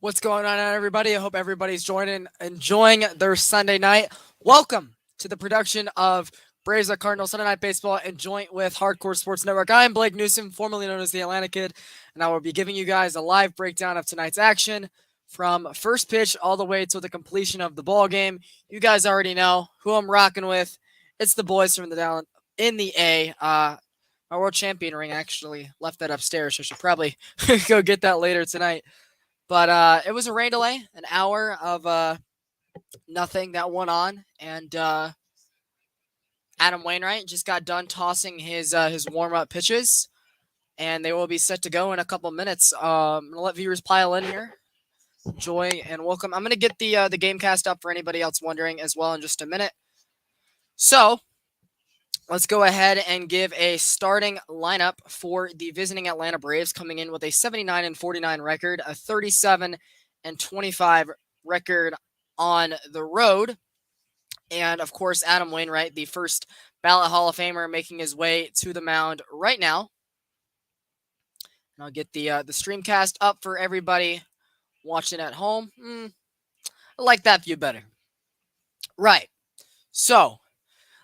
What's going on, everybody? I hope everybody's enjoying their Sunday night. Welcome to the production of Braves at Cardinals Sunday Night Baseball in joint with Hardcore Sports Network. I am Blake Newsom, formerly known as the Atlanta Kid, and I will be giving you guys a live breakdown of tonight's action from first pitch all the way to the completion of the ball game. You guys already know who I'm rocking with. It's the boys from the down in the A. My world champion ring actually left that upstairs. So I should probably go get that later tonight. But it was a rain delay, an hour of nothing that went on, and Adam Wainwright just got done tossing his warm up pitches, and they will be set to go in a couple minutes. I'm gonna let viewers pile in here, enjoy and welcome. I'm gonna get the game cast up for anybody else wondering as well in just a minute. So let's go ahead and give a starting lineup for the visiting Atlanta Braves, coming in with a 79-49 record, a 37-25 record on the road. And of course, Adam Wainwright, the first ballot Hall of Famer, making his way to the mound right now. And I'll get the streamcast up for everybody watching at home. I like that view better. Right. So,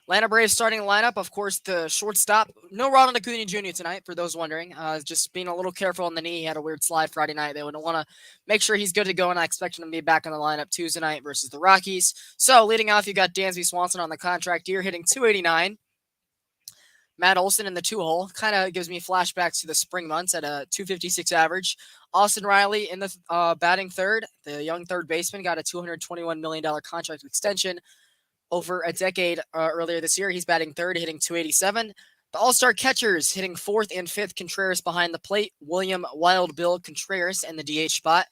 Atlanta Braves starting lineup, of course, the shortstop. No Ronald Acuna Jr. tonight, for those wondering. Just being a little careful on the knee. He had a weird slide Friday night. They would want to make sure he's good to go, and I expect him to be back in the lineup Tuesday night versus the Rockies. So, leading off, you got Dansby Swanson on the contract here, hitting .289. Matt Olson in the two-hole. Kind of gives me flashbacks to the spring months at a .256 average. Austin Riley in the batting third. The young third baseman got a $221 million contract extension over a decade earlier this year. He's batting third, hitting .287. The All-Star catchers hitting fourth and fifth. Contreras behind the plate. William Wild Bill Contreras in the DH spot.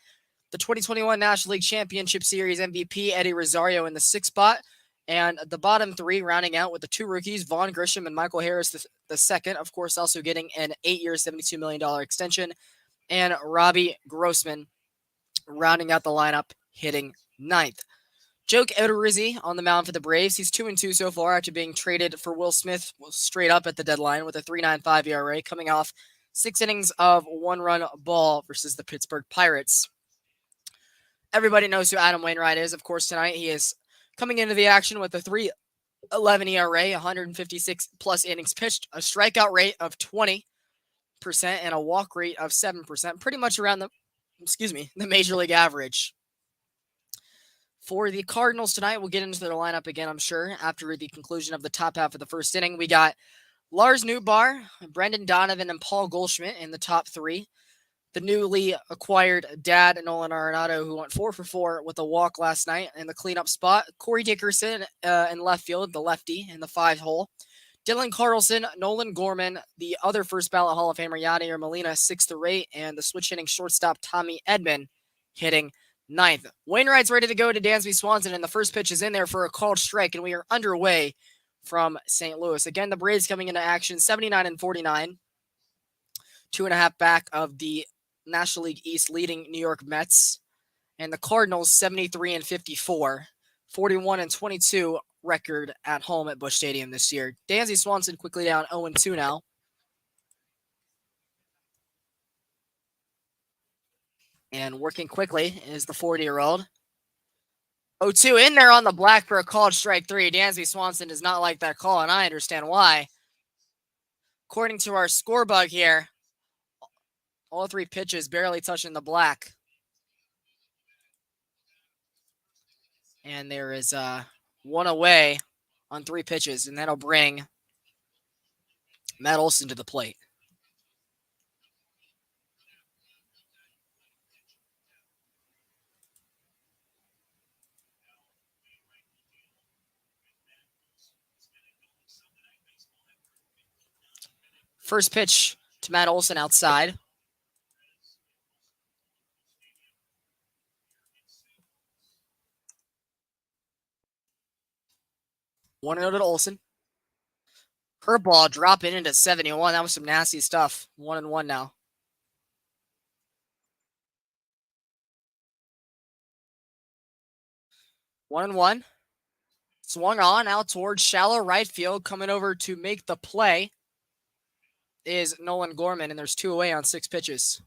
The 2021 National League Championship Series MVP Eddie Rosario in the sixth spot. And the bottom three rounding out with the two rookies, Vaughn Grisham and Michael Harris the second, of course, also getting an 8-year, $72 million extension. And Robbie Grossman rounding out the lineup, hitting ninth. Joke Odorizzi on the mound for the Braves. He's 2-2 so far after being traded for Will Smith straight up at the deadline with a 3.95 ERA, coming off 6 innings of one-run ball versus the Pittsburgh Pirates. Everybody knows who Adam Wainwright is, of course, tonight. He is coming into the action with a 3.11 ERA, 156 plus innings pitched, a strikeout rate of 20%, and a walk rate of 7%, pretty much around the major league average. For the Cardinals tonight, we'll get into their lineup again, I'm sure, after the conclusion of the top half of the first inning. We got Lars Nootbaar, Brendan Donovan, and Paul Goldschmidt in the top three. The newly acquired dad, Nolan Arenado, who went 4 for 4 with a walk last night in the cleanup spot. Corey Dickerson in left field, the lefty, in the 5-hole. Dylan Carlson, Nolan Gorman, the other first ballot Hall of Famer, Yadier Molina, 6 to 8, and the switch hitting shortstop, Tommy Edman, hitting ninth. Wainwright's ready to go to Dansby Swanson, and the first pitch is in there for a called strike, and we are underway from St. Louis. Again, the Braves coming into action, 79-49, 2.5 back of the National League East leading New York Mets, and the Cardinals 73-54, 41-22 record at home at Busch Stadium this year. Dansby Swanson quickly down 0-2 now. And working quickly is the 40-year-old. 0-2 in there on the black for a called strike 3. Dansby Swanson does not like that call, and I understand why. According to our score bug here, all 3 pitches barely touching the black. And there is one away on 3 pitches, and that'll bring Matt Olson to the plate. First pitch to Matt Olson outside. One and to Olson. Curveball dropping into 71. That was some nasty stuff. 1-1 now. One and one. Swung on out towards shallow right field. Coming over to make the play is Nolan Gorman, and there's 2 away on 6 pitches.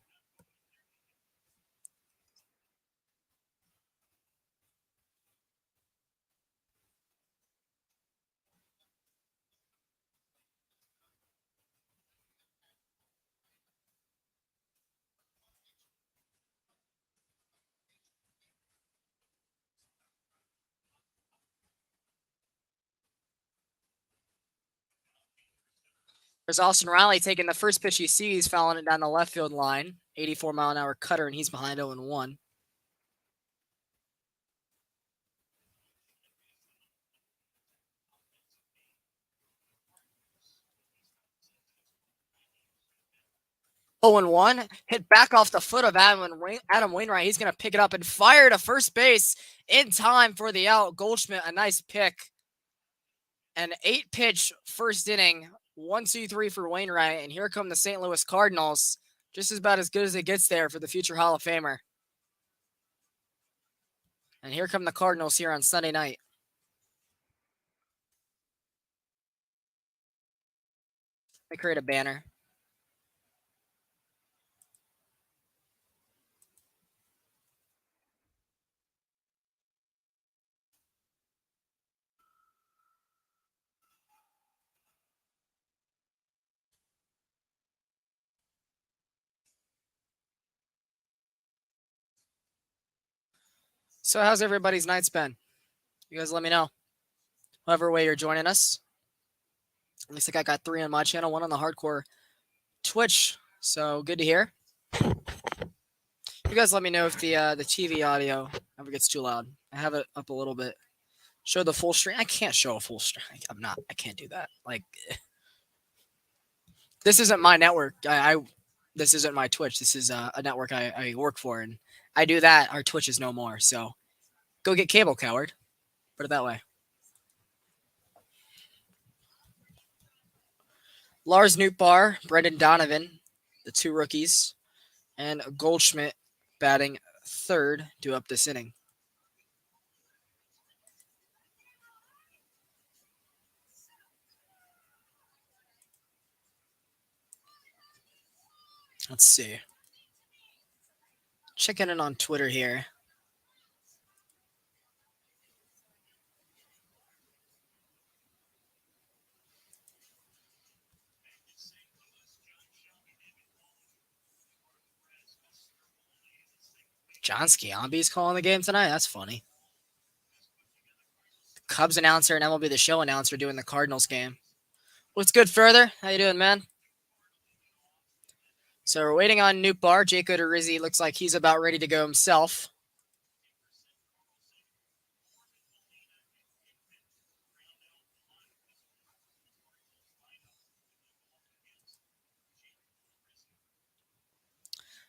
There's Austin Riley taking the first pitch he sees, fouling it down the left field line. 84-mile-an-hour cutter, and he's behind 0-1. Oh, and 1 hit back off the foot of Adam Wainwright. He's going to pick it up and fire to first base in time for the out. Goldschmidt, a nice pick. An 8-pitch first inning. 1-2-3 for Wainwright. And here come the St. Louis Cardinals. Just about as good as it gets there for the future Hall of Famer. And here come the Cardinals here on Sunday night. They create a banner. So how's everybody's nights been? You guys let me know. Whatever way you're joining us. At least I got 3 on my channel, 1 on the hardcore Twitch. So good to hear. You guys let me know if the TV audio ever gets too loud. I have it up a little bit. Show the full screen. I can't show a full screen. I can't do that. Like, this isn't my network. This isn't my Twitch. This is a network I work for, and I do that. Our Twitch is no more. So go get cable, coward. Put it that way. Lars Nootbaar, Brendan Donovan, the 2 rookies, and Goldschmidt batting third to up this inning. Let's see. Checking in on Twitter here. John Sciambi's calling the game tonight? That's funny. Cubs announcer and MLB The Show announcer doing the Cardinals game. What's good, Further? How you doing, man? So we're waiting on Nootbaar. Jake Odorizzi looks like he's about ready to go himself.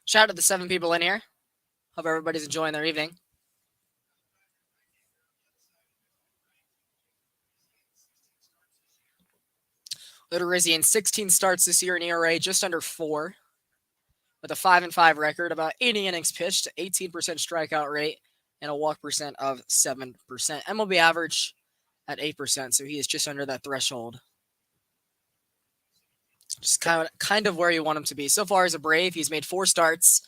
Shout out to the 7 people in here. Hope everybody's enjoying their evening. Odorizzi in 16 starts this year in ERA, just under 4. With a 5-5 record, about 80 innings pitched, 18% strikeout rate, and a walk percent of 7%. MLB average at 8%, so he is just under that threshold. Just kind of where you want him to be. So far as a Brave, he's made 4 starts,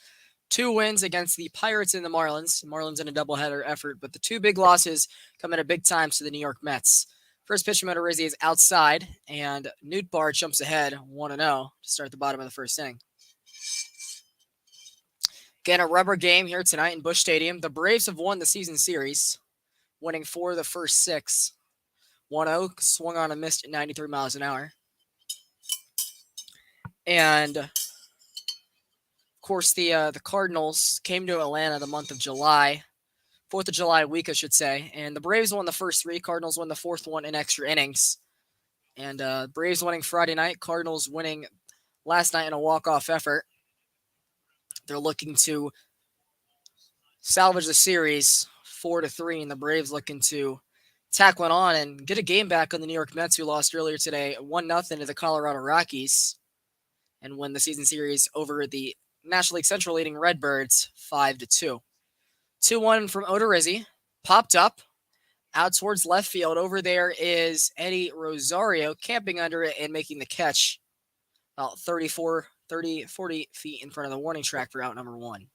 2 wins against the Pirates and the Marlins. Marlins in a doubleheader effort, but the 2 big losses come at a big time to the New York Mets. First pitch from Odorizzi is outside, and Nootbaar jumps ahead 1-0 to start the bottom of the first inning. Again, a rubber game here tonight in Busch Stadium. The Braves have won the season series, winning 4 of the first 6. 1-0, swung on and missed at 93 miles an hour. And, of course, the Cardinals came to Atlanta the month of July, 4th of July week, I should say. And the Braves won the first 3. Cardinals won the 4th one in extra innings. And Braves winning Friday night, Cardinals winning last night in a walk-off effort. They're looking to salvage the series 4-3, and the Braves looking to tack one on and get a game back on the New York Mets, who lost earlier today 1-0 to the Colorado Rockies, and win the season series over the National League Central leading Redbirds 5-2. 2-1 from Odorizzi, popped up out towards left field. Over there is Eddie Rosario camping under it and making the catch about 40 feet in front of the warning track for out number 1.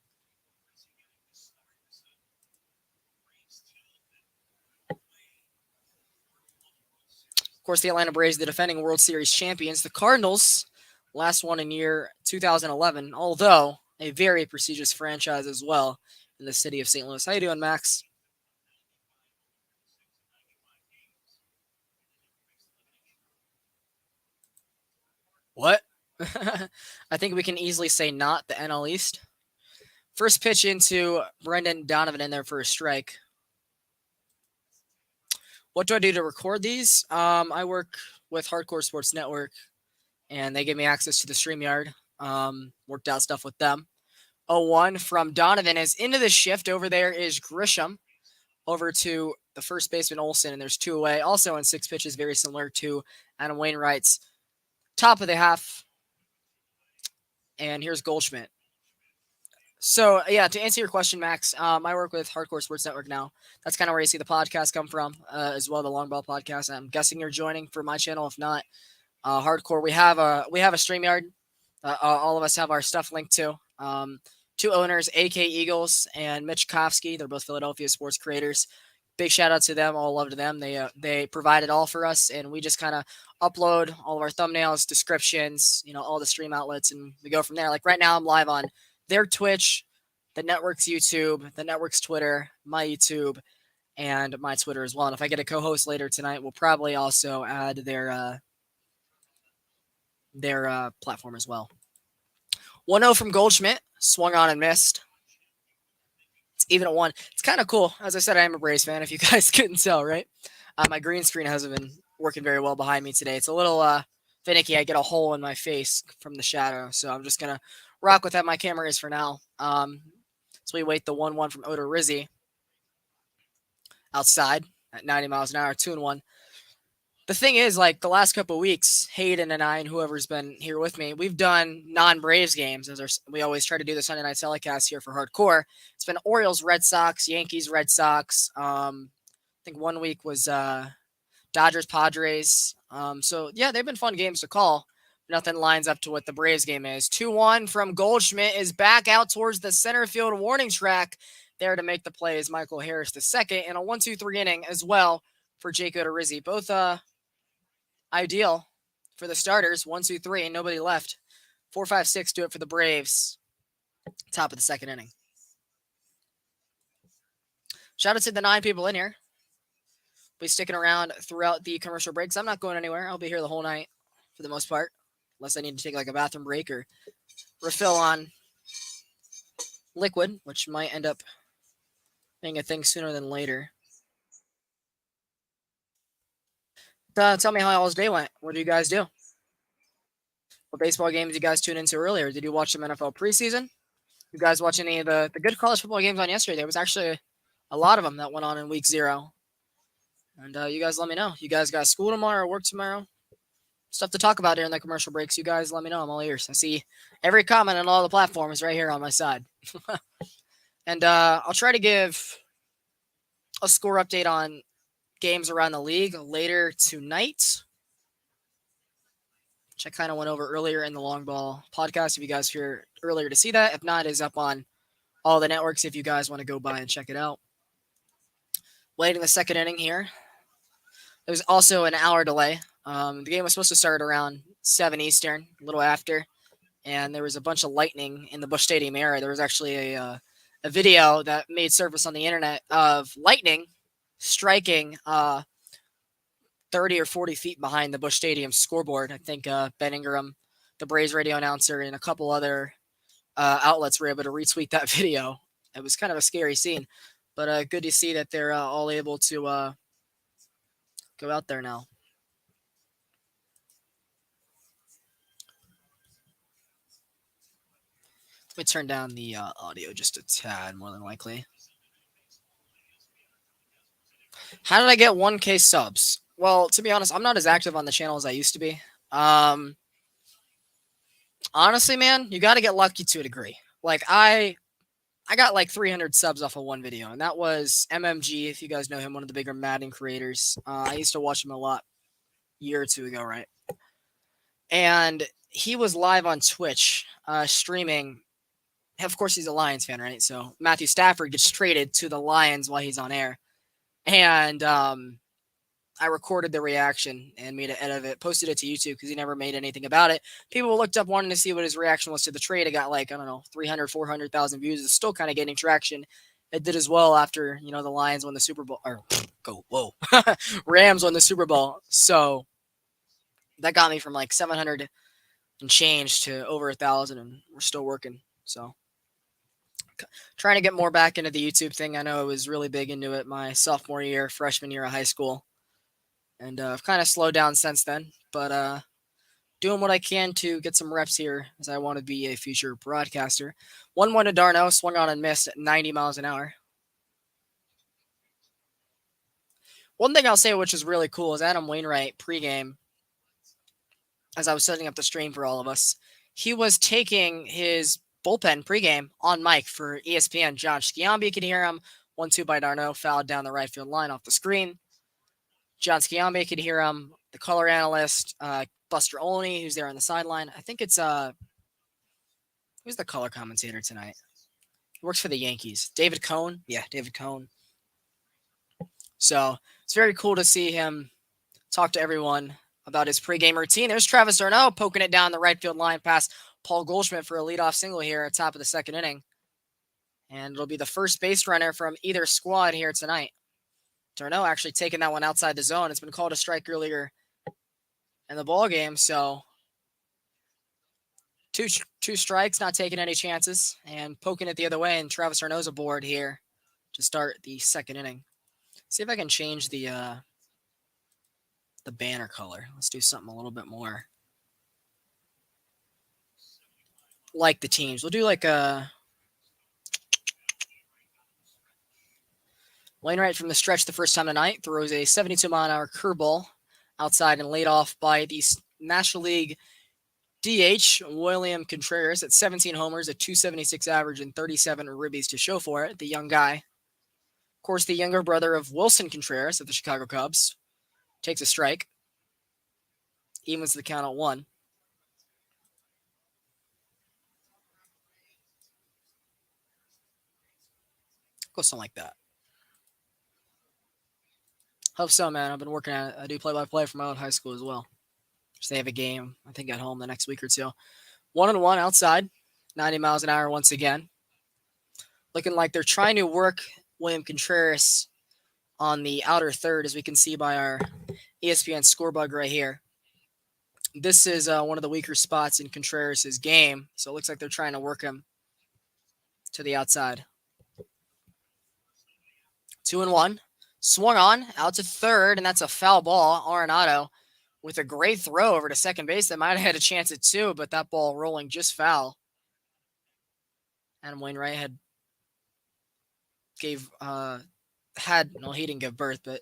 Of course, the Atlanta Braves, the defending World Series champions. The Cardinals, last one in year 2011, although a very prestigious franchise as well in the city of St. Louis. How you doing, Max? What? I think we can easily say not the NL East. First pitch into Brendan Donovan in there for a strike. What do I do to record these? I work with Hardcore Sports Network, and they give me access to the StreamYard. Worked out stuff with them. 0-1 from Donovan is into the shift. Over there is Grisham. Over to the first baseman Olsen, and there's 2 away. Also in 6 pitches, very similar to Adam Wainwright's top of the half. And here's Goldschmidt. So, yeah, to answer your question, Max, I work with Hardcore Sports Network now. That's kind of where you see the podcast come from, as well, the Long Ball podcast. I'm guessing you're joining for my channel. If not, Hardcore, we have a StreamYard. All of us have our stuff linked to. 2 owners, AK Eagles and Mitch Kofsky. They're both Philadelphia sports creators. Big shout out to them. All love to them. They provide it all for us, and we just kind of upload all of our thumbnails, descriptions, all the stream outlets, and we go from there. Like right now, I'm live on their Twitch, the network's YouTube, the network's Twitter, my YouTube, and my Twitter as well. And if I get a co-host later tonight, we'll probably also add their platform as well. 1-0 from Goldschmidt, swung on and missed. It's even at 1. It's kind of cool. As I said, I am a Braves fan, if you guys couldn't tell, right? My green screen hasn't been working very well behind me today. It's a little finicky. I get a hole in my face from the shadow, so I'm just going to rock with that. My camera is for now. So we wait the 1-1 from Oda Rizzi outside at 90 miles an hour, 2-1. The thing is, like the last couple of weeks, Hayden and I and whoever's been here with me, we've done non-Braves games. We always try to do the Sunday night telecast here for Hardcore. It's been Orioles, Red Sox, Yankees, Red Sox. I think 1 week was Dodgers, Padres. So, yeah, they've been fun games to call. Nothing lines up to what the Braves game is. 2-1 from Goldschmidt is back out towards the center field warning track. There to make the play is Michael Harris II, and a 1-2-3 inning as well for Jake Odorizzi. Both ideal for the starters. 1-2-3, and nobody left. 4-5-6 do it for the Braves. Top of the second inning. Shout out to the 9 people in here. Be sticking around throughout the commercial breaks. I'm not going anywhere. I'll be here the whole night for the most part, unless I need to take like a bathroom break or refill on liquid, which might end up being a thing sooner than later. Tell me how y'all's day went. What do you guys do? What baseball games did you guys tune into earlier? Did you watch some NFL preseason? You guys watch any of the good college football games on yesterday? There was actually a lot of them that went on in week 0. And you guys let me know. You guys got school tomorrow or work tomorrow? Stuff to talk about during the commercial breaks. You guys let me know. I'm all ears. I see every comment on all the platforms right here on my side. And I'll try to give a score update on games around the league later tonight, which I kind of went over earlier in the Long Ball podcast. If you guys here earlier to see that, if not, it's up on all the networks if you guys want to go by and check it out. Late in the second inning here. There was also an hour delay. The game was supposed to start around 7 Eastern, a little after, and there was a bunch of lightning in the Busch Stadium area. There was actually a video that made surface on the internet of lightning striking 30 or 40 feet behind the Busch Stadium scoreboard. I think Ben Ingram, the Braves radio announcer, and a couple other outlets were able to retweet that video. It was kind of a scary scene, but good to see that they're all able to go out there now. Let me turn down the audio just a tad, more than likely. How did I get 1K subs? Well, to be honest, I'm not as active on the channel as I used to be. Honestly, man, you got to get lucky to a degree. Like, I got like 300 subs off of one video, and that was MMG, if you guys know him, one of the bigger Madden creators. I used to watch him a lot a year or 2 ago, right? And he was live on Twitch streaming. Of course, he's a Lions fan, right? So Matthew Stafford gets traded to the Lions while he's on air. And I recorded the reaction and made an edit of it, posted it to YouTube because he never made anything about it. People looked up wanting to see what his reaction was to the trade. It got like, I don't know, 300, 400,000 views. It's still kind of getting traction. It did as well after, the Lions won the Super Bowl. Rams won the Super Bowl. So that got me from like 700 and change to over 1,000, and we're still working. So trying to get more back into the YouTube thing. I know I was really big into it my sophomore year, freshman year of high school, and I've kind of slowed down since then. But doing what I can to get some reps here, as I want to be a future broadcaster. 1-1 to Darno, swung on and missed at 90 miles an hour. One thing I'll say, which is really cool, is Adam Wainwright pregame, as I was setting up the stream for all of us, he was taking his bullpen pregame on mic for ESPN. Josh Sciambi could hear him. 1-2 by Darno, fouled down the right field line off the screen. John Sciambi could hear him. The color analyst, Buster Olney, who's there on the sideline. I think it's who's the color commentator tonight? He works for the Yankees. David Cohn. Yeah, David Cohn. So it's very cool to see him talk to everyone about his pregame routine. There's Travis d'Arnaud poking it down the right field line past Paul Goldschmidt for a leadoff single here at top of the second inning. And it'll be the first base runner from either squad here tonight. d'Arnaud actually taking that one outside the zone. It's been called a strike earlier in the ball game, so two strikes, not taking any chances, and poking it the other way. And Travis d'Arnaud's aboard here to start the second inning. See if I can change the banner color. Let's do something a little bit more like the teams. We'll do like a Wainwright from the stretch the first time tonight throws a 72-mile-an-hour curveball outside and laid off by the National League DH William Contreras at 17 homers, a 276 average, and 37 ribbies to show for it. The young guy, of course, the younger brother of Wilson Contreras of the Chicago Cubs, takes a strike. Evens the count at 1. Go something like that. Hope so, man. I've been working at it. I do play-by-play for my own high school as well. So they have a game, I think, at home the next week or two. 1-1 outside, 90 miles an hour once again. Looking like they're trying to work William Contreras on the outer third, as we can see by our ESPN score bug right here. This is one of the weaker spots in Contreras' game, so it looks like they're trying to work him to the outside. 2-1. Swung on, out to third, and that's a foul ball. Arenado with a great throw over to second base. That might have had a chance at 2, but that ball rolling just foul. Adam Wainwright he didn't give birth, but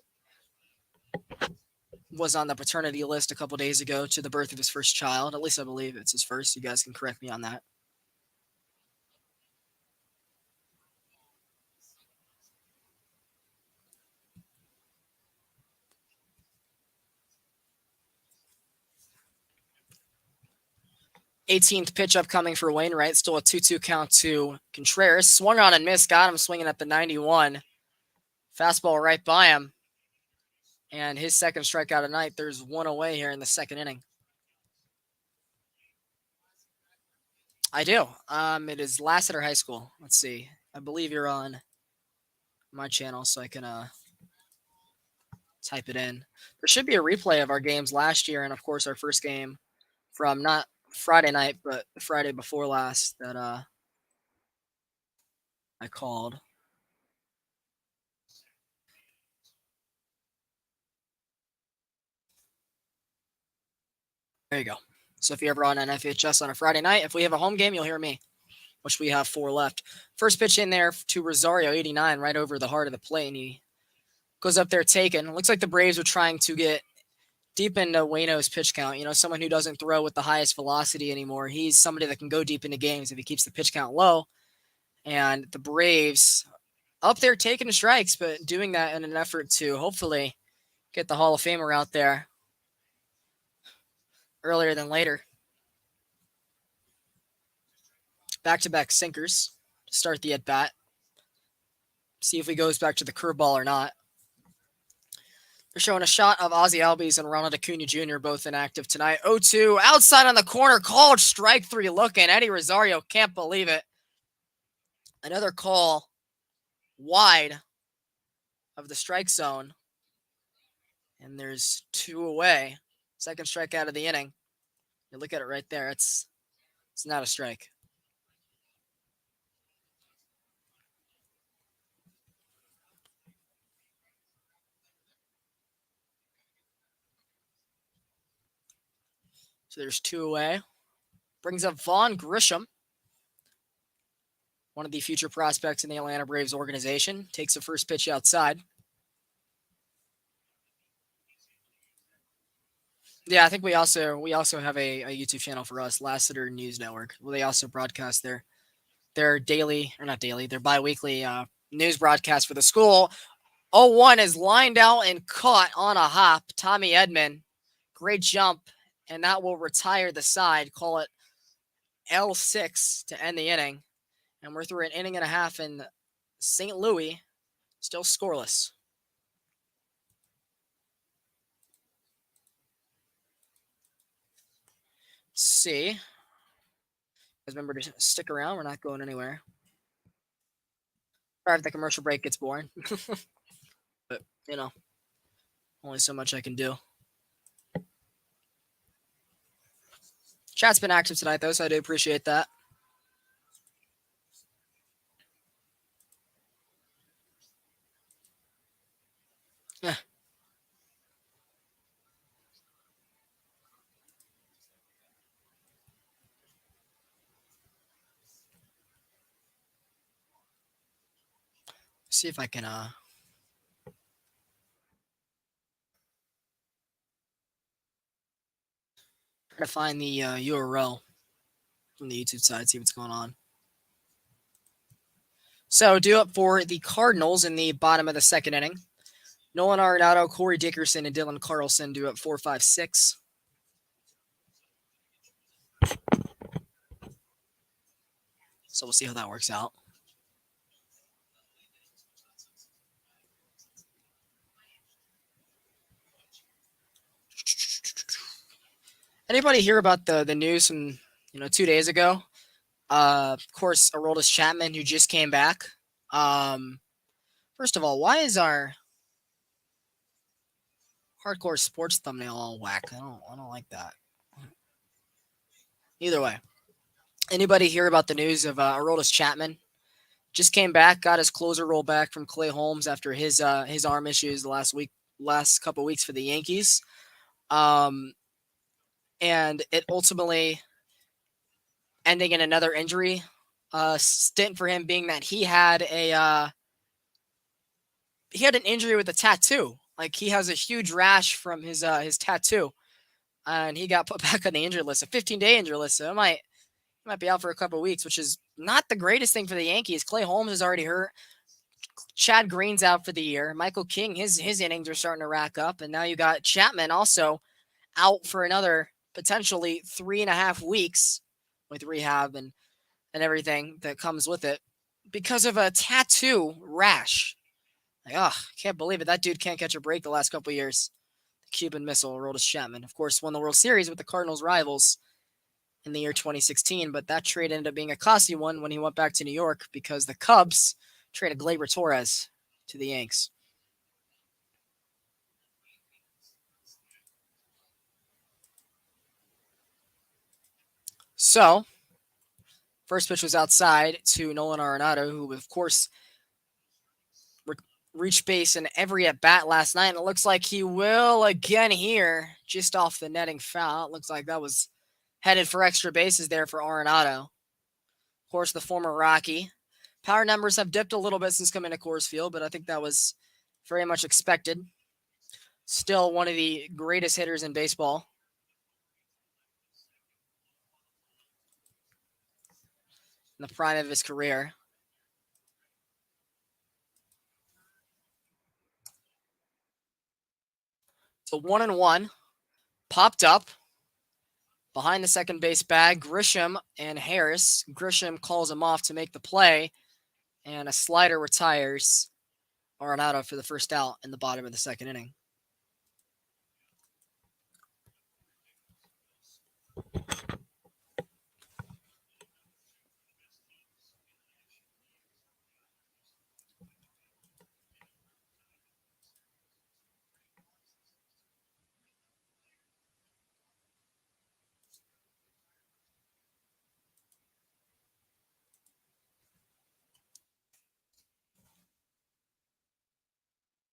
was on the paternity list a couple days ago to the birth of his first child. At least I believe it's his first. You guys can correct me on that. Eighteenth pitch upcoming for Wainwright. Still a 2-2 count to Contreras. Swung on and missed. Got him swinging at the 91. Fastball right by him. And his second strikeout of night. There's one away here in the second inning. I do. It is Lassiter High School. Let's see. I believe you're on my channel, so I can type it in. There should be a replay of our games last year, and of course our first game from not Friday night, but the Friday before last that I called. There you go. So if you're ever on NFHS on a Friday night, if we have a home game, you'll hear me, which we have 4 left. First pitch in there to Rosario, 89, right over the heart of the plate, and he goes up there taken. Looks like the Braves are trying to get deep into Waino's pitch count. You know, someone who doesn't throw with the highest velocity anymore. He's somebody that can go deep into games if he keeps the pitch count low. And the Braves up there taking the strikes, but doing that in an effort to hopefully get the Hall of Famer out there earlier than later. Back-to-back sinkers to start the at-bat. See if he goes back to the curveball or not. They're showing a shot of Ozzie Albies and Ronald Acuna Jr. both inactive tonight. 0-2, outside on the corner, called strike 3 looking. Eddie Rosario can't believe it. Another call wide of the strike zone. And there's 2 away. Second strikeout of the inning. You look at it right there. It's not a strike. So there's 2 away. Brings up Vaughn Grisham, one of the future prospects in the Atlanta Braves organization. Takes the first pitch outside. Yeah, I think we also have a YouTube channel for us, Lassiter News Network. Where they also broadcast their daily, or not daily, their biweekly news broadcast for the school. 0-1 is lined out and caught on a hop. Tommy Edman, great jump, and that will retire the side. Call it L6 to end the inning. And we're through an inning and a half in St. Louis, still scoreless. Let's see. Guys, remember to stick around. We're not going anywhere. Or if the commercial break gets boring. But, only so much I can do. Chat's been active tonight, though, so I do appreciate that. Yeah. See if I can try to find the URL from the YouTube side, see what's going on. So, due up for the Cardinals in the bottom of the second inning. Nolan Arenado, Corey Dickerson, and Dylan Carlson due up 4, 5, 6. So we'll see how that works out. Anybody hear about the news from 2 days ago? Of course, Aroldis Chapman, who just came back. First of all, why is our hardcore sports thumbnail all whack? I don't like that. Either way, anybody hear about the news of Aroldis Chapman? Just came back, got his closer role back from Clay Holmes after his arm issues the last couple weeks for the Yankees. And it ultimately ending in another injury stint for him, being that he had an injury with a tattoo. Like, he has a huge rash from his tattoo, and he got put back on the injury list, a 15-day injury list. So it might be out for a couple of weeks, which is not the greatest thing for the Yankees. Clay Holmes is already hurt. Chad Green's out for the year. Michael King, his innings are starting to rack up, and now you got Chapman also out for another potentially 3.5 weeks with rehab and everything that comes with it because of a tattoo rash. Like, can't believe it. That dude can't catch a break the last couple of years. The Cuban Missile, Aroldis Chapman, of course, won the World Series with the Cardinals rivals in the year 2016, but that trade ended up being a costly one when he went back to New York because the Cubs traded Gleyber Torres to the Yanks. So, first pitch was outside to Nolan Arenado, who, of course, reached base in every at-bat last night, and it looks like he will again here, just off the netting foul. It looks like that was headed for extra bases there for Arenado. Of course, the former Rocky. Power numbers have dipped a little bit since coming to Coors Field, but I think that was very much expected. Still one of the greatest hitters in baseball. In the prime of his career. So 1-1. Popped up behind the second base bag. Grisham and Harris. Grisham calls him off to make the play, and a slider retires Arenado for the first out in the bottom of the second inning.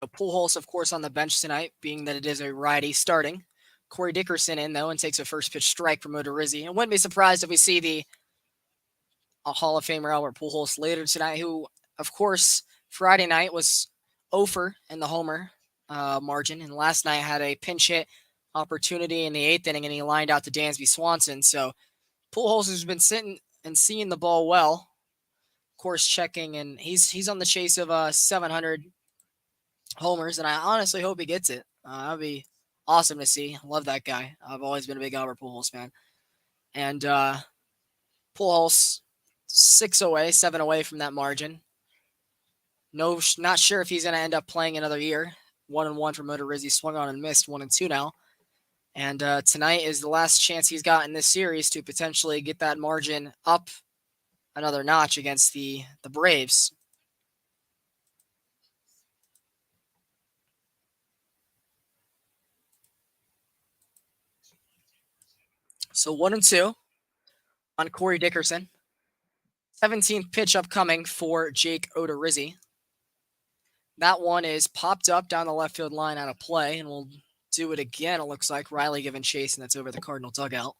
But Pujols, of course, on the bench tonight, being that it is a righty starting. Corey Dickerson in, though, and takes a first pitch strike from Odorizzi. And wouldn't be surprised if we see a Hall of Famer Albert Pujols later tonight, who, of course, Friday night was over in the homer margin, and last night had a pinch hit opportunity in the 8th inning, and he lined out to Dansby Swanson. So Pujols has been sitting and seeing the ball well. Of course, checking, and he's on the chase of 700 homers, and I honestly hope he gets it. That'd be awesome to see. I love that guy. I've always been a big Albert Pujols fan. And Pujols 6 away, 7 away from that margin. No, not sure if he's going to end up playing another year. 1-1 for Odorizzi, swung on and missed. 1-2 now. And tonight is the last chance he's got in this series to potentially get that margin up another notch against the Braves. So 1-2 on Corey Dickerson. 17th pitch upcoming for Jake Odorizzi. That one is popped up down the left field line out of play, and we'll do it again, it looks like. Riley giving chase, and that's over the Cardinal dugout.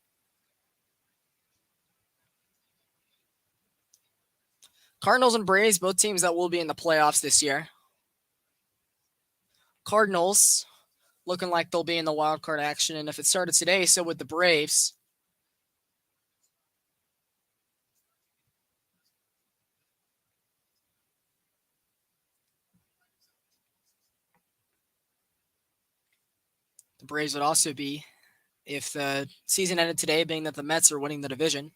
Cardinals and Braves, both teams that will be in the playoffs this year. Cardinals looking like they'll be in the wild card action, and if it started today, so would the Braves. The Braves would also be, if the season ended today, being that the Mets are winning the division.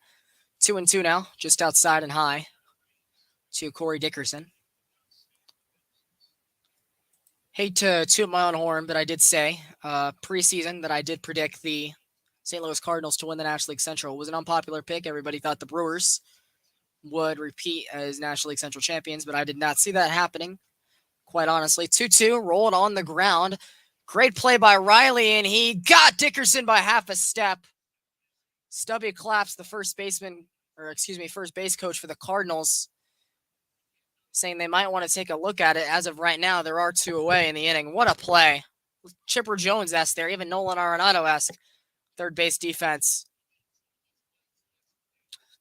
2-2 now, just outside and high to Corey Dickerson. Hate to toot my own horn, but I did say preseason that I did predict the St. Louis Cardinals to win the National League Central. It was an unpopular pick. Everybody thought the Brewers would repeat as National League Central champions, but I did not see that happening, quite honestly. 2-2, rolled on the ground. Great play by Riley, and he got Dickerson by half a step. Stubby claps the first base coach for the Cardinals, saying they might want to take a look at it. As of right now, there are 2 away in the inning. What a play. Chipper Jones-esque there, even Nolan Arenado-esque. Third base defense.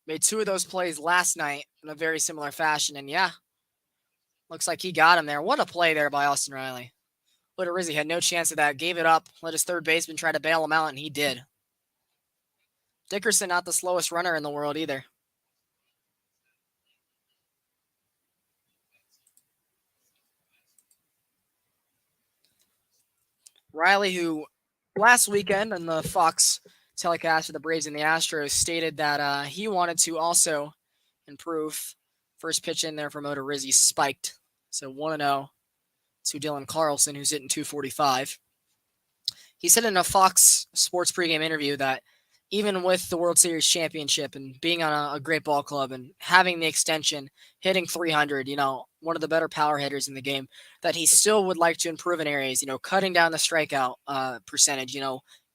Made 2 of those plays last night in a very similar fashion, and yeah, looks like he got him there. What a play there by Austin Riley. Odorizzi had no chance of that, gave it up, let his third baseman try to bail him out, and he did. Dickerson, not the slowest runner in the world either. Riley, who last weekend on the Fox telecast of the Braves and the Astros, stated that he wanted to also improve. First pitch in there from Odorizzi spiked. So 1-0 to Dylan Carlson, who's hitting .245. He said in a Fox Sports pregame interview that even with the World Series championship and being on a great ball club and having the extension, hitting .300, one of the better power hitters in the game, that he still would like to improve in areas, cutting down the strikeout percentage,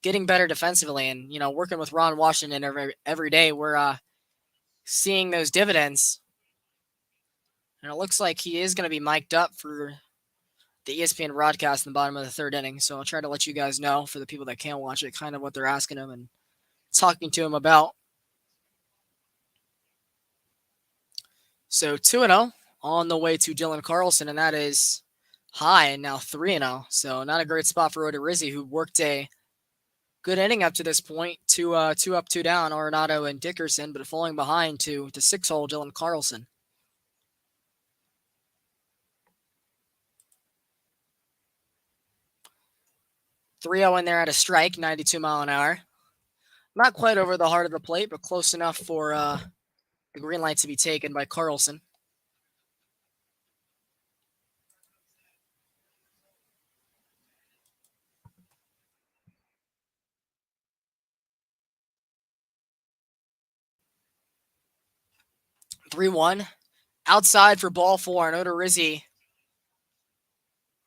getting better defensively, and, working with Ron Washington every day. We're seeing those dividends. And it looks like he is going to be mic'd up for the ESPN broadcast in the bottom of the 3rd inning. So I'll try to let you guys know, for the people that can't watch it, kind of what they're asking him and talking to him about. So 2-0 on the way to Dylan Carlson, and that is high, and now 3-0. So not a great spot for Odorizzi, who worked a good inning up to this point. 2 up, 2 down, Arenado and Dickerson, but falling behind to 6-hole Dylan Carlson. 3-0 in there at a strike, 92 mile an hour. Not quite over the heart of the plate, but close enough for the green light to be taken by Carlson. (3-1) outside for ball 4, and Odorizzi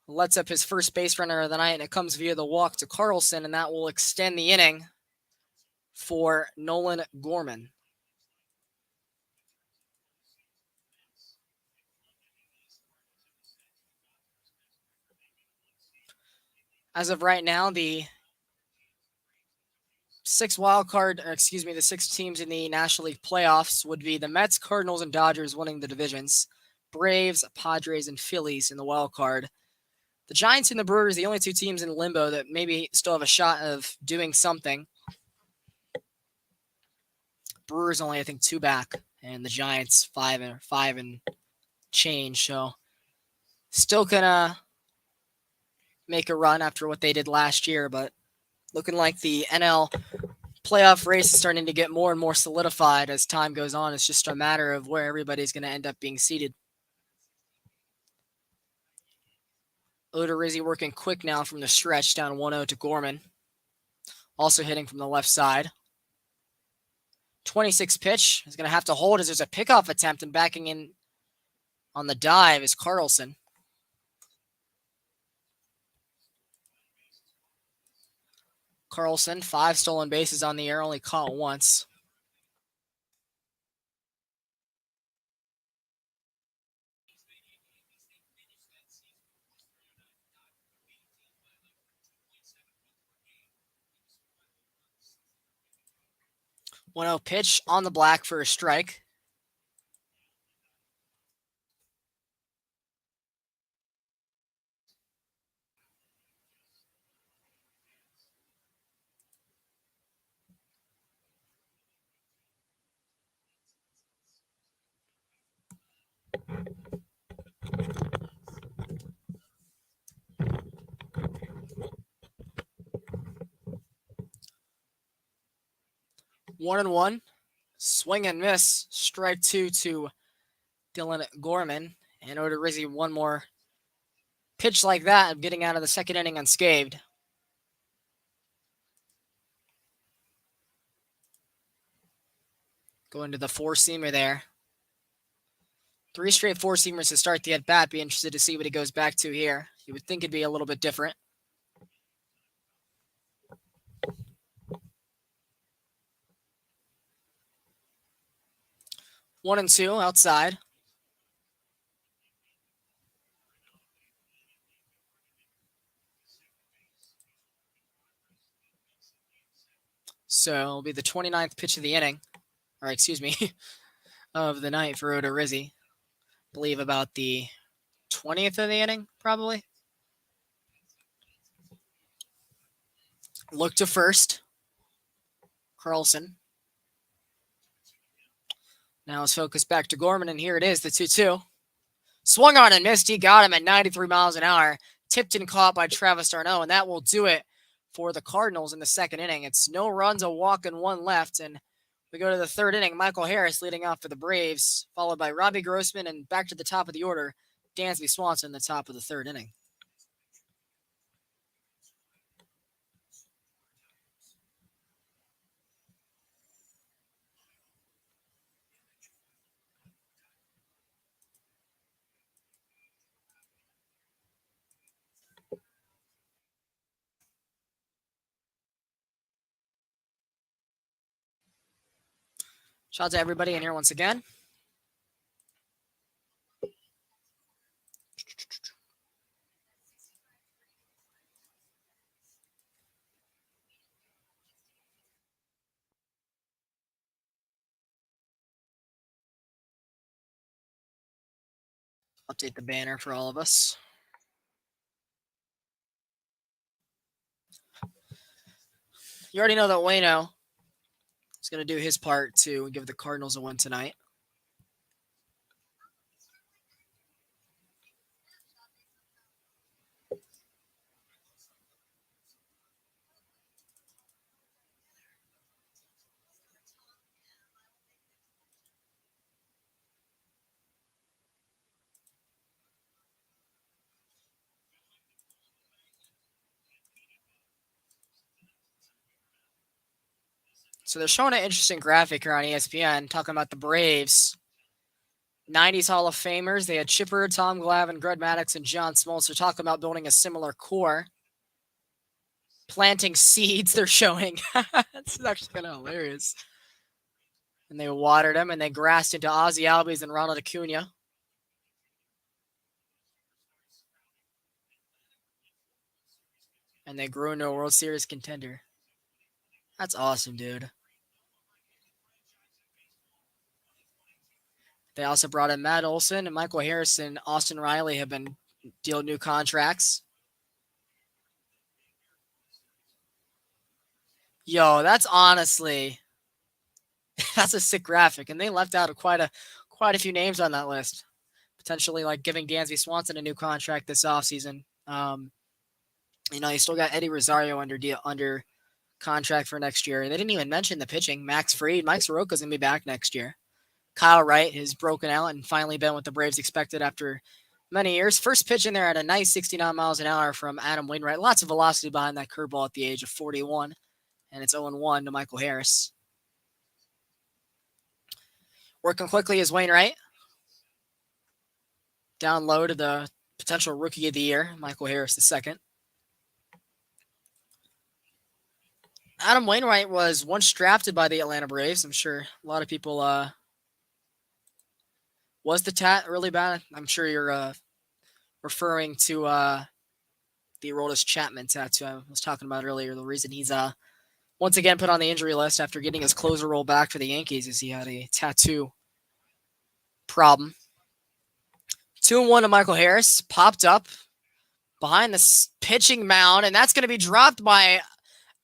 lets up his first base runner of the night, and it comes via the walk to Carlson, and that will extend the inning for Nolan Gorman. As of right now, the the 6 teams in the National League playoffs would be the Mets, Cardinals, and Dodgers winning the divisions. Braves, Padres, and Phillies in the wild card. The Giants and the Brewers, the only 2 teams in limbo that maybe still have a shot of doing something. Brewers only, I think, 2 back, and the Giants 5 and change. So still gonna make a run after what they did last year, but looking like the NL playoff race is starting to get more and more solidified as time goes on. It's just a matter of where everybody's going to end up being seated. Odorizzi working quick now from the stretch, down 1-0 to Gorman. Also hitting from the left side. 26 pitch is going to have to hold as there's a pickoff attempt, and backing in on the dive is Carlson. Carlson, 5 stolen bases on the air, only caught once. One 0 pitch on the black for a strike. One and one. Swing and miss. Strike 2 to Dylan Gorman. And Odorizzi, one more pitch like that of getting out of the second inning unscathed. Going to the 4-seamer there. 3 straight 4-seamers to start the at-bat. Be interested to see what he goes back to here. You would think it'd be a little bit different. 1-2 outside. So it'll be the 29th pitch of the inning. Or excuse me, of the night for Odorizzi. I believe about the 20th of the inning, probably. Look to first. Carlson. Now his focus back to Gorman, and here it is, the 2-2. Swung on and missed. He got him at 93 miles an hour. Tipped and caught by Travis d'Arnaud, and that will do it for the Cardinals in the second inning. It's no runs, a walk, and 1 left, and we go to the third inning. Michael Harris leading off for the Braves, followed by Robbie Grossman, and back to the top of the order, Dansby Swanson in the top of the third inning. Shout out to everybody in here once again. Update the banner for all of us. You already know that Waino is going to do his part to give the Cardinals a win tonight. So they're showing an interesting graphic here on ESPN talking about the Braves. 90s Hall of Famers. They had Chipper, Tom Glavine, Greg Maddux, and John Smoltz. They're talking about building a similar core. Planting seeds, they're showing. This is actually kind of hilarious. And they watered them, and they grassed into Ozzie Albies and Ronald Acuna. and they grew into a World Series contender. That's awesome, dude. They also brought in Matt Olson and Michael Harris and Austin Riley have been dealt new contracts. Yo, that's honestly that's a sick graphic, and they left out quite a few names on that list. Potentially like giving Dansby Swanson a new contract this offseason. You still got Eddie Rosario under contract for next year. They didn't even mention the pitching. Max Fried, Mike Soroka's gonna be back next year. Kyle Wright has broken out and finally been what the Braves expected after many years. First pitch in there at a nice 69 miles an hour from Adam Wainwright. Lots of velocity behind that curveball at the age of 41. And it's 0-1 to Michael Harris. Working quickly is Wainwright. Down low to the potential rookie of the year, Michael Harris II. Adam Wainwright was once drafted by the Atlanta Braves. I'm sure a lot of people was the tat really bad? I'm sure you're referring to the Aroldis Chapman tattoo I was talking about earlier. The reason he's once again put on the injury list after getting his closer role back for the Yankees is he had a tattoo problem. 2-1 to Michael Harris. Popped up behind the pitching mound, and that's going to be dropped by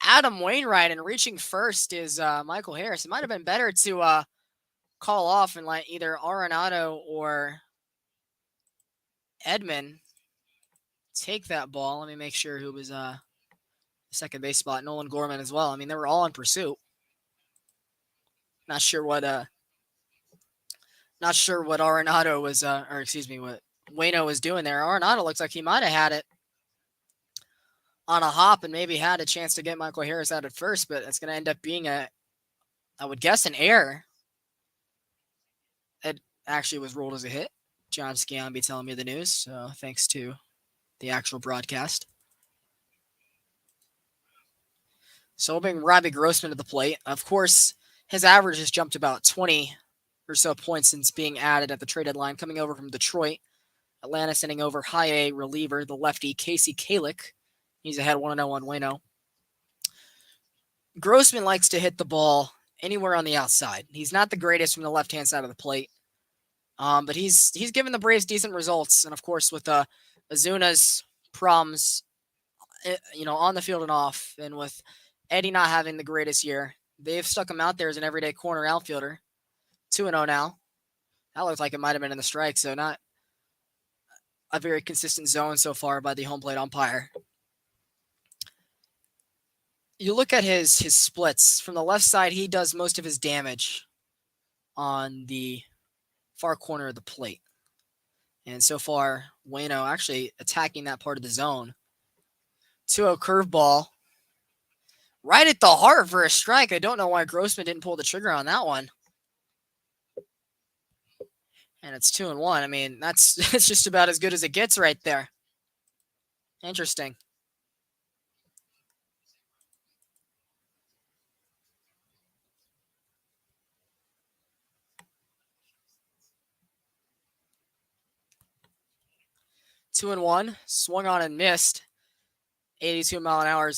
Adam Wainwright. And reaching first is Michael Harris. It might have been better to call off and let either Arenado or Edman take that ball. Let me make sure who was second base spot. Nolan Gorman as well. I mean, they were all in pursuit. Not sure what Arenado was what Waino was doing there. Arenado looks like he might have had it on a hop and maybe had a chance to get Michael Harris out at first, but it's going to end up being I would guess, an error. It actually was ruled as a hit. John Sciambi telling me the news, so thanks to the actual broadcast. So we'll bring Robbie Grossman to the plate. Of course, his average has jumped about 20 or so points since being added at the trade deadline, coming over from Detroit. Atlanta sending over high A reliever, the lefty Casey Kalick. He's ahead 1-0 on Waino. Grossman likes to hit the ball anywhere on the outside. He's not the greatest from the left-hand side of the plate, but he's given the Braves decent results. And of course, with Azuna's problems, on the field and off, and with Eddie not having the greatest year, they've stuck him out there as an everyday corner outfielder. 2-0 now. That looked like it might have been in the strike, so not a very consistent zone so far by the home plate umpire. You look at his splits. From the left side, he does most of his damage on the far corner of the plate. And so far, Waino actually attacking that part of the zone. 2-0 curveball. Right at the heart for a strike. I don't know why Grossman didn't pull the trigger on that one. And it's 2-1. I mean, it's just about as good as it gets right there. Interesting. Two and one, swung on and missed. 82 mile an hour,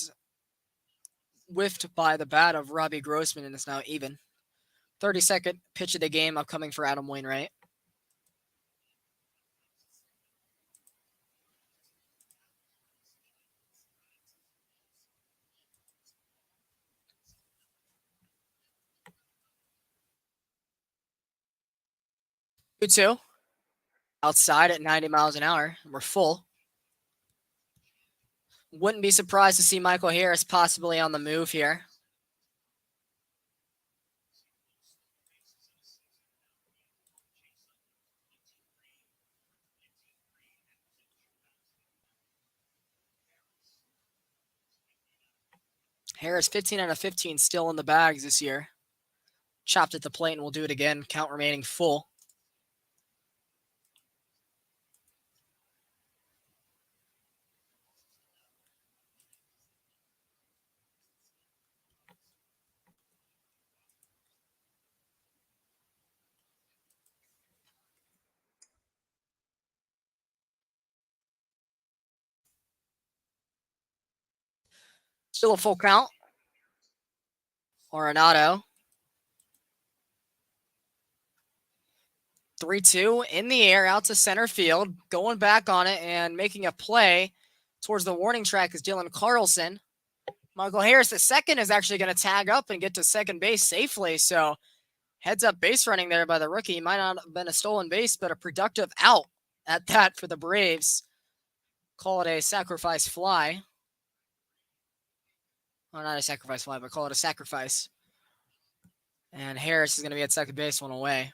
whiffed by the bat of Robbie Grossman, and it's now even. 32nd pitch of the game upcoming for Adam Wainwright. Two outside at 90 miles an hour. We're full. Wouldn't be surprised to see Michael Harris possibly on the move here. Harris 15 out of 15 still in the bags this year. Chopped at the plate and we'll do it again. Count remaining full. Still a full count. Arenado. 3-2 in the air out to center field. Going back on it and making a play towards the warning track is Dylan Carlson. Michael Harris, the second, is actually going to tag up and get to second base safely. So heads up base running there by the rookie. Might not have been a stolen base, but a productive out at that for the Braves. Call it a sacrifice fly. Well, not a sacrifice fly, but call it a sacrifice. And Harris is going to be at second base, one away.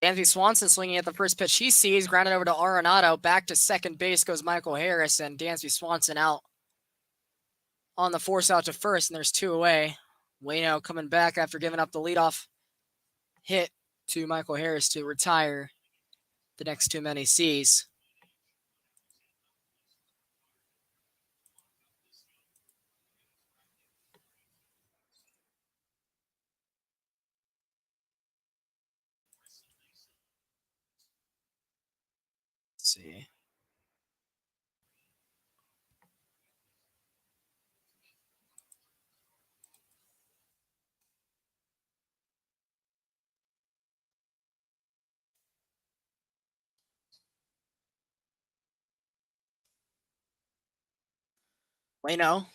Dansby Swanson swinging at the first pitch he sees, grounded over to Arenado. Back to second base goes Michael Harris, and Dansby Swanson out on the force out to first, and there's two away. Waino coming back after giving up the leadoff hit to Michael Harris to retire the next two men he sees. Let's see. Waino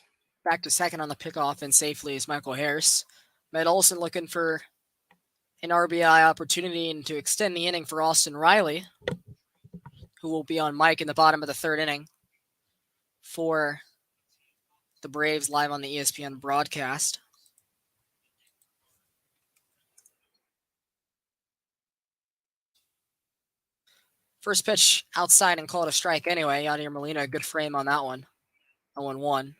back to second on the pickoff and safely is Michael Harris. Matt Olson looking for an RBI opportunity and to extend the inning for Austin Riley, who will be on mic in the bottom of the third inning for the Braves live on the ESPN broadcast. First pitch outside and call it a strike anyway. Yadier Molina, good frame on that one. 0-1.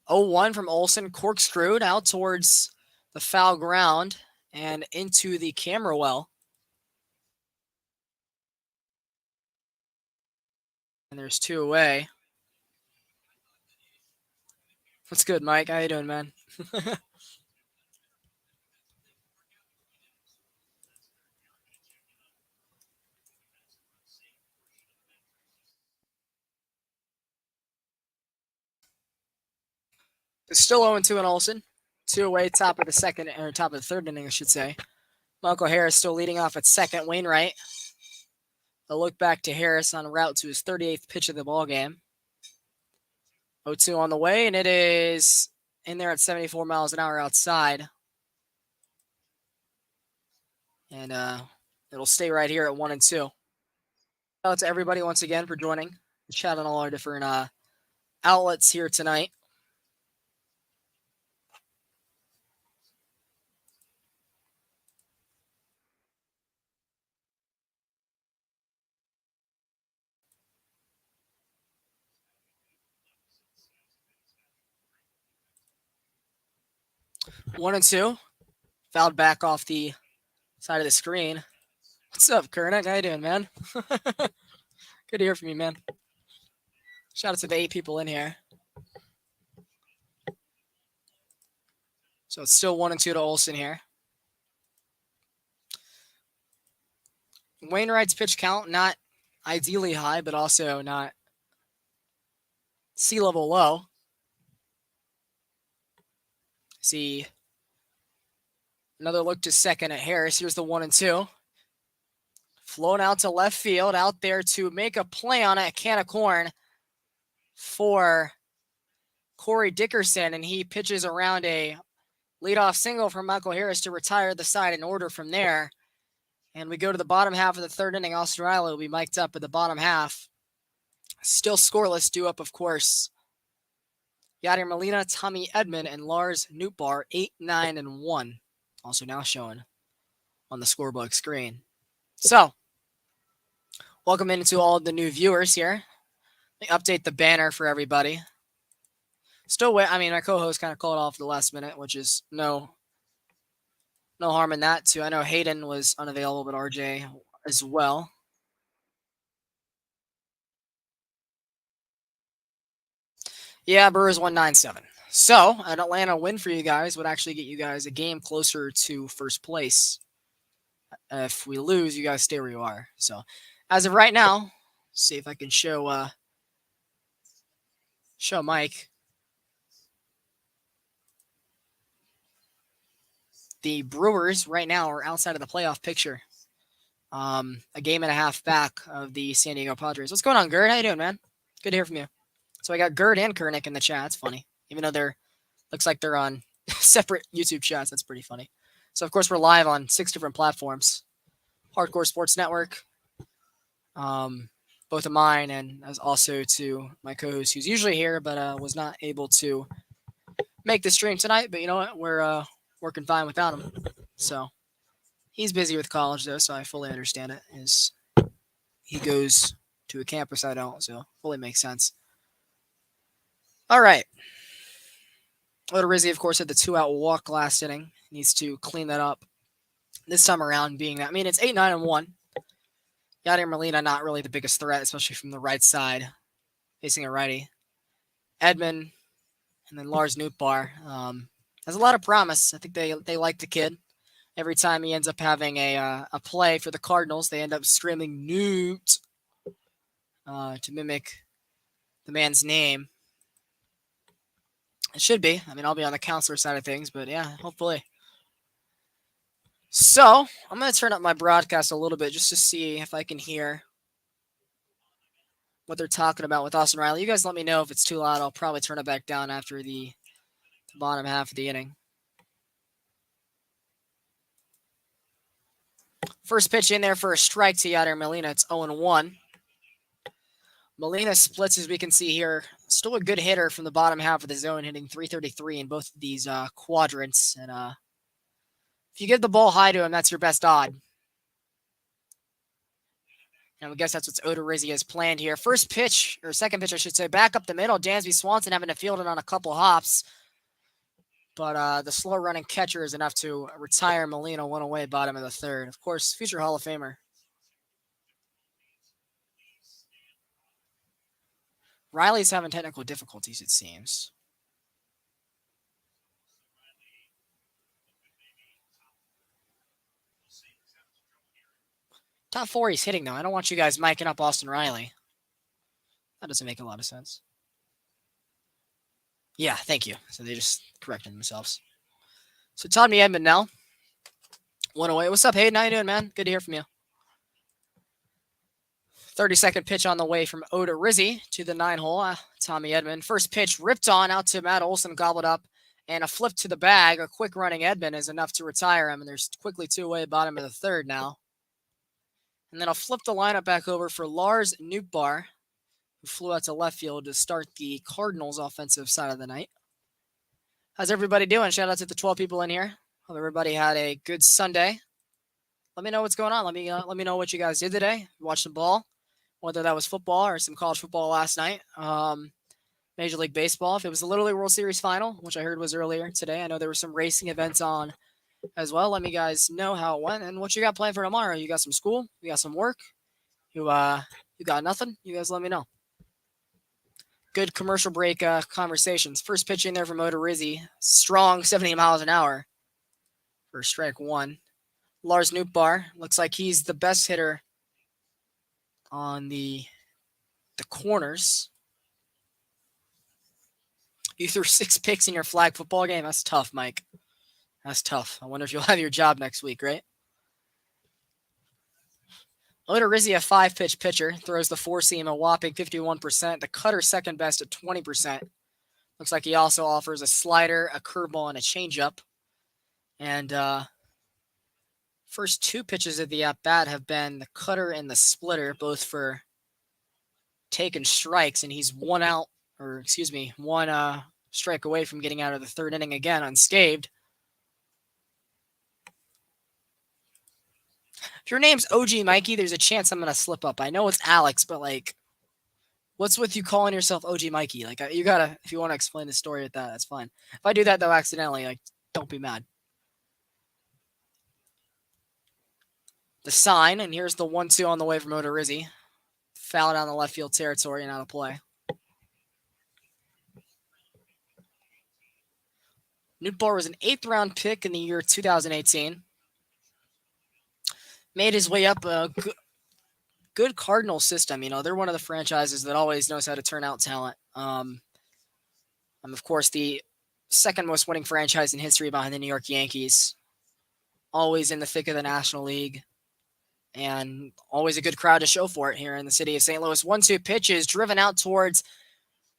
Oh, 1 from Olson, corkscrewed out towards the foul ground and into the camera well. And there's two away. What's good, Mike? How you doing, man? It's still 0-2 in Olson. Two away, top of the second, or top of the third inning, I should say. Michael Harris still leading off at second. Wainwright. A look back to Harris on route to his 38th pitch of the ball game. 0-2 on the way, and it is in there at 74 miles an hour outside. And it'll stay right here at 1-2. Shout out to everybody once again for joining the chat on all our different outlets here tonight. One and two. Fouled back off the side of the screen. What's up, Kernick? How you doing, man? Good to hear from you, man. Shout out to the 8 people in here. So it's still 1-2 to Olson here. Wainwright's pitch count, not ideally high, but also not sea level low. See another look to second at Harris. Here's the 1-2. Flown out to left field, out there to make a play on it, a can of corn for Corey Dickerson, and he pitches around a leadoff single from Michael Harris to retire the side in order from there. And we go to the bottom half of the third inning. Austin Riley will be mic'd up at the bottom half. Still scoreless, due up, of course. Yadier Molina, Tommy Edman, and Lars Nootbaar, 8, 9, and 1. Also now showing on the scorebook screen. So, welcome into all of the new viewers here. Let me update the banner for everybody. Still wait. I mean, my co-host kind of called off the last minute, which is no harm in that too. I know Hayden was unavailable, but RJ as well. Yeah, Brewers 197. So an Atlanta win for you guys would actually get you guys a game closer to first place. If we lose, you guys stay where you are. So as of right now, see if I can show Mike. The Brewers right now are outside of the playoff picture. A game and a half back of the San Diego Padres. What's going on, Gerd? How you doing, man? Good to hear from you. So I got Gerd and Kernick in the chat. It's funny, even though they're looks like they're on separate YouTube chats. That's pretty funny. So of course we're live on 6 different platforms: Hardcore Sports Network, both of mine, and as also to my co-host who's usually here but was not able to make the stream tonight. But you know what? We're working fine without him. So he's busy with college though, so I fully understand it. He goes to a campus I don't, so fully makes sense. All right. Odorizzi, of course, had the 2-out walk last inning. Needs to clean that up this time around, being that, I mean, it's 8-9-1. Yadier Molina, not really the biggest threat, especially from the right side, facing a righty. Edman and then Lars Nootbaar has a lot of promise. I think they like the kid. Every time he ends up having a play for the Cardinals, they end up screaming Newt to mimic the man's name. It should be. I mean, I'll be on the counselor side of things, but yeah, hopefully. So I'm going to turn up my broadcast a little bit just to see if I can hear what they're talking about with Austin Riley. You guys let me know if it's too loud. I'll probably turn it back down after the bottom half of the inning. First pitch in there for a strike to Yadier Molina. It's 0-1. Molina splits, as we can see here. Still a good hitter from the bottom half of the zone, hitting .333 in both of these quadrants. And if you give the ball high to him, that's your best odd. And I guess that's what Odorizzi has planned here. First pitch, or second pitch, I should say, back up the middle. Dansby Swanson having to field it on a couple hops. But the slow-running catcher is enough to retire Molina one away, bottom of the third. Of course, future Hall of Famer. Riley's having technical difficulties, it seems. Top 4 he's hitting, though. I don't want you guys miking up Austin Riley. That doesn't make a lot of sense. Yeah, thank you. So they just corrected themselves. So Tommy Edman now. One away. What's up, Hayden? How you doing, man? Good to hear from you. 32nd pitch on the way from Odorizzi to the 9-hole. Tommy Edman. First pitch ripped on out to Matt Olson, gobbled up, and a flip to the bag. A quick running Edman is enough to retire him, and there's quickly 2 away, bottom of the third now. And then I'll flip the lineup back over for Lars Nootbaar, who flew out to left field to start the Cardinals offensive side of the night. How's everybody doing? Shout out to the 12 people in here. Hope everybody had a good Sunday. Let me know what's going on. Let me know what you guys did today. Watch the ball, whether that was football or some college football last night. Major League Baseball. If it was the Little League World Series final, which I heard was earlier today, I know there were some racing events on as well. Let me guys know how it went and what you got planned for tomorrow. You got some school? You got some work? You got nothing? You guys let me know. Good commercial break conversations. First pitch in there from Odorizzi. Strong 70 miles an hour for strike 1. Lars Nootbaar looks like he's the best hitter on the corners. You threw 6 picks in your flag football game? That's tough, Mike. That's tough. I wonder if you'll have your job next week, right? Odorizzi, a 5-pitch pitcher, throws the 4-seam a whopping 51%. The cutter second best at 20%. Looks like he also offers a slider, a curveball, and a changeup. And first 2 pitches of the at-bat have been the cutter and the splitter, both for taken strikes, and he's one strike away from getting out of the third inning again unscathed. If your name's OG Mikey, there's a chance I'm going to slip up. I know it's Alex, but What's with you calling yourself OG Mikey? Like, you gotta, if you want to explain the story with that, that's fine. If I do that though accidentally, like, don't be mad. The sign, and here's the 1-2 on the way from Odorizzi. Foul down the left field territory and out of play. Nootbaar was an 8th round pick in the year 2018. Made his way up a good Cardinal system. You know, they're one of the franchises that always knows how to turn out talent. Of course, the second most winning franchise in history behind the New York Yankees. Always in the thick of the National League. And always a good crowd to show for it here in the city of St. Louis. 1-2 pitches driven out towards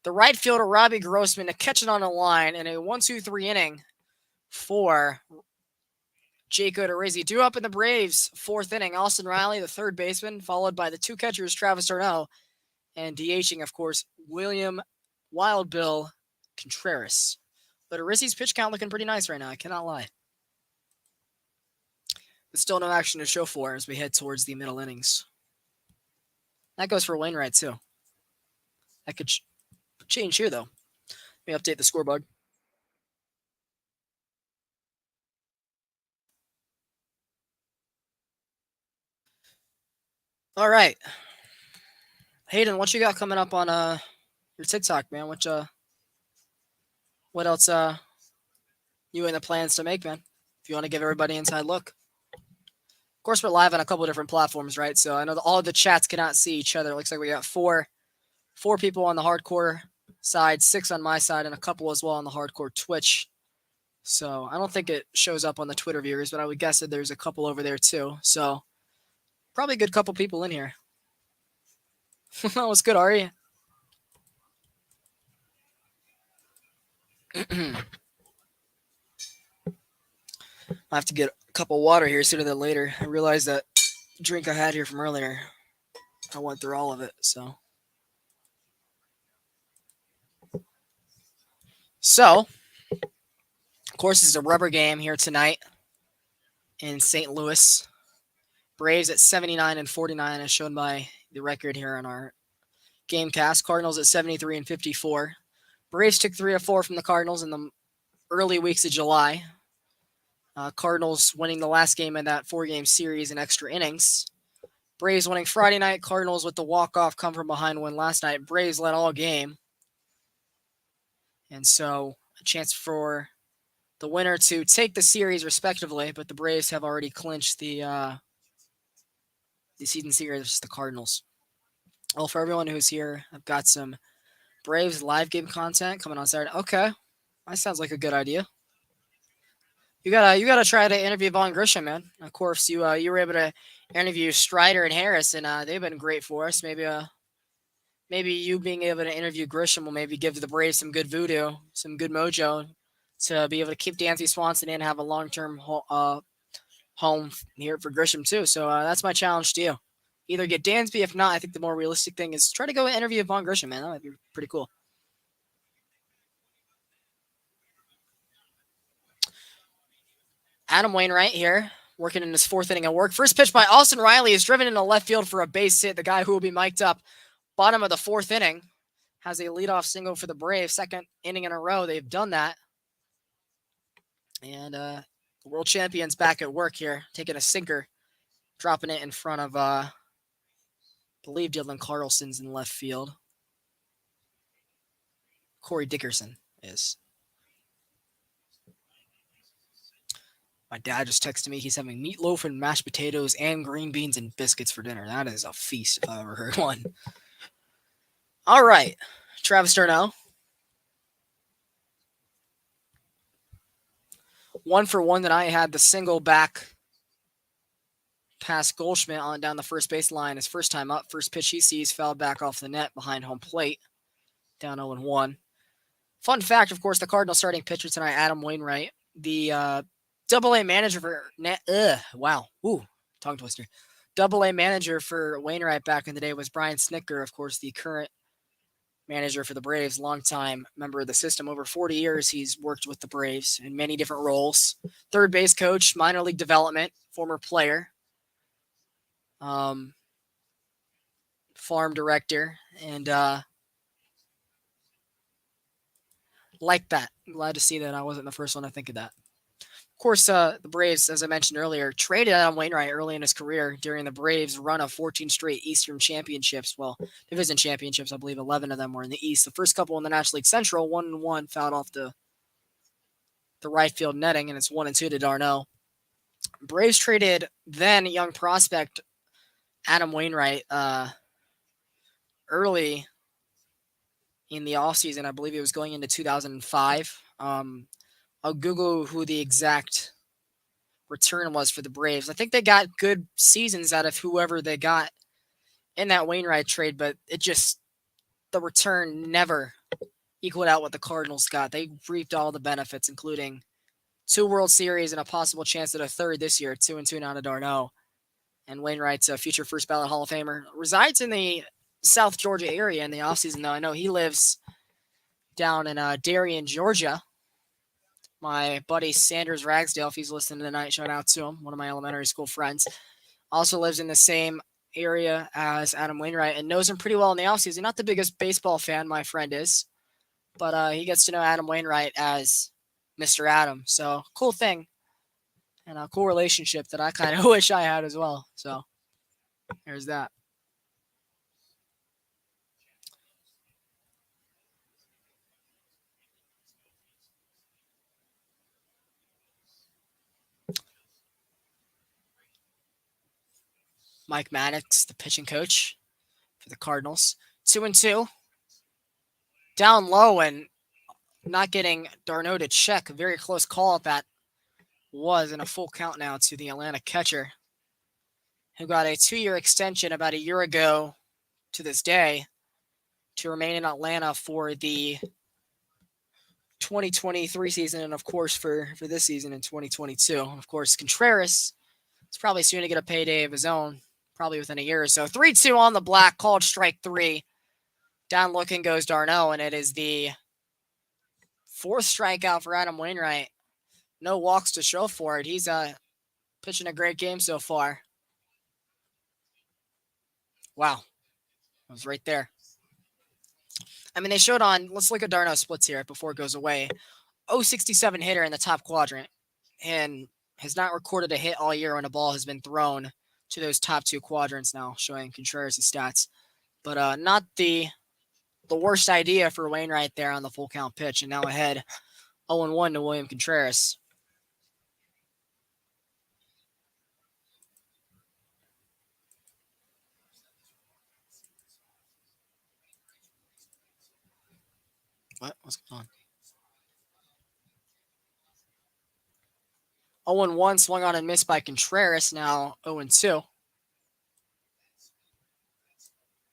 the right fielder, Robbie Grossman, to catch it on the line in a 1-2-3 inning for Jake Odorizzi. Due up in the Braves' 4th inning, Austin Riley, the 3rd baseman, followed by the 2 catchers, Travis d'Arnaud, and DHing, of course, William Wild Bill Contreras. Odorizzi's pitch count looking pretty nice right now, I cannot lie. But still no action to show for as we head towards the middle innings. That goes for Wainwright, too. That could change here, though. Let me update the scoreboard. All right. Hayden, what you got coming up on your TikTok, man? What else you in the plans to make, man? If you want to give everybody an inside look. Of course, we're live on a couple of different platforms, right? So I know all the chats cannot see each other. It looks like we got four people on the hardcore side, 6 on my side, and a couple as well on the hardcore Twitch. So I don't think it shows up on the Twitter viewers, but I would guess that there's a couple over there too. So probably a good couple people in here. What's good, Ari? I have to get a cup of water here sooner than later. I realized that drink I had here from earlier, I went through all of it. So, of course, it's a rubber game here tonight in St. Louis. Braves at 79-49, as shown by the record here on our Gamecast. Cardinals at 73-54. Braves took 3 of 4 from the Cardinals in the early weeks of July. Cardinals winning the last game in that 4-game series in extra innings. Braves winning Friday night. Cardinals with the walk-off come from behind win last night. Braves led all game. And so a chance for the winner to take the series respectively, but the Braves have already clinched the season series versus the Cardinals. Well, for everyone who's here, I've got some Braves live game content coming on Saturday. Okay, that sounds like a good idea. You gotta try to interview Vaughn Grisham, man. Of course, you were able to interview Strider and Harris, and they've been great for us. Maybe you being able to interview Grisham will maybe give the Braves some good voodoo, some good mojo to be able to keep Dansby Swanson in and have a long-term home here for Grisham too. So that's my challenge to you. Either get Dansby, if not, I think the more realistic thing is try to go and interview Vaughn Grisham, man. That might be pretty cool. Adam Wainwright here, working in his 4th inning of work. First pitch by Austin Riley is driven into left field for a base hit. The guy who will be mic'd up bottom of the 4th inning has a leadoff single for the Braves. 2nd inning in a row, they've done that. And the world champions back at work here, taking a sinker, dropping it in front of, I believe Dylan Carlson's in left field. Corey Dickerson is. My dad just texted me he's having meatloaf and mashed potatoes and green beans and biscuits for dinner. That is a feast if I ever heard one. All right, Travis d'Arnaud. 1 for 1 that I had the single back past Goldschmidt on down the first base line. His first time up, first pitch he sees fouled back off the net behind home plate. Down 0-1. Fun fact, of course, the Cardinals starting pitcher tonight, Adam Wainwright, the Double-A manager for tongue twister. Double-A manager for Wainwright back in the day was Brian Snitker, of course, the current manager for the Braves, longtime member of the system. Over 40 years, he's worked with the Braves in many different roles. Third base coach, minor league development, former player, farm director, and Like that. I'm glad to see that I wasn't the first one to think of that. Of course, the Braves, as I mentioned earlier, traded Adam Wainwright early in his career during the Braves' run of 14 straight Eastern championships. Well, division championships, I believe 11 of them were in the East. The first couple in the National League Central, 1-1 fouled off the right field netting, and it's 1-2 to d'Arnaud. Braves traded then young prospect Adam Wainwright early in the offseason. I believe it was going into 2005. I'll Google who the exact return was for the Braves. I think they got good seasons out of whoever they got in that Wainwright trade, but the return never equaled out what the Cardinals got. They reaped all the benefits, including 2 World Series and a possible chance at a third this year, 2-2 now to d'Arnaud. And Wainwright's a future first ballot Hall of Famer. Resides in the South Georgia area in the offseason, though. I know he lives down in Darien, Georgia. My buddy Sanders Ragsdale, if he's listening tonight, shout out to him, one of my elementary school friends. Also lives in the same area as Adam Wainwright and knows him pretty well in the offseason. Not the biggest baseball fan, my friend is, but he gets to know Adam Wainwright as Mr. Adam. So, cool thing and a cool relationship that I kind of wish I had as well. So, there's that. Mike Maddox, the pitching coach for the Cardinals. 2-2. Down low and not getting d'Arnaud to check. A very close call that was, in a full count now to the Atlanta catcher, who got a 2-year extension about a year ago to this day to remain in Atlanta for the 2023 season and, of course, for this season in 2022. Of course, Contreras is probably soon to get a payday of his own, probably within a year or so. 3-2 on the black, called strike 3. Down looking goes d'Arnaud, and it is the 4th strikeout for Adam Wainwright. No walks to show for it. He's pitching a great game so far. Wow. It was right there. I mean, they showed on, let's look at d'Arnaud splits here before it goes away. 067 hitter in the top quadrant and has not recorded a hit all year when a ball has been thrown to those top 2 quadrants now, showing Contreras' stats. But not the worst idea for Wainwright there on the full count pitch, and now ahead 0-1 to William Contreras. What's going on? 0-1 swung on and missed by Contreras, now 0-2.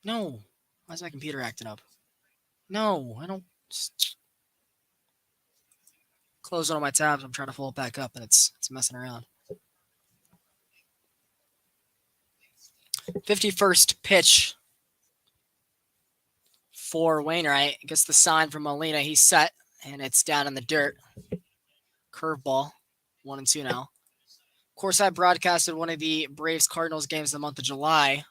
No. Why is my computer acting up? No, I don't. Close one of my tabs. I'm trying to pull it back up, and it's messing around. 51st pitch for Wainwright. Gets the sign from Molina. He's set, and it's down in the dirt. Curveball. 1-2 now. Of course, I broadcasted one of the Braves-Cardinals games in the month of July.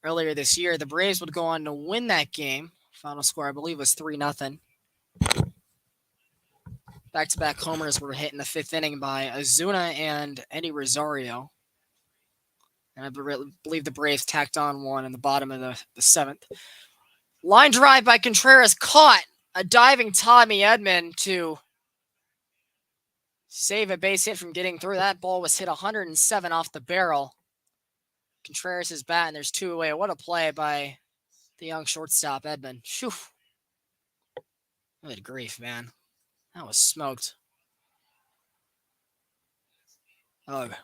Earlier this year, the Braves would go on to win that game. Final score, I believe, was 3-0. Back-to-back homers were hit in the 5th inning by Ozuna and Eddie Rosario. And I believe the Braves tacked on one in the bottom of the 7th. Line drive by Contreras, caught. A diving Tommy Edman to save a base hit from getting through. That ball was hit 107 off the barrel. Contreras is bat, and there's 2 away. What a play by the young shortstop, Edman. Phew. Good grief, man. That was smoked. Ugh.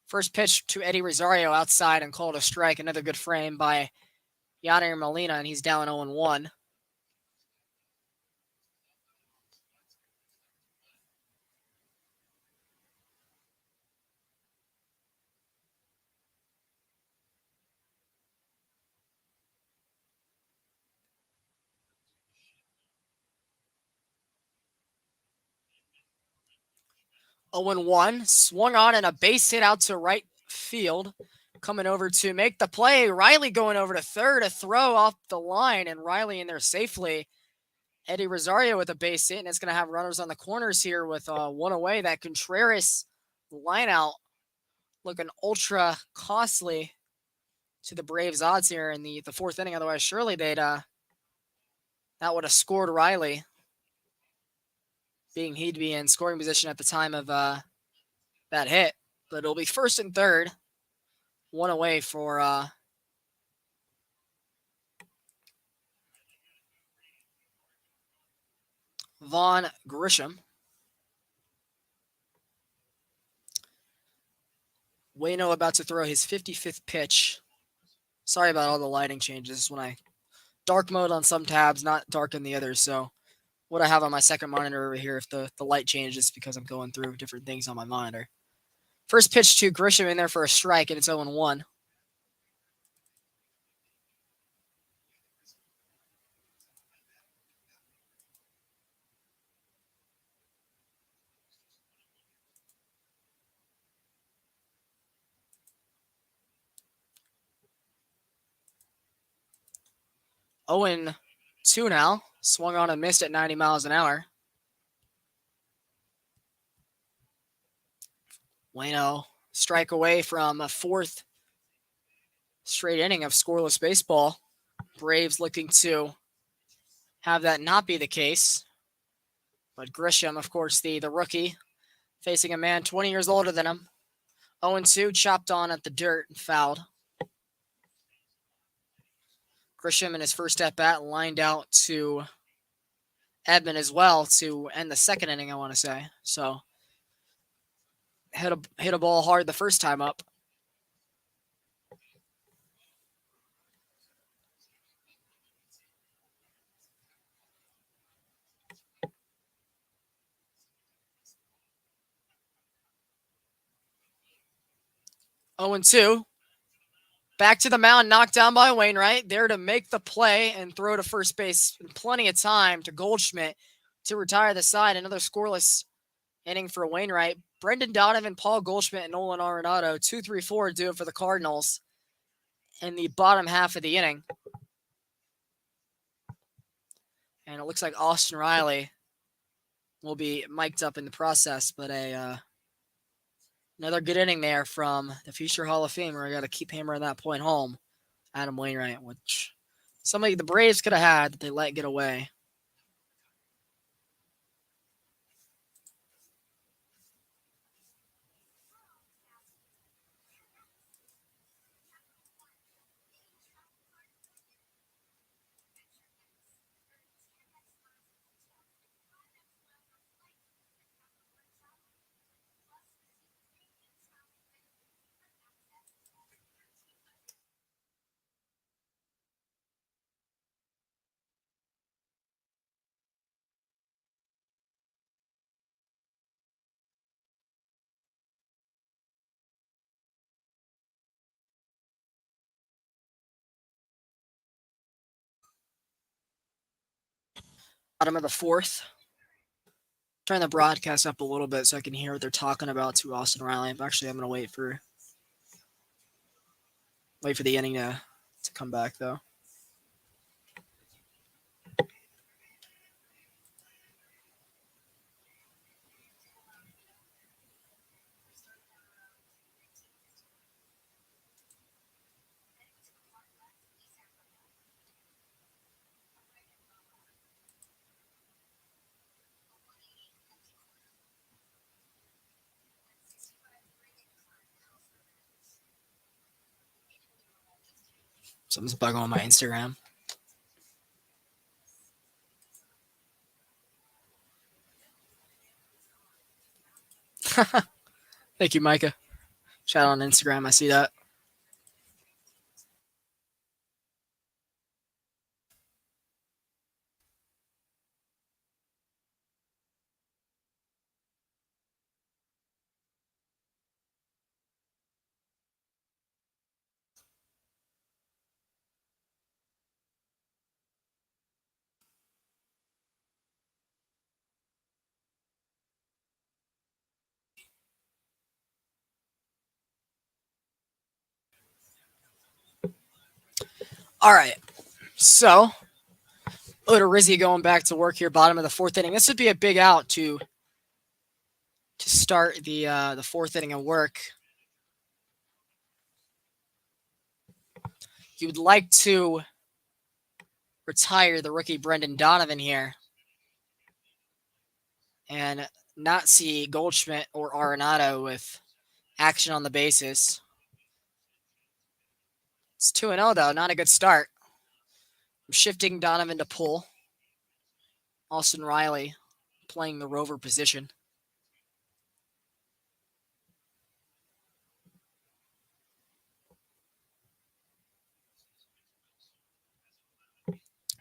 First pitch to Eddie Rosario outside and called a strike. Another good frame by Yadier Molina, and he's down 0-1. 0-1, swung on and a base hit out to right field. Coming over to make the play, Riley going over to third, a throw off the line, and Riley in there safely. Eddie Rosario with a base hit, and it's going to have runners on the corners here with one away. That Contreras line out looking ultra costly to the Braves' odds here in the fourth inning. Otherwise, surely that would have scored Riley, being he'd be in scoring position at the time of that hit. But it'll be first and third, one away for Vaughn Grisham. Waino about to throw his 55th pitch. Sorry about all the lighting changes. When I dark mode on some tabs, not dark in the others. So what I have on my second monitor over here, if the light changes because I'm going through different things on my monitor. First pitch to Grisham in there for a strike, and it's 0-1. Owen 2 now. Swung on and missed at 90 miles an hour. Waino strike away from a fourth straight inning of scoreless baseball. Braves looking to have that not be the case. But Grisham, of course, the rookie, facing a man 20 years older than him. 0-2, chopped on at the dirt and fouled. Grisham in his first at-bat lined out to Edman as well to end the second inning, I want to say. So hit a ball hard the first time up. Oh and 2. Back to the mound, knocked down by Wainwright. There to make the play and throw to first base. Plenty of time to Goldschmidt to retire the side. Another scoreless inning for Wainwright. Brendan Donovan, Paul Goldschmidt, and Nolan Arenado, 2-3-4 do it for the Cardinals in the bottom half of the inning. And it looks like Austin Riley will be mic'd up in the process, but another good inning there from the future Hall of Famer. I got to keep hammering that point home. Adam Wainwright, which somebody the Braves could have had that they let get away. Bottom of the fourth. Turn the broadcast up a little bit so I can hear what they're talking about to Austin Riley. Actually, I'm going to wait for the inning to come back, though. Something's bugging on my Instagram. Thank you, Micah. Shout out on Instagram. I see that. All right. So, Odorizzi going back to work here, bottom of the fourth inning. This would be a big out to start the fourth inning of work. You would like to retire the rookie Brendan Donovan here and not see Goldschmidt or Arenado with action on the bases. It's 2-0 though, not a good start. I'm shifting Donovan to pull. Austin Riley playing the rover position.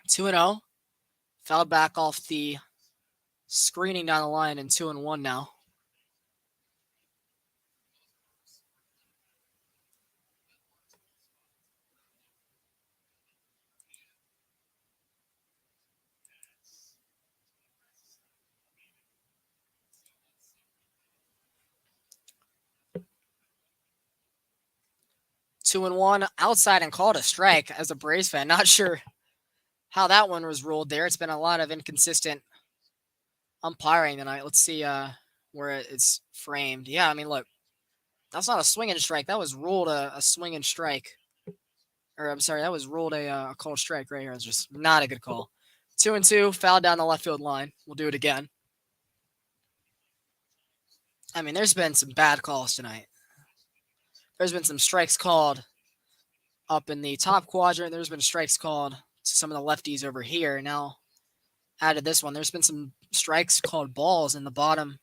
Two and 0. Fouled back off the screening down the line, and 2-1 now. Two and 1 outside and called a strike as a Braves fan. Not sure how that one was ruled there. It's been a lot of inconsistent umpiring tonight. Let's see where it's framed. Yeah, I mean, look, that's not a swinging strike. That was ruled a swinging strike. Or I'm sorry, that was ruled a called strike right here. It's just not a good call. 2-2, fouled down the left field line. We'll do it again. I mean, there's been some bad calls tonight. There's been some strikes called up in the top quadrant. There's been strikes called to some of the lefties over here. Now, added this one. There's been some strikes called balls in the bottom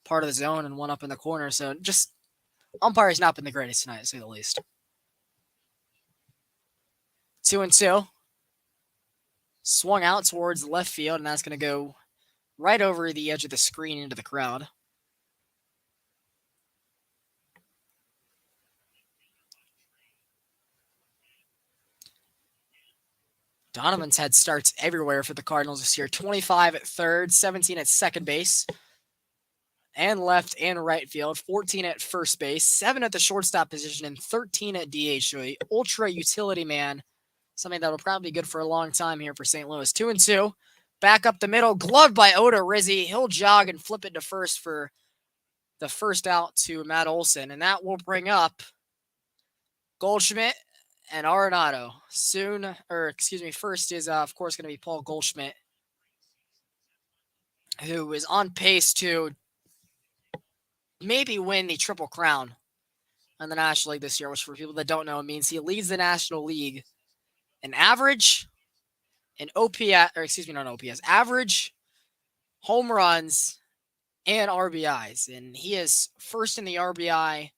part of the zone and one up in the corner. So just umpire's not been the greatest tonight, to say the least. 2-2. Swung out towards left field, and that's going to go right over the edge of the screen into the crowd. Donovan's had starts everywhere for the Cardinals this year. 25 at third, 17 at second base, and left and right field. 14 at first base, 7 at the shortstop position, and 13 at DH. So an ultra utility man. Something that will probably be good for a long time here for St. Louis. 2-2. Back up the middle. Gloved by Odorizzi. He'll jog and flip it to first for the first out to Matt Olson. And that will bring up Goldschmidt and Arenado. First is, of course, going to be Paul Goldschmidt, who is on pace to maybe win the Triple Crown in the National League this year, which for people that don't know means he leads the National League in average, in average, home runs, and RBIs. And he is first in the RBI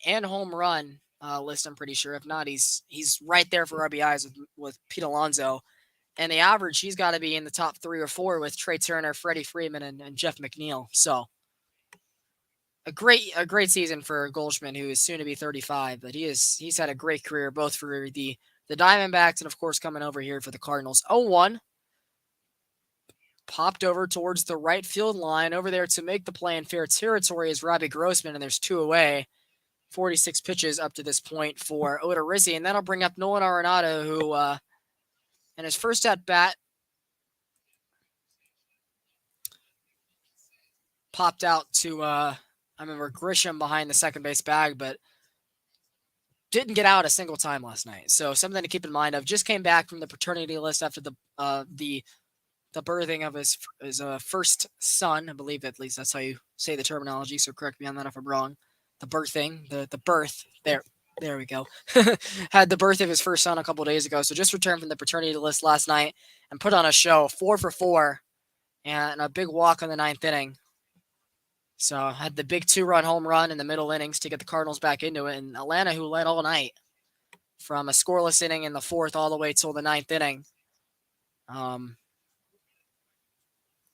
and home run list, I'm pretty sure. If not, he's right there for RBIs with Pete Alonso. And the average, he's got to be in the top 3 or 4 with Trey Turner, Freddie Freeman, and Jeff McNeil. So a great season for Goldschmidt, who is soon to be 35. But he's had a great career, both for the Diamondbacks and, of course, coming over here for the Cardinals. 0-1. Popped over towards the right field line. Over there to make the play in fair territory is Robbie Grossman, and there's 2 away. 46 pitches up to this point for Odorizzi, and that'll bring up Nolan Arenado, who in his first at-bat popped out to, I remember Grisham behind the second base bag, but didn't get out a single time last night. So something to keep in mind of. Just came back from the paternity list after the birthing of his first son. I believe at least that's how you say the terminology, so correct me on that if I'm wrong. The birthing, the birth, there we go. Had the birth of his first son a couple days ago, so just returned from the paternity list last night and put on a show, 4 for 4, and a big walk in the 9th inning. So had the big 2-run home run in the middle innings to get the Cardinals back into it, and Atlanta, who led all night from a scoreless inning in the 4th all the way till the 9th inning.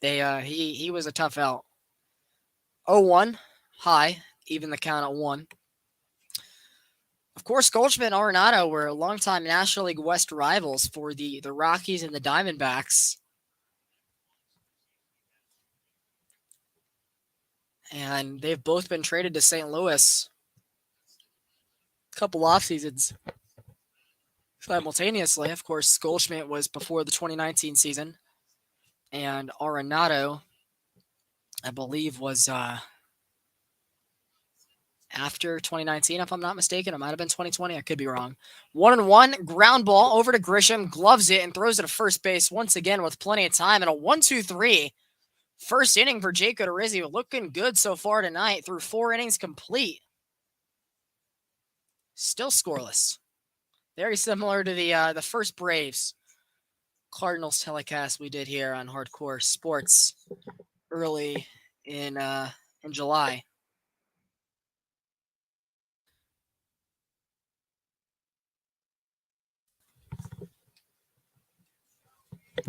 He was a tough out. 0-1, high, even the count at 1. Of course, Goldschmidt and Arenado were longtime National League West rivals for the Rockies and the Diamondbacks. And they've both been traded to St. Louis a couple off seasons Simultaneously, of course, Goldschmidt was before the 2019 season, and Arenado, I believe, was after 2019, if I'm not mistaken. It might have been 2020. I could be wrong. 1-1, ground ball over to Grisham, gloves it, and throws it to first base once again with plenty of time. And a 1-2-3 first inning for Jake Odorizzi, looking good so far tonight through 4 innings complete. Still scoreless. Very similar to the first Braves Cardinals telecast we did here on Hardcore Sports early in July.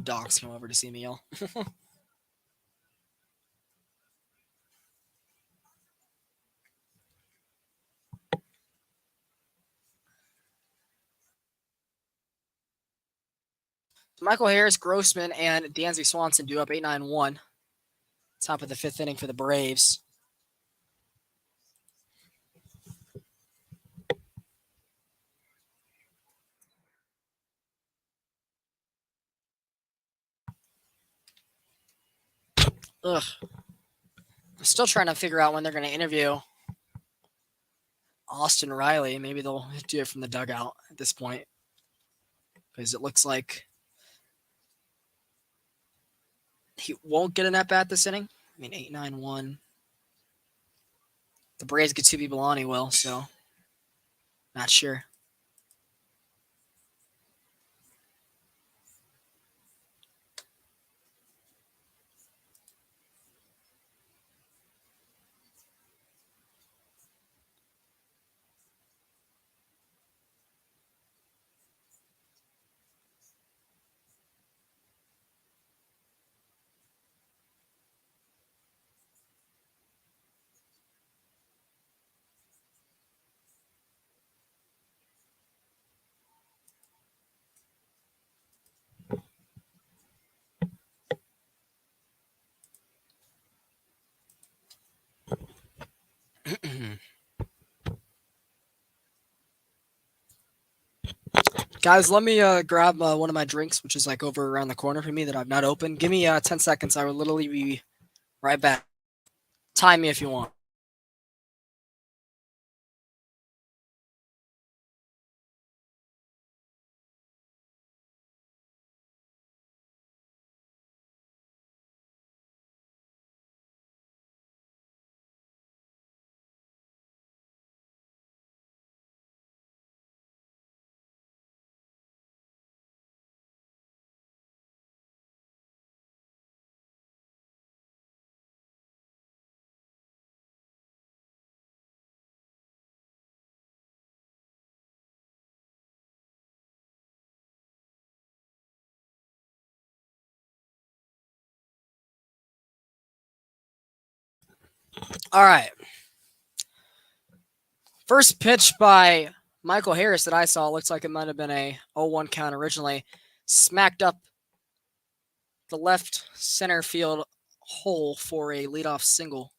Dogs come over to see me, y'all. Michael Harris, Grossman, and Dansby Swanson do up 8-9-1. Top of the 5th inning for the Braves. Ugh. I'm still trying to figure out when they're going to interview Austin Riley. Maybe they'll do it from the dugout at this point, because it looks like he won't get an at-bat this inning. I mean, 8-9-1. The Braves get 2 people on, he will, so not sure. Guys, let me grab one of my drinks, which is like over around the corner for me that I've not opened. Give me 10 seconds. I will literally be right back. Time me if you want. All right. First pitch by Michael Harris that I saw looks like it might have been a 0-1 count originally. Smacked up the left center field hole for a leadoff single.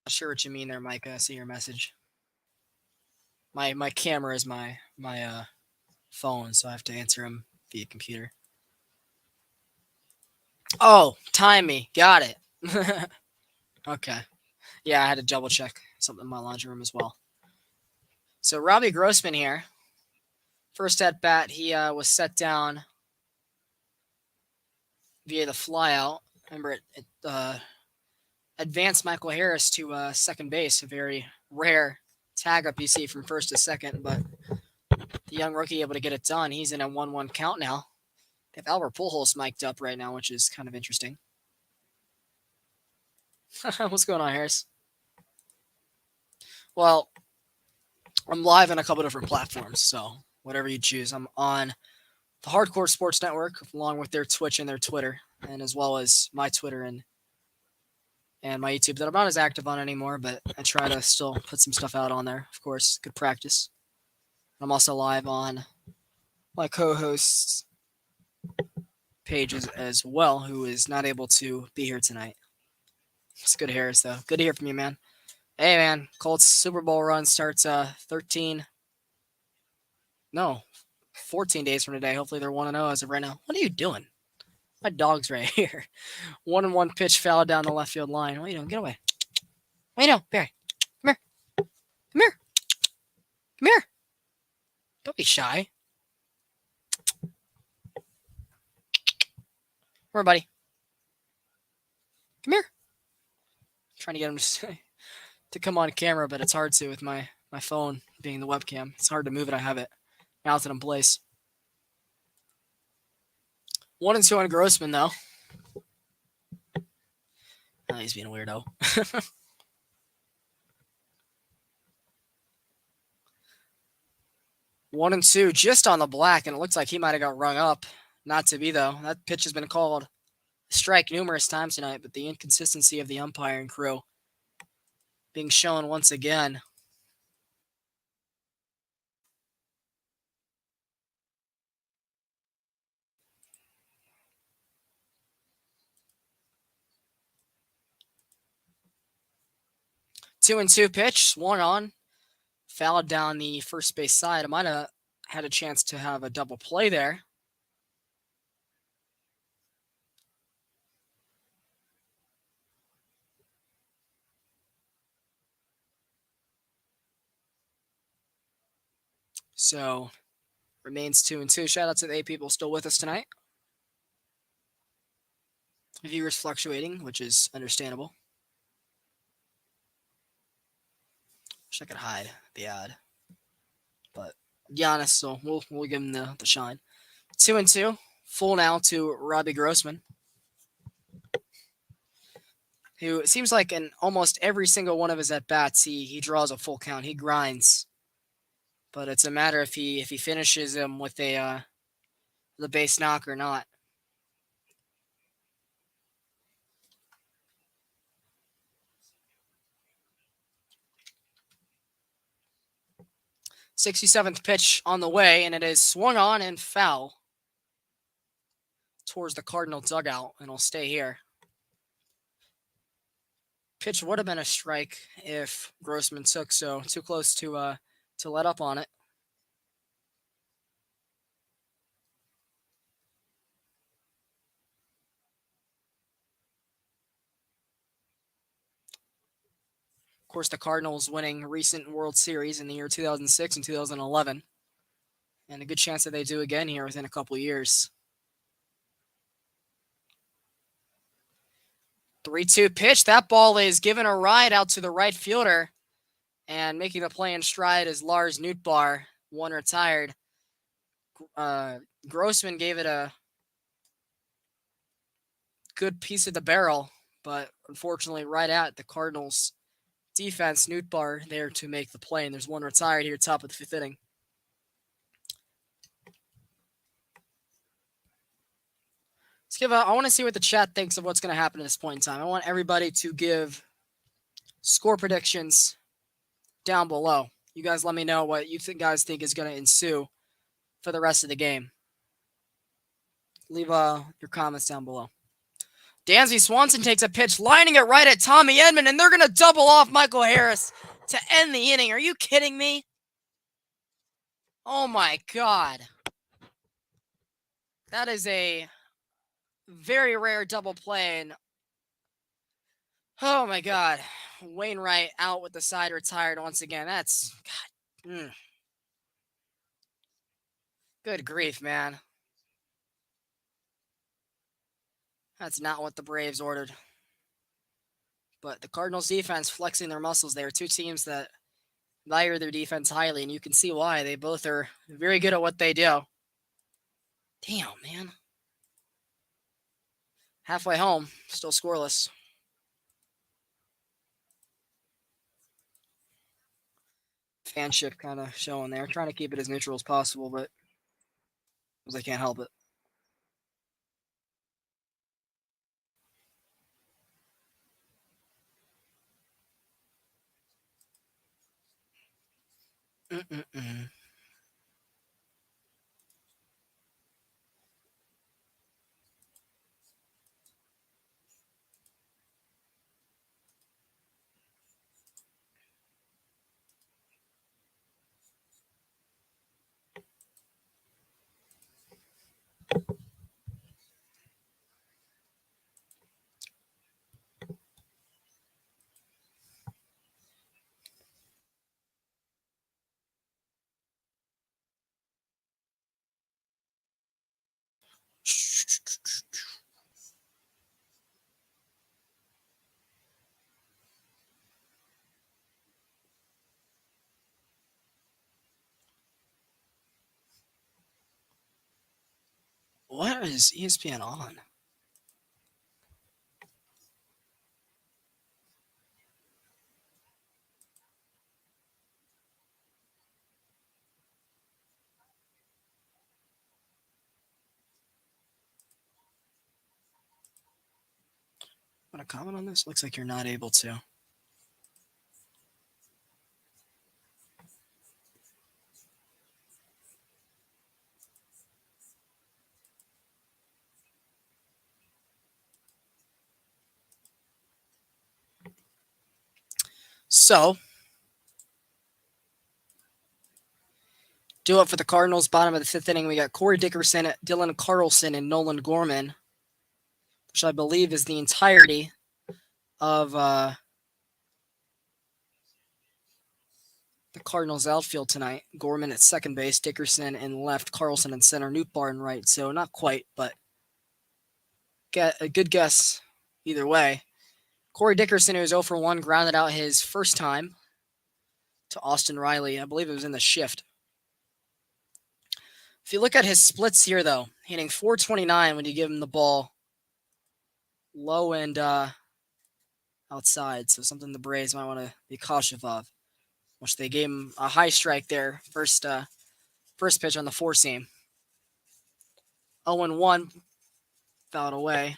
Not sure what you mean there, Mike. I see your message. My camera is my phone, so I have to answer him via computer. Oh, time me. Got it. Okay. Yeah, I had to double check something in my laundry room as well. So Robbie Grossman here. First at bat, he was set down via the flyout. Remember, it advanced Michael Harris to second base, a very rare tag up you see from first to second, but the young rookie able to get it done. He's in a 1-1 count now. They have Albert Pujols mic'd up right now, which is kind of interesting. What's going on, Harris? Well, I'm live on a couple different platforms, so whatever you choose. I'm on the Hardcore Sports Network, along with their Twitch and their Twitter, and as well as my Twitter and my YouTube that I'm not as active on anymore, but I try to still put some stuff out on there. Of course, good practice. I'm also live on my co-host's pages as well, who is not able to be here tonight. It's good to hear, though. Good to hear from you, man. Hey, man. Colts Super Bowl run starts 14 days from today. Hopefully they're 1-0 as of right now. What are you doing? My dog's right here. 1-1 pitch foul down the left field line. What are you doing? Get away. What are you doing, Barry? Come here. Come here. Come here. Don't be shy. Come here, buddy. Come here. I'm trying to get him to come on camera, but it's hard to with my phone being the webcam. It's hard to move it. I have it mounted in place. 1-2 on Grossman, though. Oh, he's being a weirdo. 1-2 just on the black, and it looks like he might have got rung up. Not to be, though. That pitch has been called strike numerous times tonight, but the inconsistency of the umpiring crew being shown once again. Two and two pitch, swung on, fouled down the first base side. I might have had a chance to have a double play there. So remains 2-2. Shout out to the 8 people still with us tonight. Viewers fluctuating, which is understandable. Wish I could hide the ad, but Giannis, so we'll give him the shine. 2-2, full now to Robbie Grossman, who it seems like in almost every single one of his at bats, he draws a full count. He grinds, but it's a matter if he finishes him with the base knock or not. '67th pitch on the way, and it is swung on and foul towards the Cardinal dugout, and will stay here. Pitch would have been a strike if Grossman took so too close to let up on it. Of course, the Cardinals winning recent World Series in the year 2006 and 2011, and a good chance that they do again here within a couple years. 3-2 pitch. That ball is given a ride out to the right fielder, and making the play in stride is Lars Nootbaar, one retired. Grossman gave it a good piece of the barrel, but unfortunately right at the Cardinals defense. Nootbaar there to make the play, and there's one retired here top of the 5th inning. I want to see what the chat thinks of what's going to happen at this point in time. I want everybody to give score predictions down below. You guys let me know what you guys think is going to ensue for the rest of the game. Leave your comments down below. Dansby Swanson takes a pitch, lining it right at Tommy Edman, and they're going to double off Michael Harris to end the inning. Are you kidding me? Oh, my God. That is a very rare double play. And oh, my God. Wainwright out with the side retired once again. That's... God. Good grief, man. That's not what the Braves ordered. But the Cardinals defense flexing their muscles. They are two teams that value their defense highly, and you can see why. They both are very good at what they do. Damn, man. Halfway home, still scoreless. Fanship kind of showing there. Trying to keep it as neutral as possible, but I can't help it. What is ESPN on? Want to comment on this? Looks like you're not able to. So, do it for the Cardinals. Bottom of the fifth inning, we got Corey Dickerson, Dylan Carlson, and Nolan Gorman, which I believe is the entirety of the Cardinals outfield tonight. Gorman at second base, Dickerson in left, Carlson in center, Nootbaar in right. So not quite, but get a good guess either way. Corey Dickerson, who was 0 for 1, grounded out his first time to Austin Riley. I believe it was in the shift. If you look at his splits here, though, hitting .429 when you give him the ball low and outside. So something the Braves might want to be cautious of. Which they gave him a high strike there. First pitch on the four seam. 0-1, fouled away.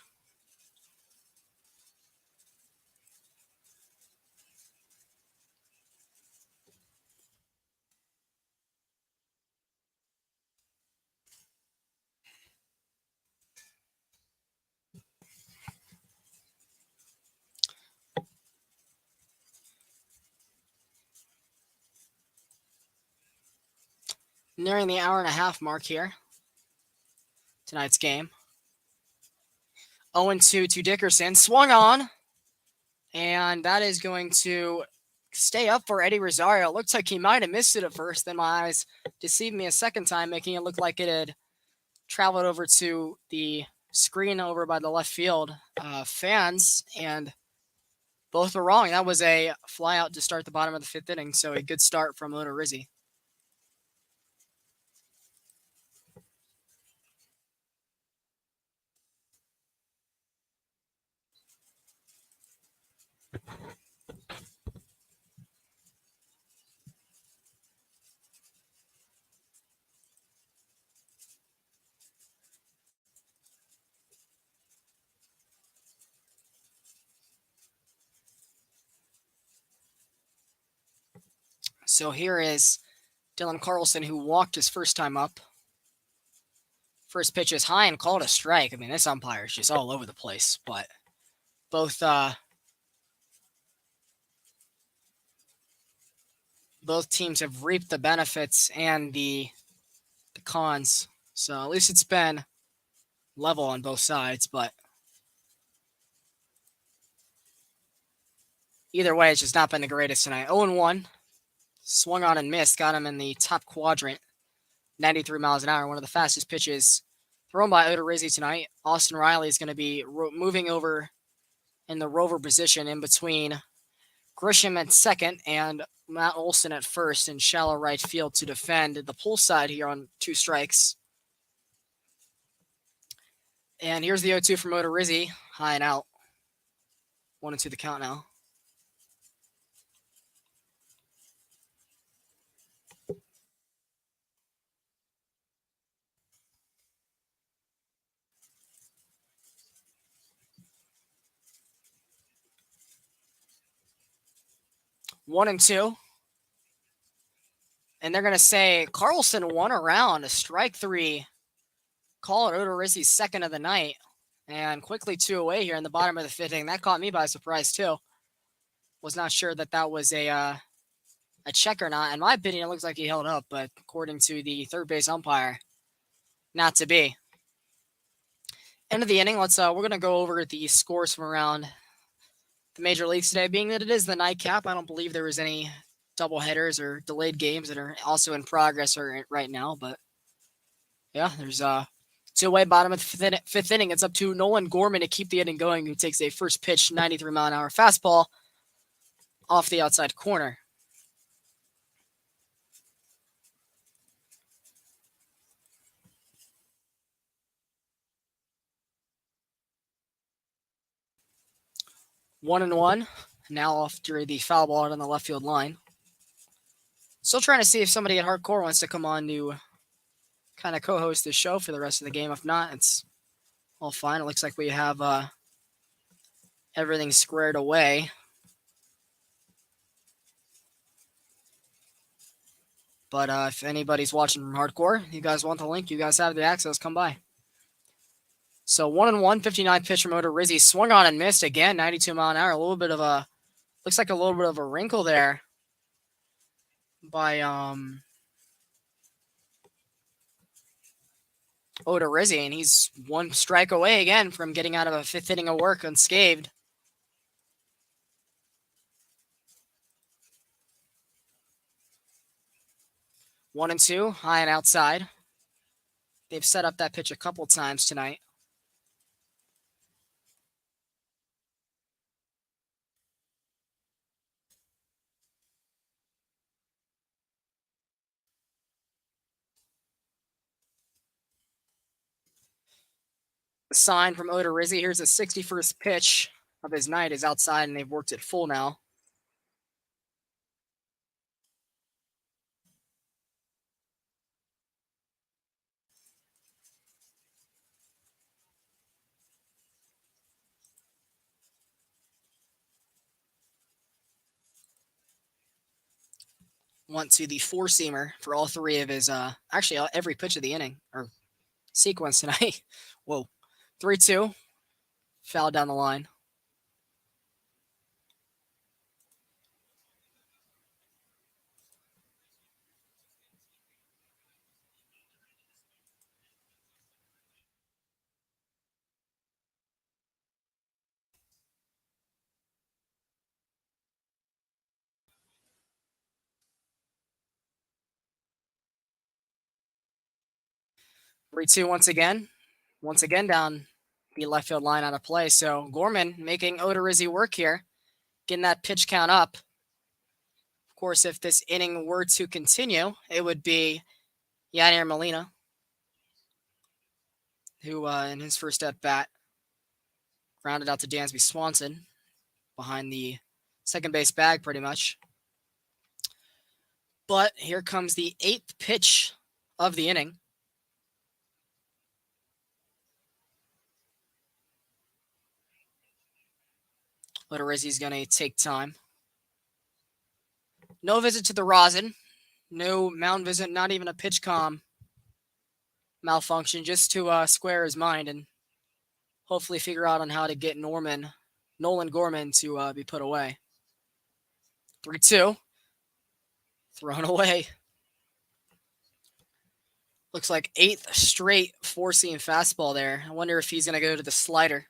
Nearing the hour and a half mark here. Tonight's game. 0-2 to Dickerson. Swung on. And that is going to stay up for Eddie Rosario. It looks like he might have missed it at first. Then my eyes deceived me a second time, making it look like it had traveled over to the screen over by the left field fans. And both were wrong. That was a fly out to start the bottom of the fifth inning. So a good start from Odorizzi. So here is Dylan Carlson, who walked his first time up. First pitch is high and called a strike. I mean, this umpire is just all over the place. But both teams have reaped the benefits and the cons. So at least it's been level on both sides. But either way, it's just not been the greatest tonight. 0-1. Swung on and missed. Got him in the top quadrant. 93 miles an hour. One of the fastest pitches thrown by Odorizzi tonight. Austin Riley is going to be moving over in the rover position in between Grisham at second and Matt Olson at first in shallow right field to defend the pull side here on 2 strikes. And here's the 0-2 from Odorizzi. High and out. 1-2 the count now. One and two. And they're going to say Carlson won a round, a strike 3. Call it Odorizzi's second of the night. And quickly 2 away here in the bottom of the fifth inning. That caught me by surprise, too. Was not sure that was a check or not. In my opinion, it looks like he held up, but according to the third base umpire, not to be. End of the inning. We're going to go over the scores from around the major leagues today. Being that it is the nightcap, I don't believe there was any double headers or delayed games that are also in progress right now. But yeah, there's 2 away, bottom of the fifth inning. It's up to Nolan Gorman to keep the inning going, who takes a first pitch 93 mile an hour fastball off the outside corner. 1-1. Now after the foul ball out on the left field line. Still trying to see if somebody at Hardcore wants to come on to kind of co-host the show for the rest of the game. If not, it's all fine. It looks like we have everything squared away. But if anybody's watching from Hardcore, you guys want the link, you guys have the access, come by. So 1-1, 59th pitch from Oda Rizzi. Swung on and missed again, 92 mile an hour. A little bit of a, looks like a little bit of a wrinkle there by Oda Rizzi, and he's one strike away again from getting out of a fifth inning of work unscathed. One and two, high and outside. They've set up that pitch a couple times tonight. The sign from Oda Rizzi. Here's the 61st pitch of his night is outside, and they've worked it full now. Went to the four-seamer for all three of his, actually every pitch of the inning, or sequence tonight. Whoa. 3-2. Foul down the line. Three two once again. Once again down the left field line out of play. So Gorman making Oda Rizzi work here, getting that pitch count up. Of course, if this inning were to continue, it would be Yadier Molina, who in his first at bat grounded out to Dansby Swanson behind the second base bag pretty much. But here comes the 8th pitch of the inning. Oda Rizzi's going to take time. No visit to the rosin. No mound visit, not even a pitch comm malfunction, just to square his mind and hopefully figure out on how to get Nolan Gorman to be put away. 3-2. Thrown away. Looks like 8th straight four-seam fastball there. I wonder if he's going to go to the slider.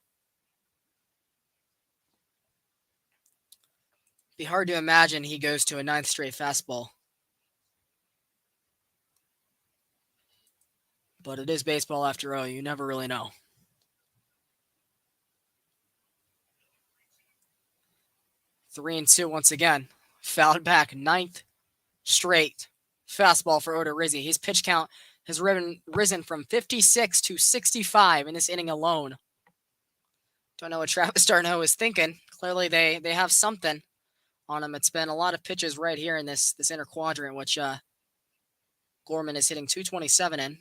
Be hard to imagine he goes to a 9th straight fastball. But it is baseball after all. You never really know. 3-2 once again. Fouled back. 9th straight fastball for Oda Rizzi. His pitch count has risen from 56 to 65 in this inning alone. Don't know what Travis d'Arnaud is thinking. Clearly they have something on him. It's been a lot of pitches right here in this inner quadrant, which Gorman is hitting 227 in.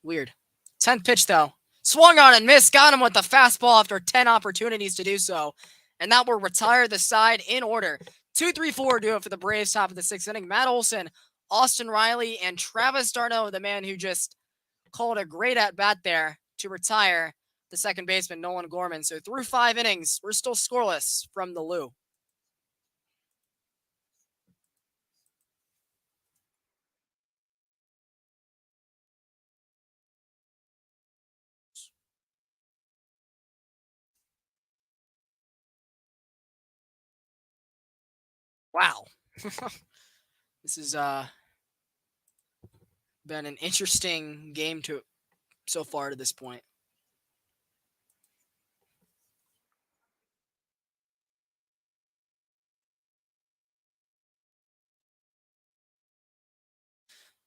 Weird. 10th pitch, though. Swung on and missed. Got him with the fastball after 10 opportunities to do so. And that will retire the side in order. 2-3-4 do it for the Braves top of the 6th inning. Matt Olson, Austin Riley, and Travis d'Arnaud, the man who just called a great at-bat there to retire the second baseman, Nolan Gorman. So through 5 innings, we're still scoreless from the Lou. Wow. This has been an interesting game so far to this point.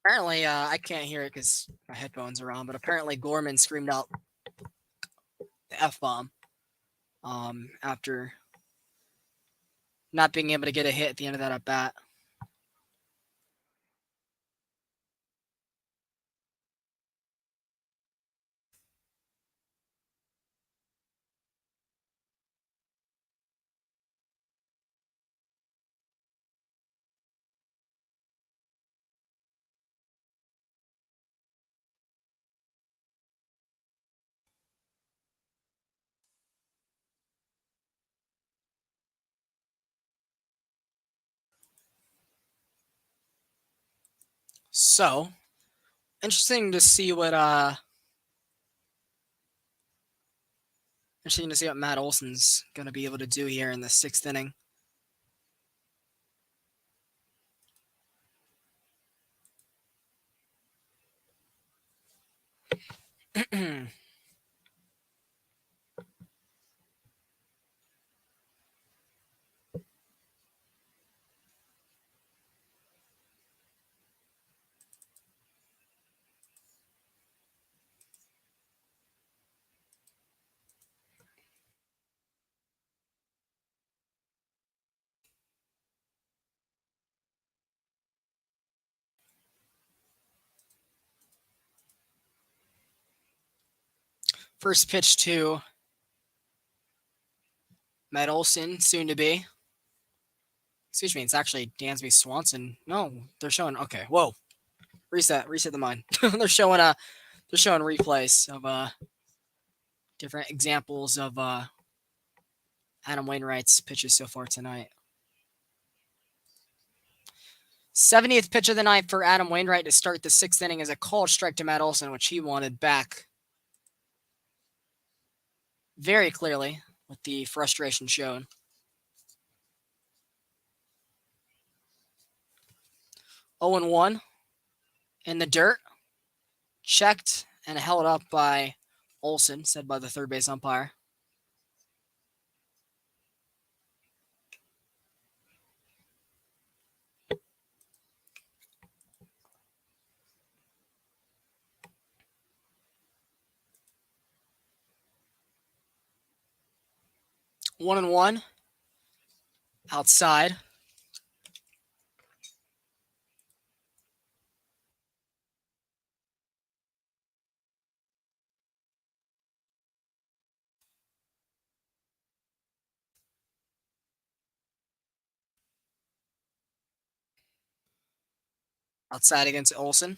Apparently, I can't hear it because my headphones are on, but apparently Gorman screamed out the F-bomb after not being able to get a hit at the end of that at bat. So, interesting to see what Matt Olson's going to be able to do here in the 6th inning. First pitch to Matt Olson, soon to be. Excuse me, it's actually Dansby Swanson. No, they're showing. Okay, whoa, reset the mind. they're showing replays of different examples of Adam Wainwright's pitches so far tonight. 70th pitch of the night for Adam Wainwright to start the 6th inning is a called strike to Matt Olson, which he wanted back very clearly with the frustration shown. 0-1 in the dirt. Checked and held up by Olson, said by the third base umpire. One and one. Outside. Outside against Olson.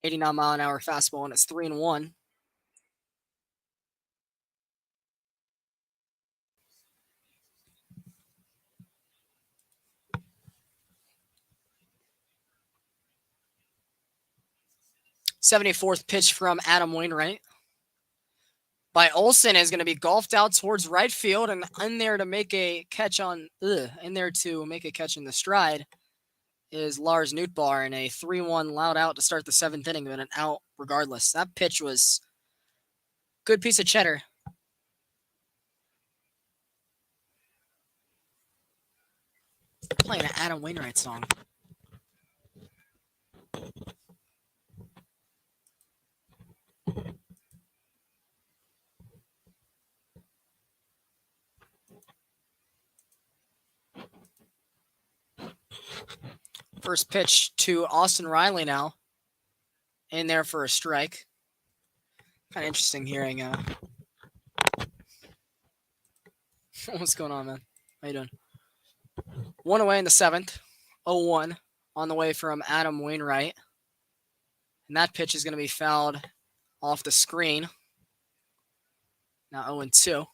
89-mile-an-hour fastball, and it's 3-1. '74th pitch from Adam Wainwright by Olson is going to be golfed out towards right field, and in there to make a catch in the stride is Lars Nootbaar in a 3-1 loud out to start the 7th inning, but an out regardless. That pitch was a good piece of cheddar. Playing an Adam Wainwright song. First pitch to Austin Riley now. In there for a strike. Kind of interesting hearing what's going on, man? How you doing? One away in the 7th. 0-1 on the way from Adam Wainwright. And that pitch is going to be fouled off the screen. Now 0-2.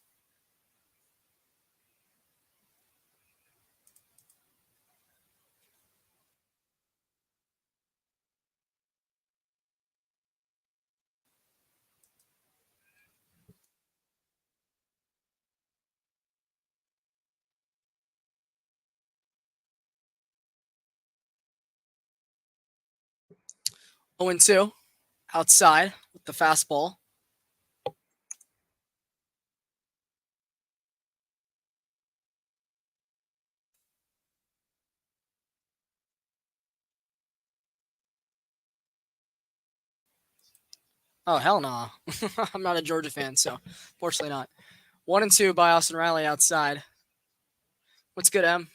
Oh and 2 outside with the fastball. Oh, hell no. I'm not a Georgia fan, so fortunately not. 1-2 by Austin Riley outside. What's good, Em?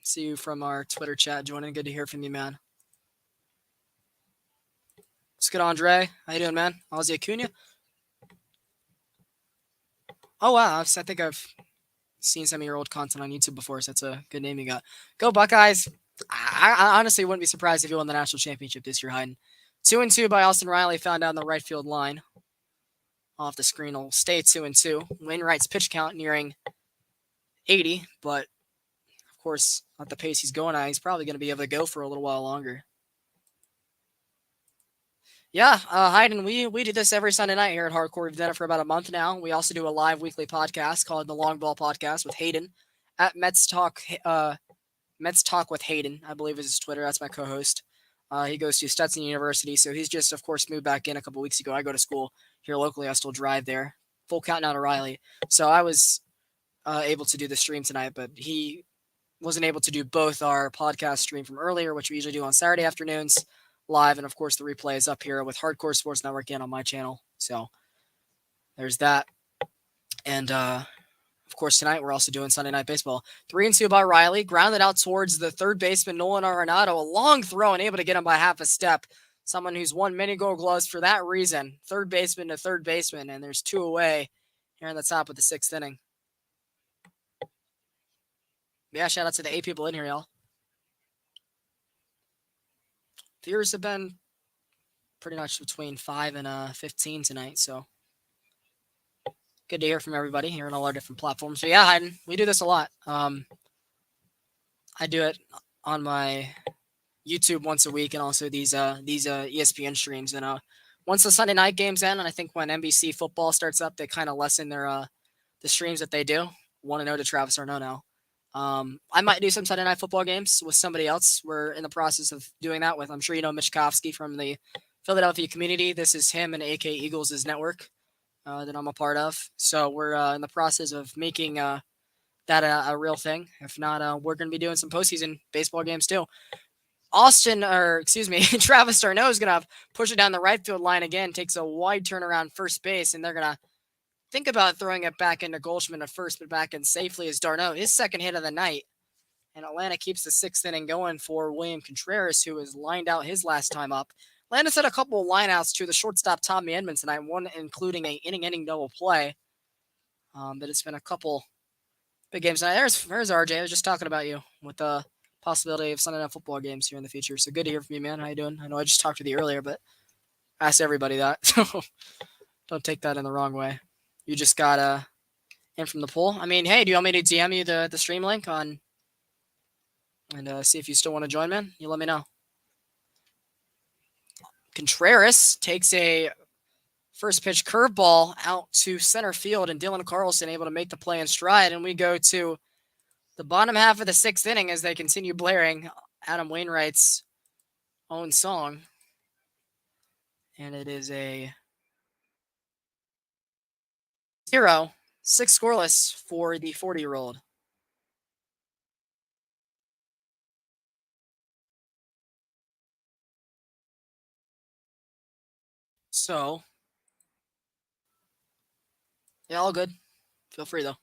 See you from our Twitter chat joining. Good to hear from you, man. What's good, Andre? How you doing, man? Ozzy Acuna? Oh, wow. I think I've seen some of your old content on YouTube before, so that's a good name you got. Go Buckeyes. I honestly wouldn't be surprised if you won the national championship this year, Hayden. 2-2 by Austin Riley, found down the right field line. Off the screen will stay 2-2. Wainwright's pitch count nearing 80, but of course, at the pace he's going at, he's probably going to be able to go for a little while longer. Yeah, Hayden, we do this every Sunday night here at Hardcore. We've done it for about a month now. We also do a live weekly podcast called the Long Ball Podcast with Hayden at Mets Talk with Hayden, I believe is his Twitter. That's my co-host. He goes to Stetson University, so he's just, of course, moved back in a couple weeks ago. I go to school here locally. I still drive there. Full count now to Riley. So I was able to do the stream tonight, but he wasn't able to do both our podcast stream from earlier, which we usually do on Saturday afternoons live, and of course the replay is up here with Hardcore Sports Network and on my channel. So there's that. And of course, tonight we're also doing Sunday Night Baseball. 3-2 by Riley, grounded out towards the third baseman, Nolan Arenado. A long throw and able to get him by half a step. Someone who's won many Gold Gloves for that reason. Third baseman to third baseman, and there's 2 away here in the top of the 6th inning. Yeah, shout out to the 8 people in here, y'all. Viewers have been pretty much between 5 and 15 tonight, so good to hear from everybody here on all our different platforms. So yeah, Hayden, we do this a lot. I do it on my YouTube once a week, and also these ESPN streams. And once the Sunday night games end, and I think when NBC football starts up, they kind of lessen their the streams that they do. 1-0 to Travis Arno now. I might do some Sunday night football games with somebody else. We're in the process of doing that with, I'm sure you know Mitch Kofsky from the Philadelphia community. This is him and AK Eagles' network that I'm a part of. So we're in the process of making that a real thing. If not, we're going to be doing some postseason baseball games too. Travis Arno is going to push it down the right field line again, takes a wide turnaround first base, and they're going to think about throwing it back into Goldschmidt at first, but back in safely as d'Arnaud, his second hit of the night. And Atlanta keeps the 6th inning going for William Contreras, who has lined out his last time up. Atlanta's had a couple of lineouts to the shortstop Tommy Edmonds tonight, one including a inning double play. But it's been a couple big games tonight. There's RJ. I was just talking about you with the possibility of Sunday night football games here in the future. So good to hear from you, man. How you doing? I know I just talked with you earlier, but I asked everybody that. So don't take that in the wrong way. You just got in from the pool. I mean, hey, do you want me to DM you the stream link on and see if you still want to join, man? You let me know. Contreras takes a first pitch curveball out to center field, and Dylan Carlson able to make the play in stride. And we go to the bottom half of the 6th inning as they continue blaring Adam Wainwright's own song. And it is a 0-6 scoreless for the 40-year-old. So, yeah, all good. Feel free, though.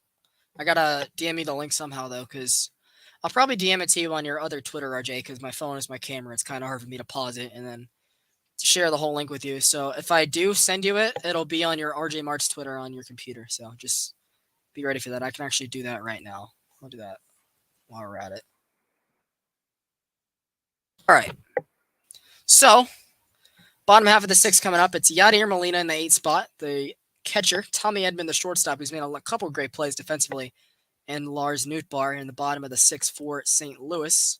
I gotta DM you the link somehow, though, because I'll probably DM it to you on your other Twitter, RJ, because my phone is my camera. It's kind of hard for me to pause it and then share the whole link with you. So if I do send you it, it'll be on your RJ March Twitter on your computer. So just be ready for that. I can actually do that right now. I'll do that while we're at it. All right. So bottom half of the 6 coming up. It's Yadier Molina in the 8th spot. The catcher, Tommy Edman, the shortstop, who's made a couple great plays defensively, and Lars Nootbaar in the bottom of the 6 for St. Louis.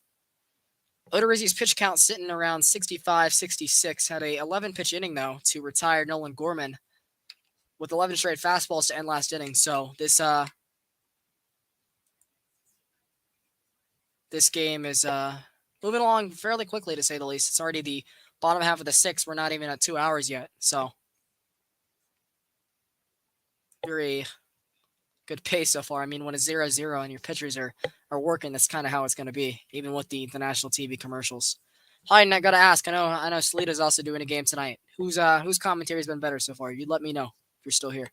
Odorizzi's pitch count sitting around 65, 66. Had a 11-pitch inning, though, to retire Nolan Gorman with 11 straight fastballs to end last inning. So this game is moving along fairly quickly, to say the least. It's already the bottom half of the 6. We're not even at 2 hours yet. So very good pace so far. I mean, when it's 0-0 and your pitchers are working, that's kind of how it's going to be, even with the national TV commercials. Hayden, I got to ask, I know Salita's also doing a game tonight. Whose commentary has been better so far? You let me know if you're still here.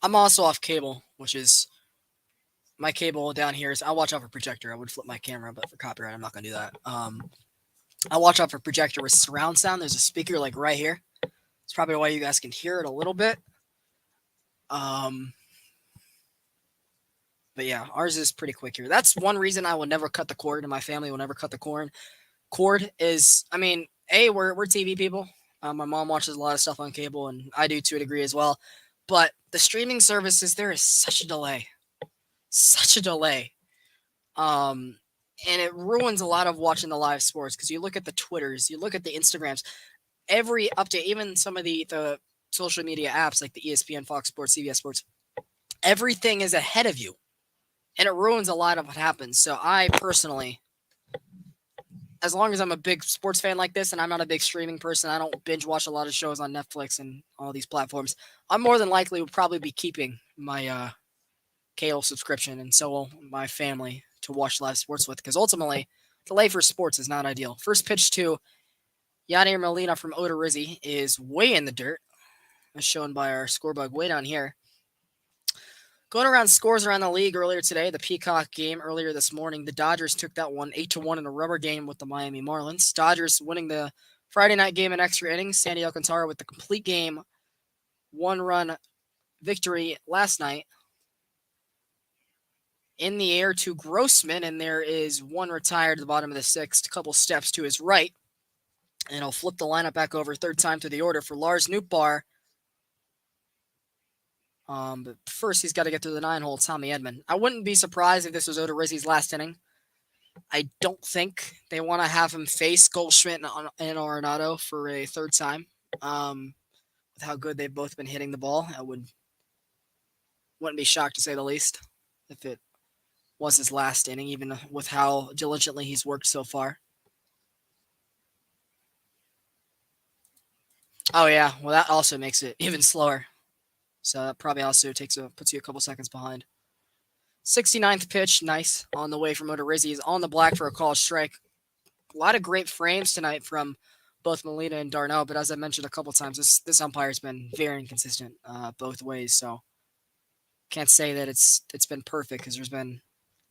I'm also off cable, which is my cable down here. I'll watch out for projector. I would flip my camera, but for copyright, I'm not gonna do that. I'll watch out for projector with surround sound. There's a speaker like right here. It's probably why you guys can hear it a little bit. But yeah, ours is pretty quick here. That's one reason I will never cut the cord, and my family will never cut the cord. Is, I mean, we're TV people. My mom watches a lot of stuff on cable, and I do to a degree as well. But the streaming services, there is such a delay. And it ruins a lot of watching the live sports because you look at the Twitters, you look at the Instagrams, every update, even some of the social media apps like the ESPN, Fox Sports, CBS Sports, everything is ahead of you. And it ruins a lot of what happens. So I personally, as long as I'm a big sports fan like this and I'm not a big streaming person, I don't binge watch a lot of shows on Netflix and all these platforms, I'm more than likely would probably be keeping my cable subscription, and so will my family, to watch live sports with, because ultimately, delay for sports is not ideal. First pitch to Yadier Molina from Odorizzi is way in the dirt, as shown by our scorebug way down here. Going around scores around the league earlier today, the Peacock game earlier this morning, the Dodgers took that one 8-1 in a rubber game with the Miami Marlins. Dodgers winning the Friday night game in extra innings. Sandy Alcantara with the complete game, 1-run victory last night. In the air to Grossman, and there is one retired at the bottom of the sixth, a couple steps to his right. And I'll flip the lineup back over third time to the order for Lars Nootbaar. But first, he's got to get through the 9-hole, Tommy Edman. I wouldn't be surprised if this was Odorizzi's last inning. I don't think they want to have him face Goldschmidt and Arenado for a third time. With how good they've both been hitting the ball, I wouldn't be shocked, to say the least, if it was his last inning, even with how diligently he's worked so far. Oh yeah, well that also makes it even slower. So that probably also puts you a couple seconds behind. 69th pitch, nice, on the way from Odorizzi. He's on the black for a call strike. A lot of great frames tonight from both Molina and d'Arnaud, but as I mentioned a couple times, this umpire's been very inconsistent both ways, so can't say that it's been perfect, because there's been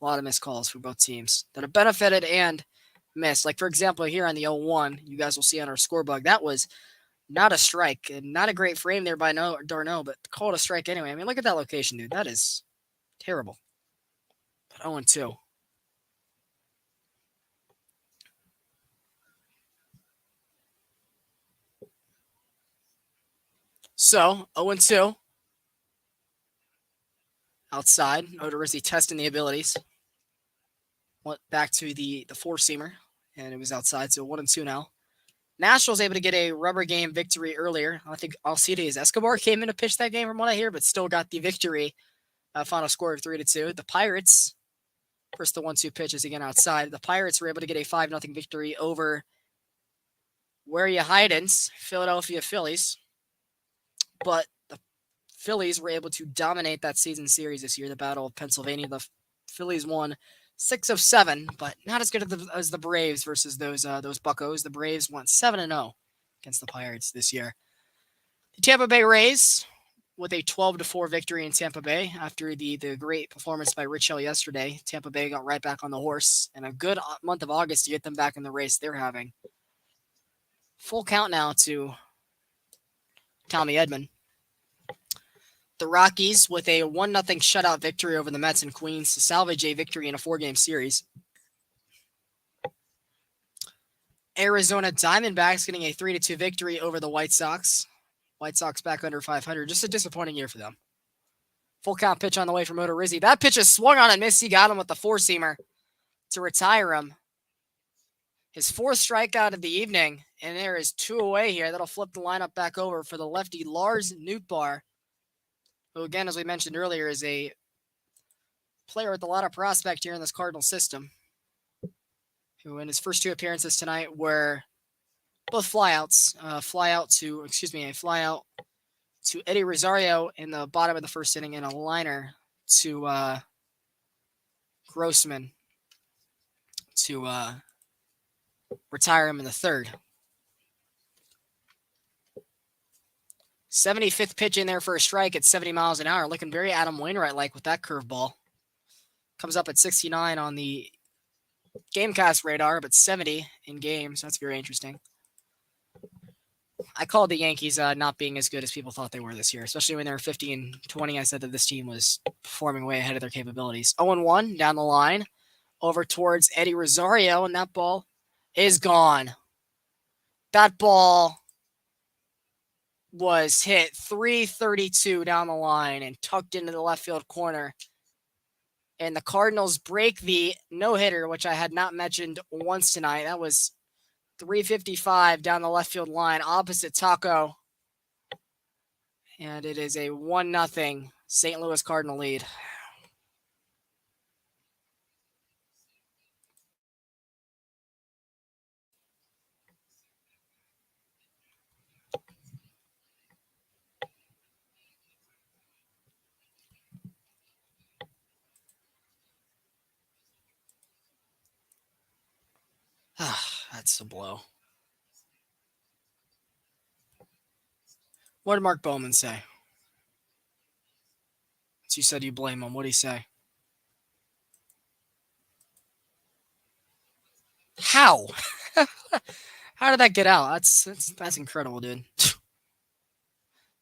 a lot of missed calls for both teams that have benefited and missed. Like, for example, here on the 0-1, you guys will see on our scorebug, that was not a strike, and not a great frame there by d'Arnaud, but called a strike anyway. I mean, look at that location, dude. That is terrible. But 0-2. So, 0-2. Outside, Odorizzi testing the abilities. Went back to the four-seamer, and it was outside, so 1-2 now. Nationals able to get a rubber game victory earlier. I think Alcides Escobar came in to pitch that game from what I hear, but still got the victory. Final score of 3-2. The Pirates, first the 1-2 pitch is again outside. The Pirates were able to get a 5-0 victory over Where You Hidin's Philadelphia Phillies. But the Phillies were able to dominate that season series this year, the Battle of Pennsylvania. The Phillies won 6 of 7, but not as good as the Braves versus those Buccos. The Braves went 7-0 against the Pirates this year. The Tampa Bay Rays with a 12-4 victory in Tampa Bay after the great performance by Rich Hill yesterday. Tampa Bay got right back on the horse, and a good month of August to get them back in the race they're having. Full count now to Tommy Edman. The Rockies with a 1-0 shutout victory over the Mets and Queens to salvage a victory in a 4-game series. Arizona Diamondbacks getting a 3-2 victory over the White Sox. White Sox back under 500. Just a disappointing year for them. Full count pitch on the way from Odorizzi. That pitch is swung on and missed. He got him with the four-seamer to retire him. His fourth strikeout of the evening, and there is 2 away here. That'll flip the lineup back over for the lefty Lars Nootbaar, who, again, as we mentioned earlier, is a player with a lot of prospect here in this Cardinals system, who in his first 2 appearances tonight were both flyouts. A flyout to Eddie Rosario in the bottom of the first inning, and a liner to Grossman to retire him in the third. 75th pitch in there for a strike at 70 miles an hour. Looking very Adam Wainwright-like with that curveball. Comes up at 69 on the Gamecast radar, but 70 in game, so that's very interesting. I called the Yankees not being as good as people thought they were this year, especially when they were 50-20. I said that this team was performing way ahead of their capabilities. 0-1 down the line, over towards Eddie Rosario, and that ball is gone. That ball was hit 332 down the line and tucked into the left field corner. And the Cardinals break the no-hitter, which I had not mentioned once tonight. That was 355 down the left field line, opposite Taco. And it is a 1-0 St. Louis Cardinal lead. That's a blow. What did Mark Bowman say? You said you blame him. What did he say? How? How did that get out? That's incredible, dude.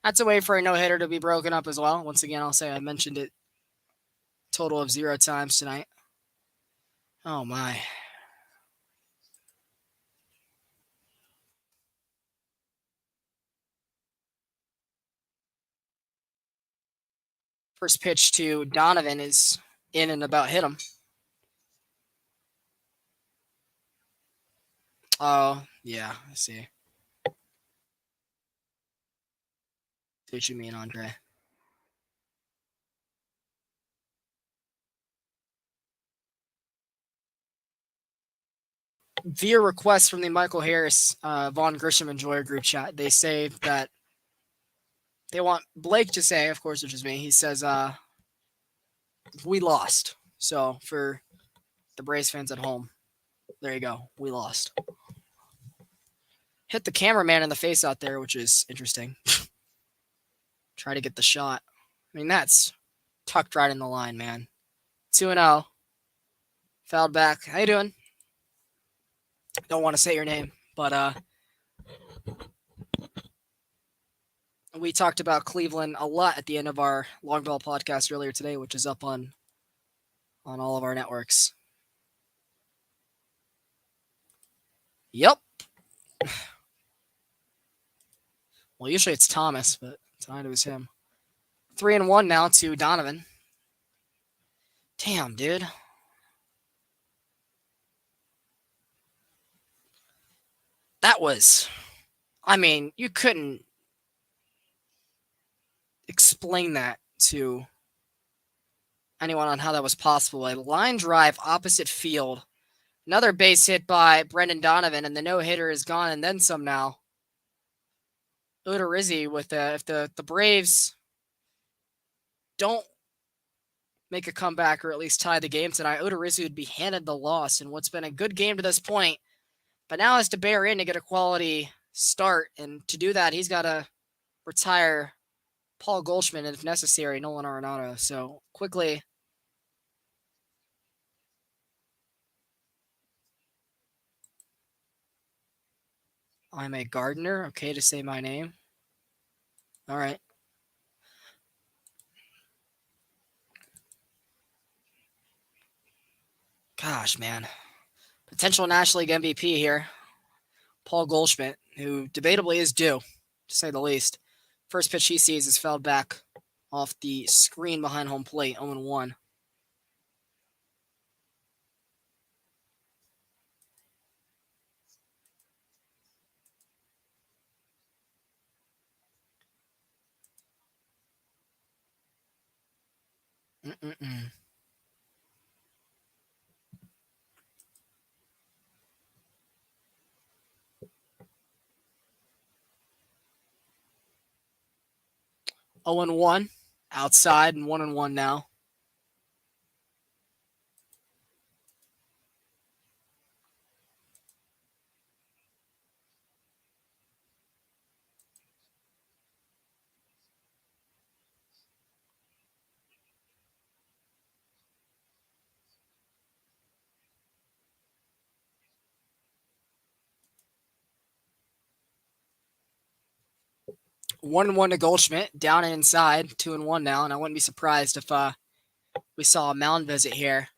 That's a way for a no-hitter to be broken up as well. Once again, I'll say I mentioned it total of 0 times tonight. Oh, my. First pitch to Donovan is in and about hit him. Oh, yeah, I see. What you mean, Andre? Via request from the Michael Harris Vaughn Grisham Enjoyer group chat, they say that they want Blake to say, of course, which is me. He says, we lost. So for the Braves fans at home, there you go. We lost. Hit the cameraman in the face out there, which is interesting. Try to get the shot. I mean, that's tucked right in the line, man. 2-0. Fouled back. How you doing? Don't want to say your name, but we talked about Cleveland a lot at the end of our Long Ball podcast earlier today, which is up on all of our networks. Yep. Well, usually it's Thomas, but tonight it was him. 3-1 now to Donovan. Damn, dude. That was, I mean, you couldn't explain that to anyone on how that was possible. A line drive opposite field. Another base hit by Brendan Donovan, and the no-hitter is gone, and then some now. Udarizzi with if the Braves don't make a comeback or at least tie the game tonight, Udarizzi would be handed the loss in what's been a good game to this point, but now has to bear in to get a quality start, and to do that, he's got to retire Paul Goldschmidt and, if necessary, Nolan Arenado. So quickly, I'm a gardener. Okay to say my name. All right. Gosh, man. Potential National League MVP here. Paul Goldschmidt, who debatably is due, to say the least. First pitch he sees is fouled back off the screen behind home plate, 0-1. 0-1 outside and 1-1 now. One and 1 to Goldschmidt, down and inside, 2-1 now, and I wouldn't be surprised if we saw a mound visit here.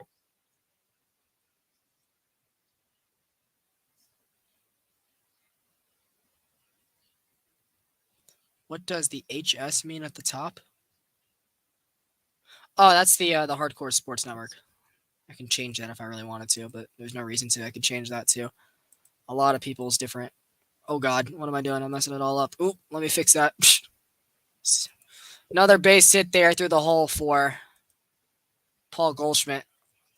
What does the HS mean at the top? Oh, that's the Hardcore Sports Network. I can change that if I really wanted to, but there's no reason to. I could change that too. A lot of people's different. Oh God, what am I doing? I'm messing it all up. Oop, let me fix that. Another base hit there through the hole for Paul Goldschmidt.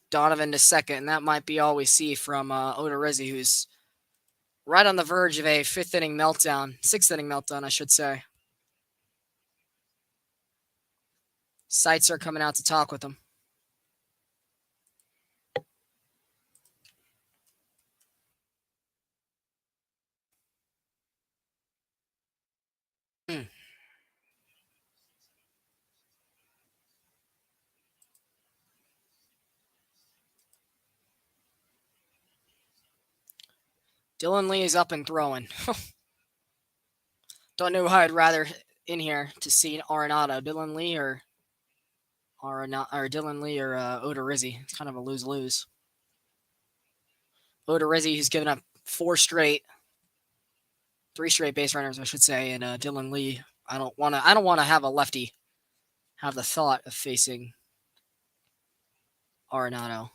Donovan to second, and that might be all we see from Odorizzi, who's right on the verge of a sixth inning meltdown, I should say. Sights are coming out to talk with him. Dylan Lee is up and throwing. Don't know who I'd rather in here to see Arenado, Dylan Lee or Dylan Lee or Odorizzi. It's kind of a lose-lose. Odorizzi, who's given up three straight base runners, I should say, and Dylan Lee. I don't want to have a lefty have the thought of facing Arenado.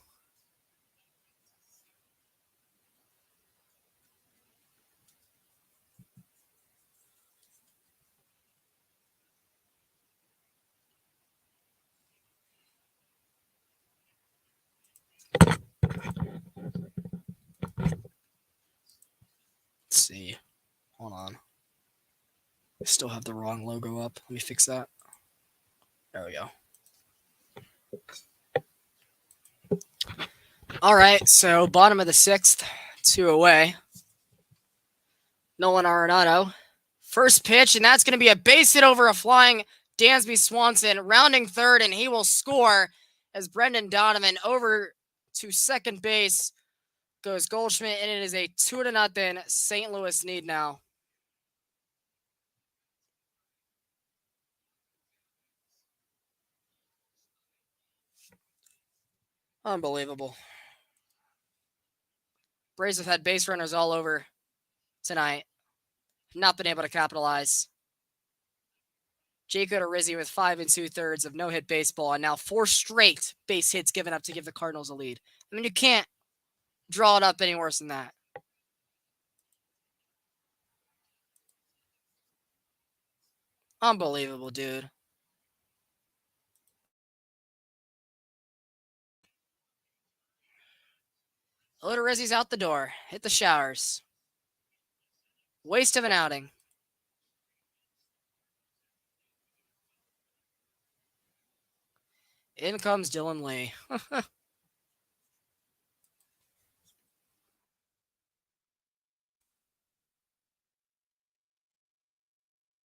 Let's see. Hold on. I still have the wrong logo up. Let me fix that. There we go. All right, so bottom of the sixth, 2 away. Nolan Arenado. First pitch, and that's going to be a base hit over a flying Dansby Swanson, rounding third, and he will score as Brendan Donovan over to second base goes Goldschmidt, and it is a 2-0 St. Louis lead now. Unbelievable. Braves have had base runners all over tonight. Not been able to capitalize. Jake Odorizzi with 5 2/3 of no-hit baseball, and now 4 straight base hits given up to give the Cardinals a lead. I mean, you can't draw it up any worse than that. Unbelievable, dude. Odorizzi's out the door. Hit the showers. Waste of an outing. In comes Dylan Lee.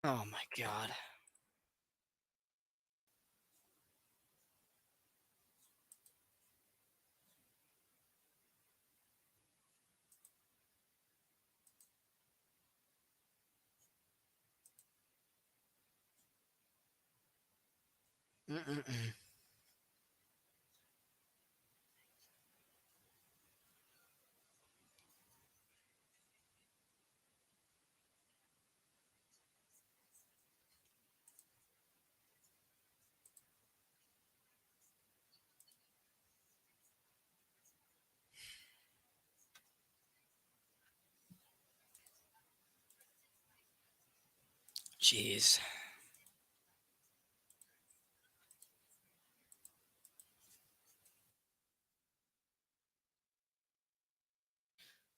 Oh my God. Mm-mm-mm. Jeez.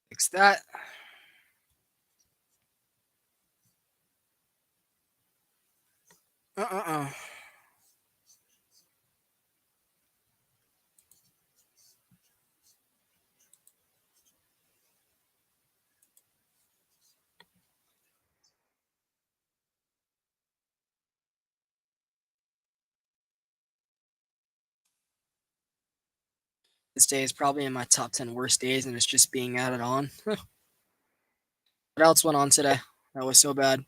Fix that. Uh-uh-uh. This day is probably in my top 10 worst days, and it's just being added on. What else went on today? That was so bad.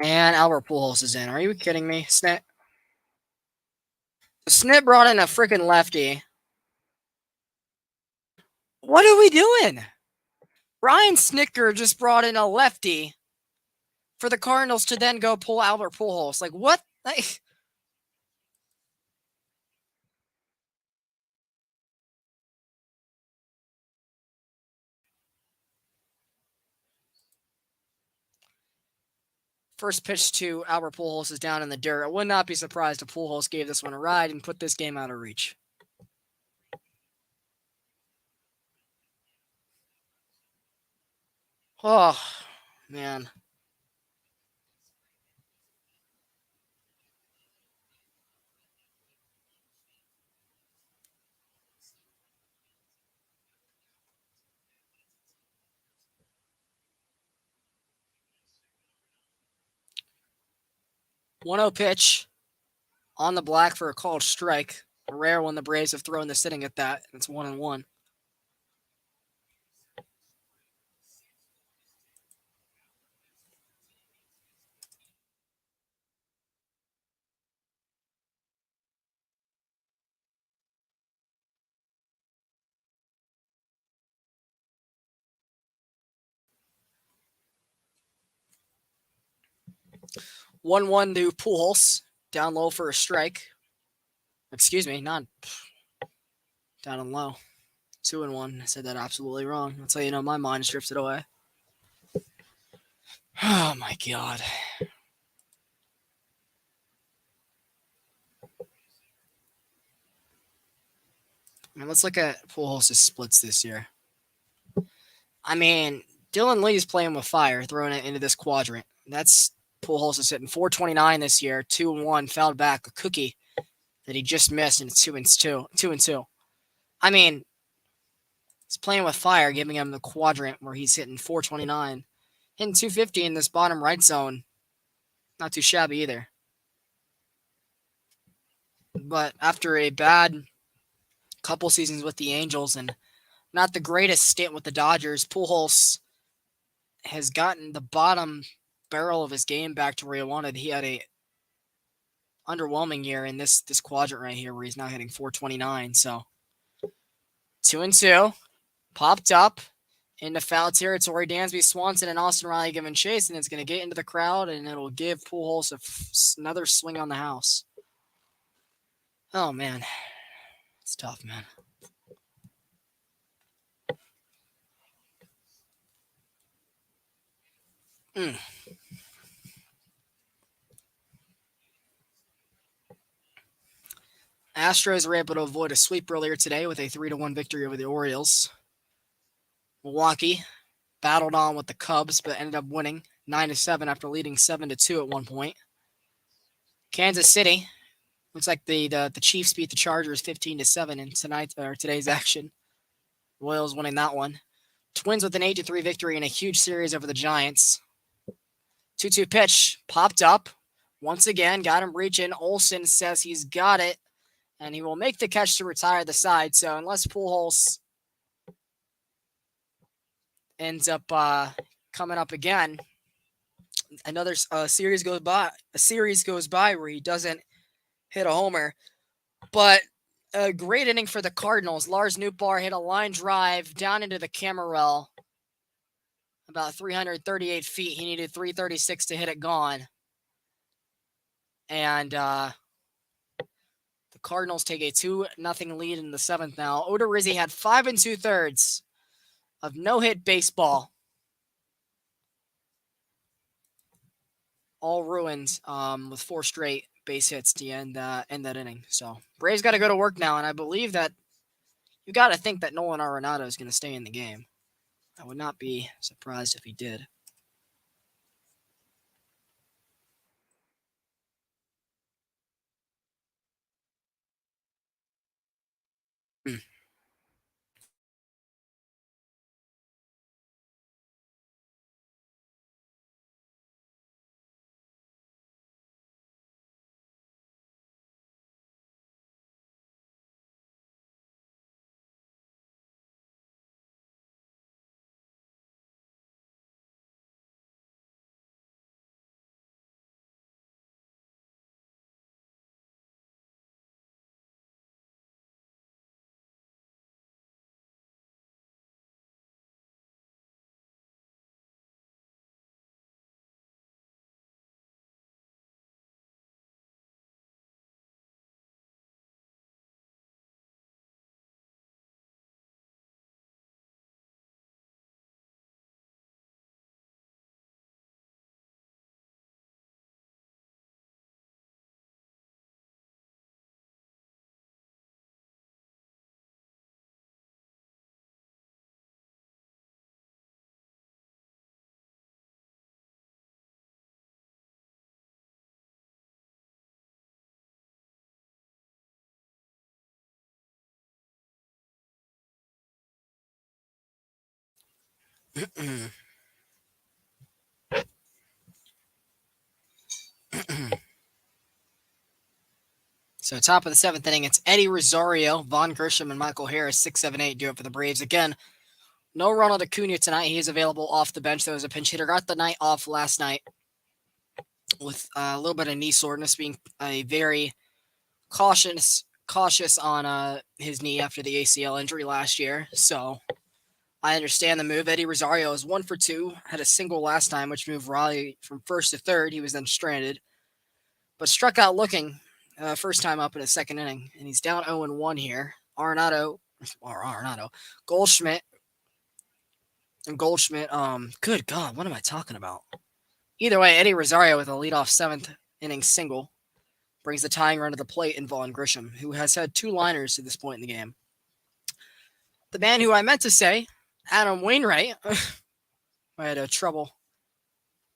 And Albert Pujols is in. Are you kidding me, Snit? Snit brought in a freaking lefty. What are we doing? Ryan Snicker just brought in a lefty for the Cardinals to then go pull Albert Pujols. Like, what? Like, first pitch to Albert Pujols is down in the dirt. I would not be surprised if Pujols gave this one a ride and put this game out of reach. Oh, man. One 0 pitch on the black for a called strike. A rare one the Braves have thrown the sitting at that. It's 1-1. One to Pujols. Down low for a strike. Excuse me, not down and low. 2-1. I said that absolutely wrong. That's how you know my mind drifted away. Oh my god. I mean, let's look at Pujols' splits this year. I mean, Dylan Lee's playing with fire, throwing it into this quadrant. That's Pujols is hitting 429 this year, 2-1, fouled back a cookie that he just missed, and it's 2-2. 2-2. I mean, he's playing with fire, giving him the quadrant where he's hitting 429. Hitting 250 in this bottom right zone. Not too shabby either. But after a bad couple seasons with the Angels and not the greatest stint with the Dodgers, Pujols has gotten the bottom barrel of his game back to where he wanted. He had a underwhelming year in this quadrant right here where he's now hitting 429. So 2-2, popped up into foul territory. Dansby Swanson and Austin Riley giving chase, and it's going to get into the crowd, and it'll give Pujols another swing on the house. Oh man, it's tough, man. Astros were able to avoid a sweep earlier today with a 3-1 victory over the Orioles. Milwaukee battled on with the Cubs, but ended up winning 9-7 after leading 7-2 at one point. Kansas City looks like the Chiefs beat the Chargers 15-7 in today's action. Royals winning that one. Twins with an 8-3 victory in a huge series over the Giants. 2-2 pitch popped up once again, got him reaching. Olsen says he's got it, and he will make the catch to retire the side. So unless Pujols ends up coming up again, another series goes by. A series goes by where he doesn't hit a homer. But a great inning for the Cardinals. Lars Nootbaar hit a line drive down into the camera rail, about 338 feet. He needed 336 to hit it gone. And Cardinals take a 2-0 lead in the 7th now. Odorizzi had 5 2/3 of no-hit baseball. All ruined with 4 straight base hits to end that inning. So Braves got to go to work now, and I believe that you got to think that Nolan Arenado is going to stay in the game. I would not be surprised if he did. So top of the 7th inning, it's Eddie Rosario, Vaughn Grisham, and Michael Harris, 6, 7, 8 do it for the Braves. Again, no Ronald Acuna tonight. He is available off the bench. There was a pinch hitter. Got the night off last night with a little bit of knee soreness, being a very cautious on his knee after the ACL injury last year. So I understand the move. Eddie Rosario is 1 for 2, had a single last time, which moved Raleigh from first to third. He was then stranded, but struck out looking first time up in his 2nd inning, and he's down 0-1 here. Arenado, Goldschmidt, good God, what am I talking about? Either way, Eddie Rosario with a leadoff 7th inning single brings the tying run to the plate in Vaughn Grisham, who has had 2 liners to this point in the game. The man who I meant to say, Adam Wainwright, I had trouble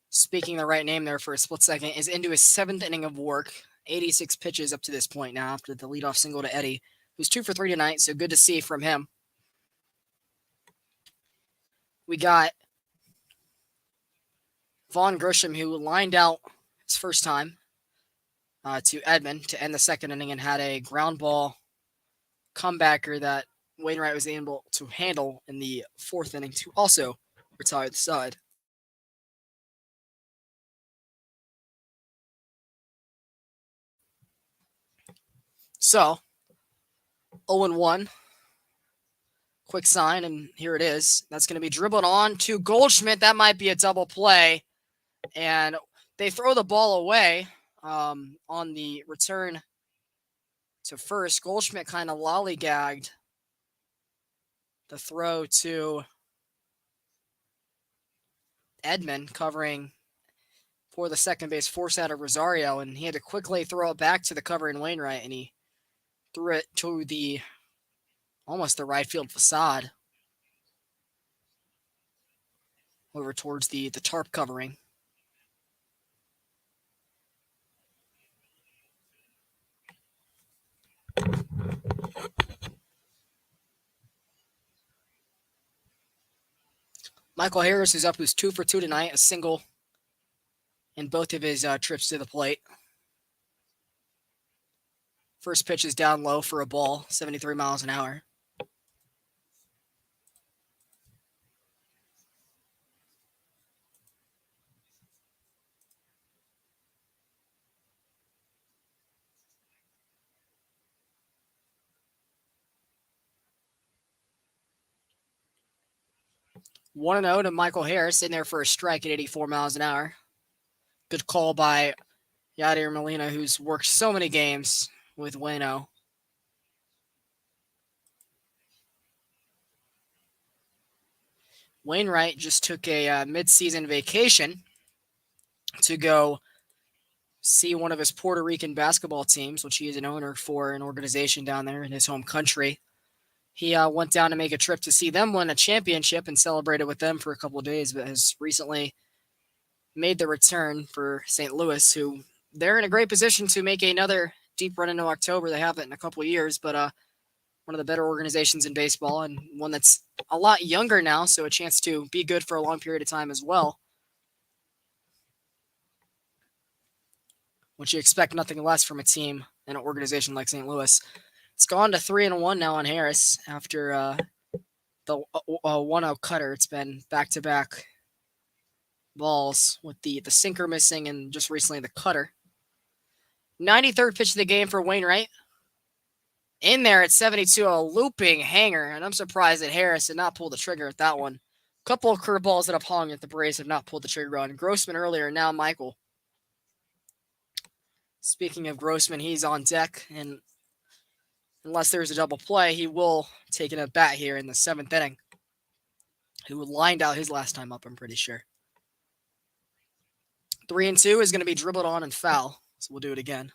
speaking the right name there for a split second, is into his 7th inning of work. 86 pitches up to this point now after the leadoff single to Eddie, who's 2 for 3 tonight, so good to see from him. We got Vaughn Grisham, who lined out his first time to Edman to end the 2nd inning and had a ground ball comebacker that Wainwright was able to handle in the 4th inning to also retire the side. So, 0-1. Quick sign, and here it is. That's going to be dribbled on to Goldschmidt. That might be a double play. And they throw the ball away on the return to first. Goldschmidt kind of lollygagged the throw to Edman, covering for the second base force out of Rosario, and he had to quickly throw it back to the covering Wainwright, and he threw it to almost the right field facade over towards the tarp covering. Michael Harris is up, who's 2 for 2 tonight, a single in both of his trips to the plate. First pitch is down low for a ball, 73 miles an hour. One 1-0 to Michael Harris, in there for a strike at 84 miles an hour. Good call by Yadier Molina, who's worked so many games with Waino. Wainwright just took a mid-season vacation to go see one of his Puerto Rican basketball teams, which he is an owner for an organization down there in his home country. He went down to make a trip to see them win a championship and celebrated with them for a couple of days, but has recently made the return for St. Louis, who they're in a great position to make another deep run into October. They haven't in a couple of years, but one of the better organizations in baseball and one that's a lot younger now, so a chance to be good for a long period of time as well. Which you expect nothing less from a team and an organization like St. Louis. It's gone to 3-1 now on Harris after the 1-0 cutter. It's been back-to-back balls with the sinker missing and just recently the cutter. 93rd pitch of the game for Wainwright. In there at 72, a looping hanger, and I'm surprised that Harris did not pull the trigger at that one. A couple of curveballs that have hung at the Braves have not pulled the trigger on. Grossman earlier, now Michael. Speaking of Grossman, he's on deck, and unless there's a double play, he will take an at bat here in the 7th inning. Who lined out his last time up, I'm pretty sure. 3-2 is going to be dribbled on and foul, so we'll do it again.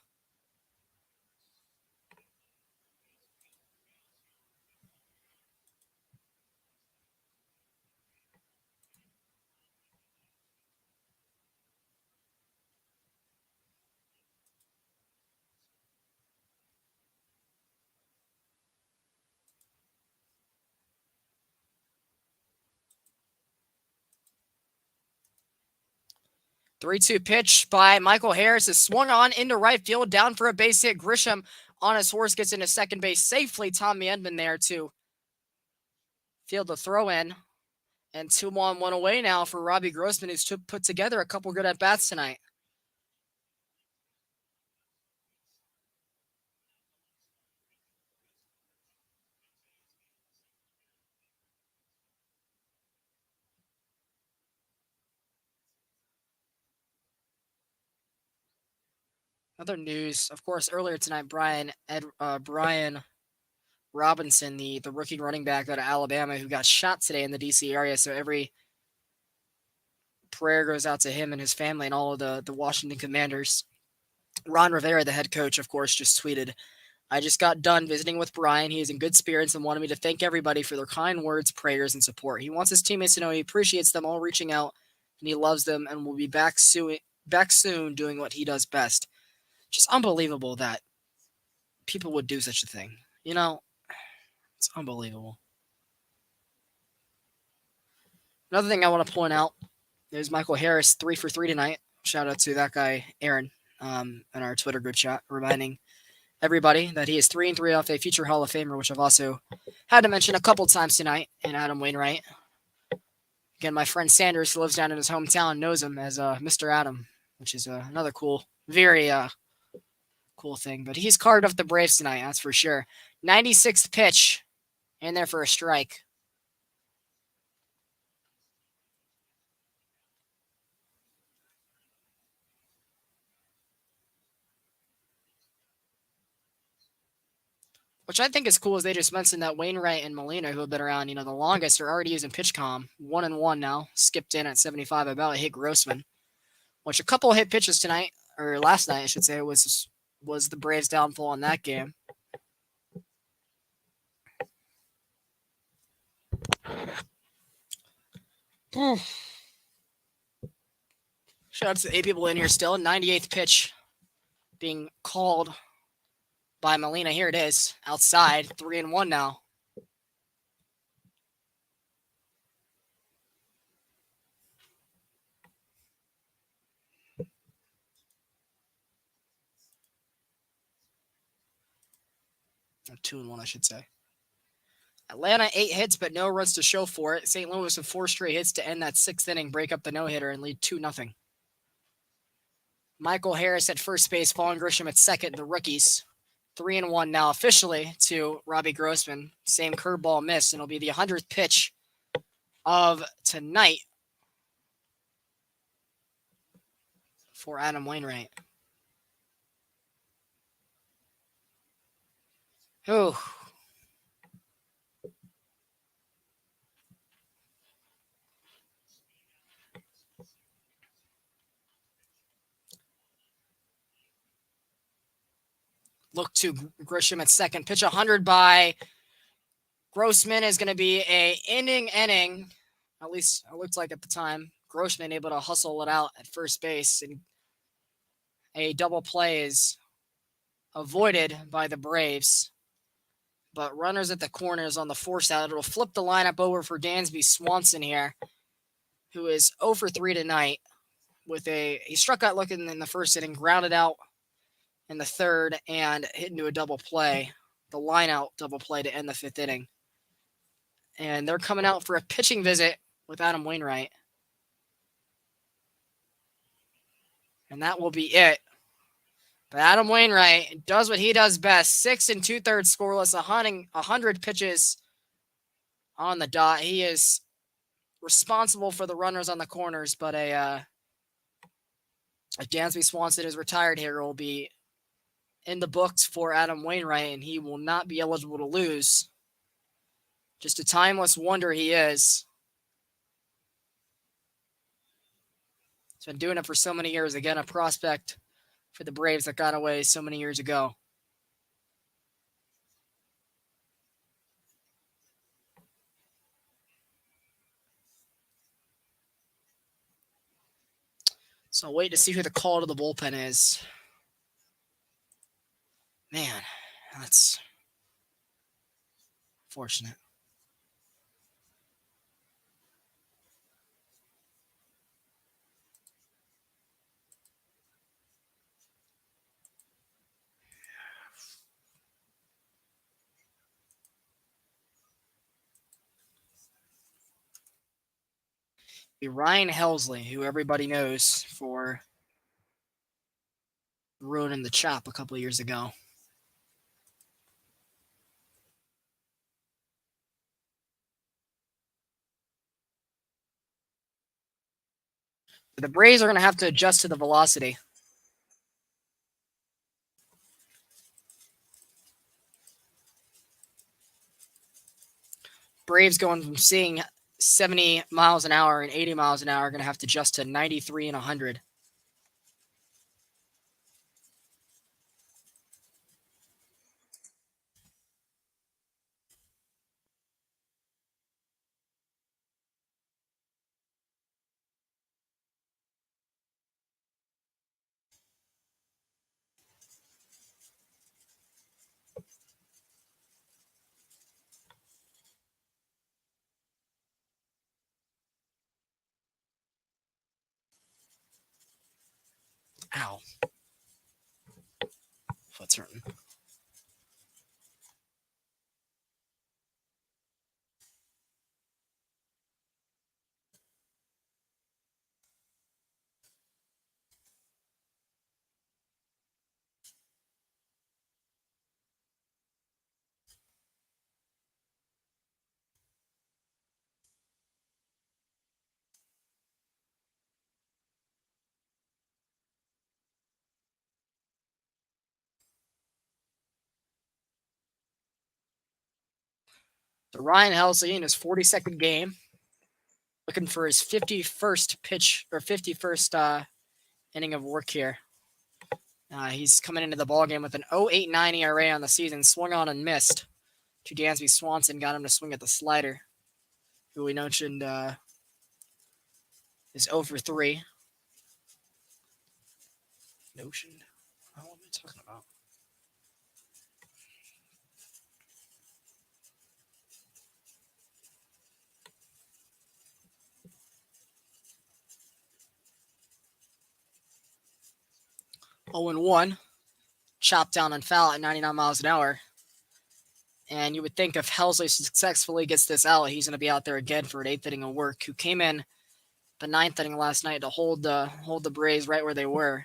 Three-two pitch by Michael Harris is swung on into right field, down for a base hit. Grisham on his horse gets into second base safely. Tommy Edman there to field the throw in. And 2-1 away now for Robbie Grossman, who's put together a couple good at-bats tonight. Other news, of course, earlier tonight, Brian Robinson, the rookie running back out of Alabama, who got shot today in the D.C. area. So every prayer goes out to him and his family and all of the Washington Commanders. Ron Rivera, the head coach, of course, just tweeted, "I just got done visiting with Brian. He is in good spirits and wanted me to thank everybody for their kind words, prayers, and support. He wants his teammates to know he appreciates them all reaching out and he loves them and will be back soon doing what he does best." Just unbelievable that people would do such a thing. You know, it's unbelievable. Another thing I want to point out is Michael Harris, 3 for 3 tonight. Shout out to that guy, Aaron, in our Twitter group chat, reminding everybody that he is 3-3 off a future Hall of Famer, which I've also had to mention a couple times tonight, in Adam Wainwright. Again, my friend Sanders, who lives down in his hometown, knows him as Mr. Adam, which is another cool, very cool thing. But he's carved up the Braves tonight, that's for sure. 96th pitch, in there for a strike. Which I think is cool is they just mentioned that Wainwright and Molina, who have been around, the longest, are already using PitchCom. 1-1 now, skipped in at 75 about hit Grossman. Which a couple hit pitches tonight, or last night, I should say, was the Braves' downfall in that game. Shout out to the 8 people in here still. 98th pitch being called by Molina. Here it is, outside, 3-1 now. Or 2-1, I should say. Atlanta 8 hits, but no runs to show for it. St. Louis with 4 straight hits to end that 6th inning, break up the no-hitter, and lead 2-0. Michael Harris at first base, Paul and Grisham at second, the rookies. 3-1 now officially to Robbie Grossman. Same curveball miss, and it'll be the 100th pitch of tonight for Adam Wainwright. Oh. look to Grisham at second. Pitch 100 by Grossman is going to be a inning. At least it looked like at the time. Grossman able to hustle it out at first base, and a double play is avoided by the Braves. But runners at the corners on the force out. It'll flip the lineup over for Dansby Swanson here, who is 0 for 3 tonight. He struck out looking in the first inning, grounded out in the third, and hit into a double play, the line out double play to end the fifth inning. And they're coming out for a pitching visit with Adam Wainwright. And that will be it. But Adam Wainwright does what he does best. 6 2/3 scoreless, 100 pitches on the dot. He is responsible for the runners on the corners, but a Dansby Swanson is retired here will be in the books for Adam Wainwright, and he will not be eligible to lose. Just a timeless wonder he is. He's been doing it for so many years. Again, a prospect for the Braves that got away so many years ago. So I'll wait to see who the call to the bullpen is. Man, that's fortunate. Ryan Helsley, who everybody knows for ruining the Chop a couple of years ago. The Braves are going to have to adjust to the velocity. Braves going from seeing 70 miles an hour and 80 miles an hour are going to have to adjust to 93 and 100. Ow. Foot's hurting. So Ryan Helsley in his 42nd game, looking for his 51st pitch or 51st inning of work here. He's coming into the ballgame with an 0.89 ERA on the season, swung on and missed. To Dansby Swanson, got him to swing at the slider, who we mentioned is 0 for 3. Notioned? What am I talking about? Oh, and 1, chopped down and foul at 99 miles an hour. And you would think if Helsley successfully gets this out, he's going to be out there again for an 8th inning of work. Who came in the 9th inning last night to hold the Braves right where they were.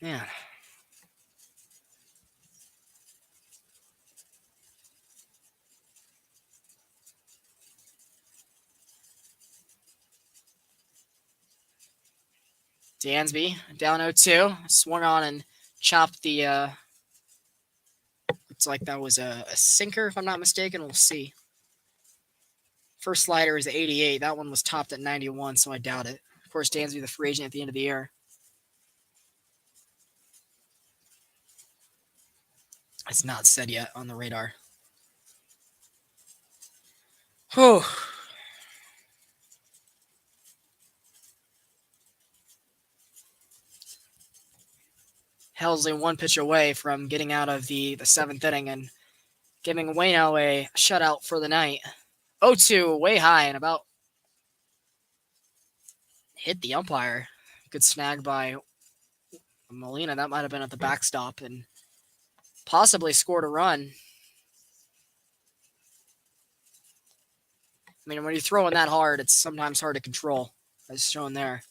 Man. Dansby down 0-2, swung on and chopped the. Looks like that was a sinker, if I'm not mistaken. We'll see. First slider is 88. That one was topped at 91, so I doubt it. Of course, Dansby, the free agent at the end of the year. It's not said yet on the radar. Whew. Helsley one pitch away from getting out of the seventh inning and giving Waino a shutout for the night. 0-2, way high, and about hit the umpire. Good snag by Molina. That might have been at the backstop and possibly scored a run. I mean, when you're throwing that hard, it's sometimes hard to control, as shown there.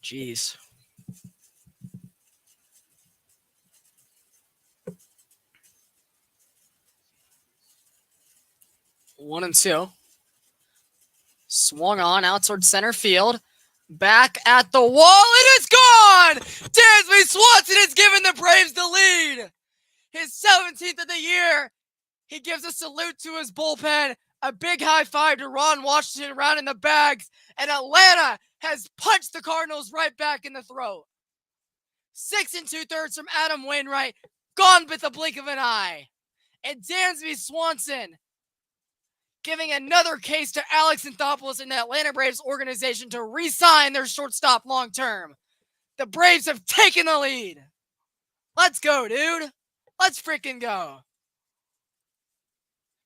Jeez. One and two. Swung on out towards center field. Back at the wall. It is gone! Dansby Swanson has given the Braves the lead. His 17th of the year. He gives a salute to his bullpen. A big high five to Ron Washington around in the bags. And Atlanta has punched the Cardinals right back in the throat. 6 2/3 from Adam Wainwright. Gone with the blink of an eye. And Dansby Swanson giving another case to Alex Anthopoulos and the Atlanta Braves organization to re-sign their shortstop long-term. The Braves have taken the lead. Let's go, dude. Let's freaking go.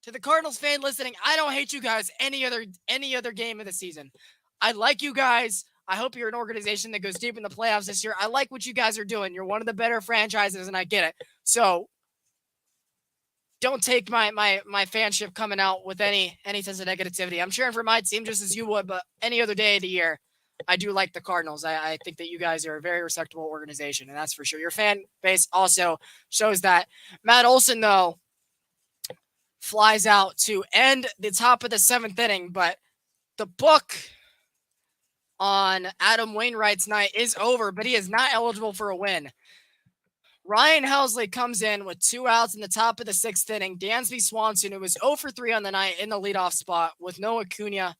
To the Cardinals fan listening, I don't hate you guys any other game of the season. I like you guys. I hope you're an organization that goes deep in the playoffs this year. I like what you guys are doing. You're one of the better franchises, and I get it. So don't take my fanship coming out with any sense of negativity. I'm cheering for my team just as you would, but any other day of the year, I do like the Cardinals. I think that you guys are a very respectable organization, and that's for sure. Your fan base also shows that. Matt Olson, though, flies out to end the top of the seventh inning, but the book on Adam Wainwright's night is over, but he is not eligible for a win. Ryan Helsley comes in with 2 outs in the top of the sixth inning. Dansby Swanson, who was 0 for 3 on the night in the leadoff spot with no Acuna,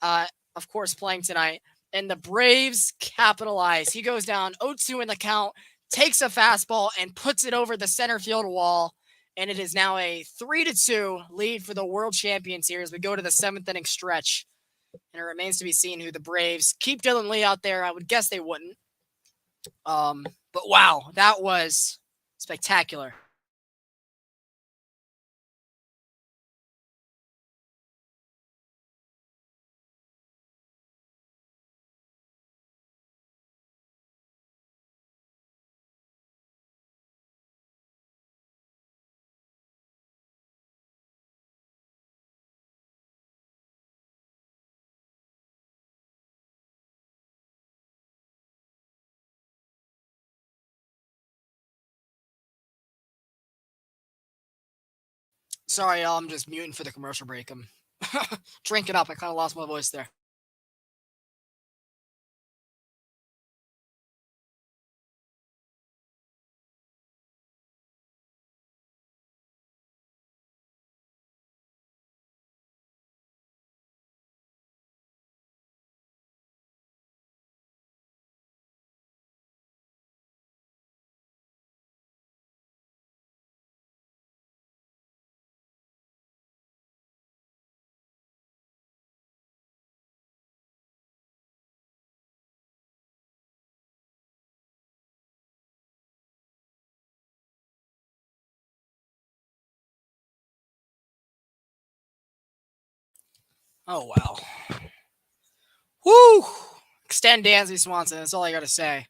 of course, playing tonight. And the Braves capitalize. He goes down 0-2 in the count, takes a fastball, and puts it over the center field wall. And it is now a 3-2 lead for the World Champions here as we go to the seventh inning stretch. And it remains to be seen who the Braves keep Dylan Lee out there. I would guess they wouldn't. But wow, that was spectacular. Sorry, y'all. I'm just muting for the commercial break. I'm drinking up. I kind of lost my voice there. Oh, wow. Woo! Extend Dansby Swanson. That's all I got to say.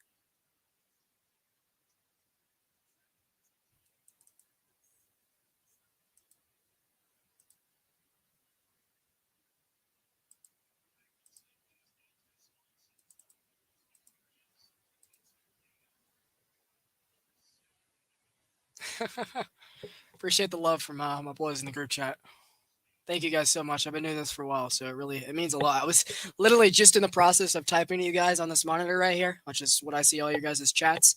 Appreciate the love from my boys in the group chat. Thank you guys so much. I've been doing this for a while, so it means a lot. I was literally just in the process of typing to you guys on this monitor right here, which is what I see all your guys' chats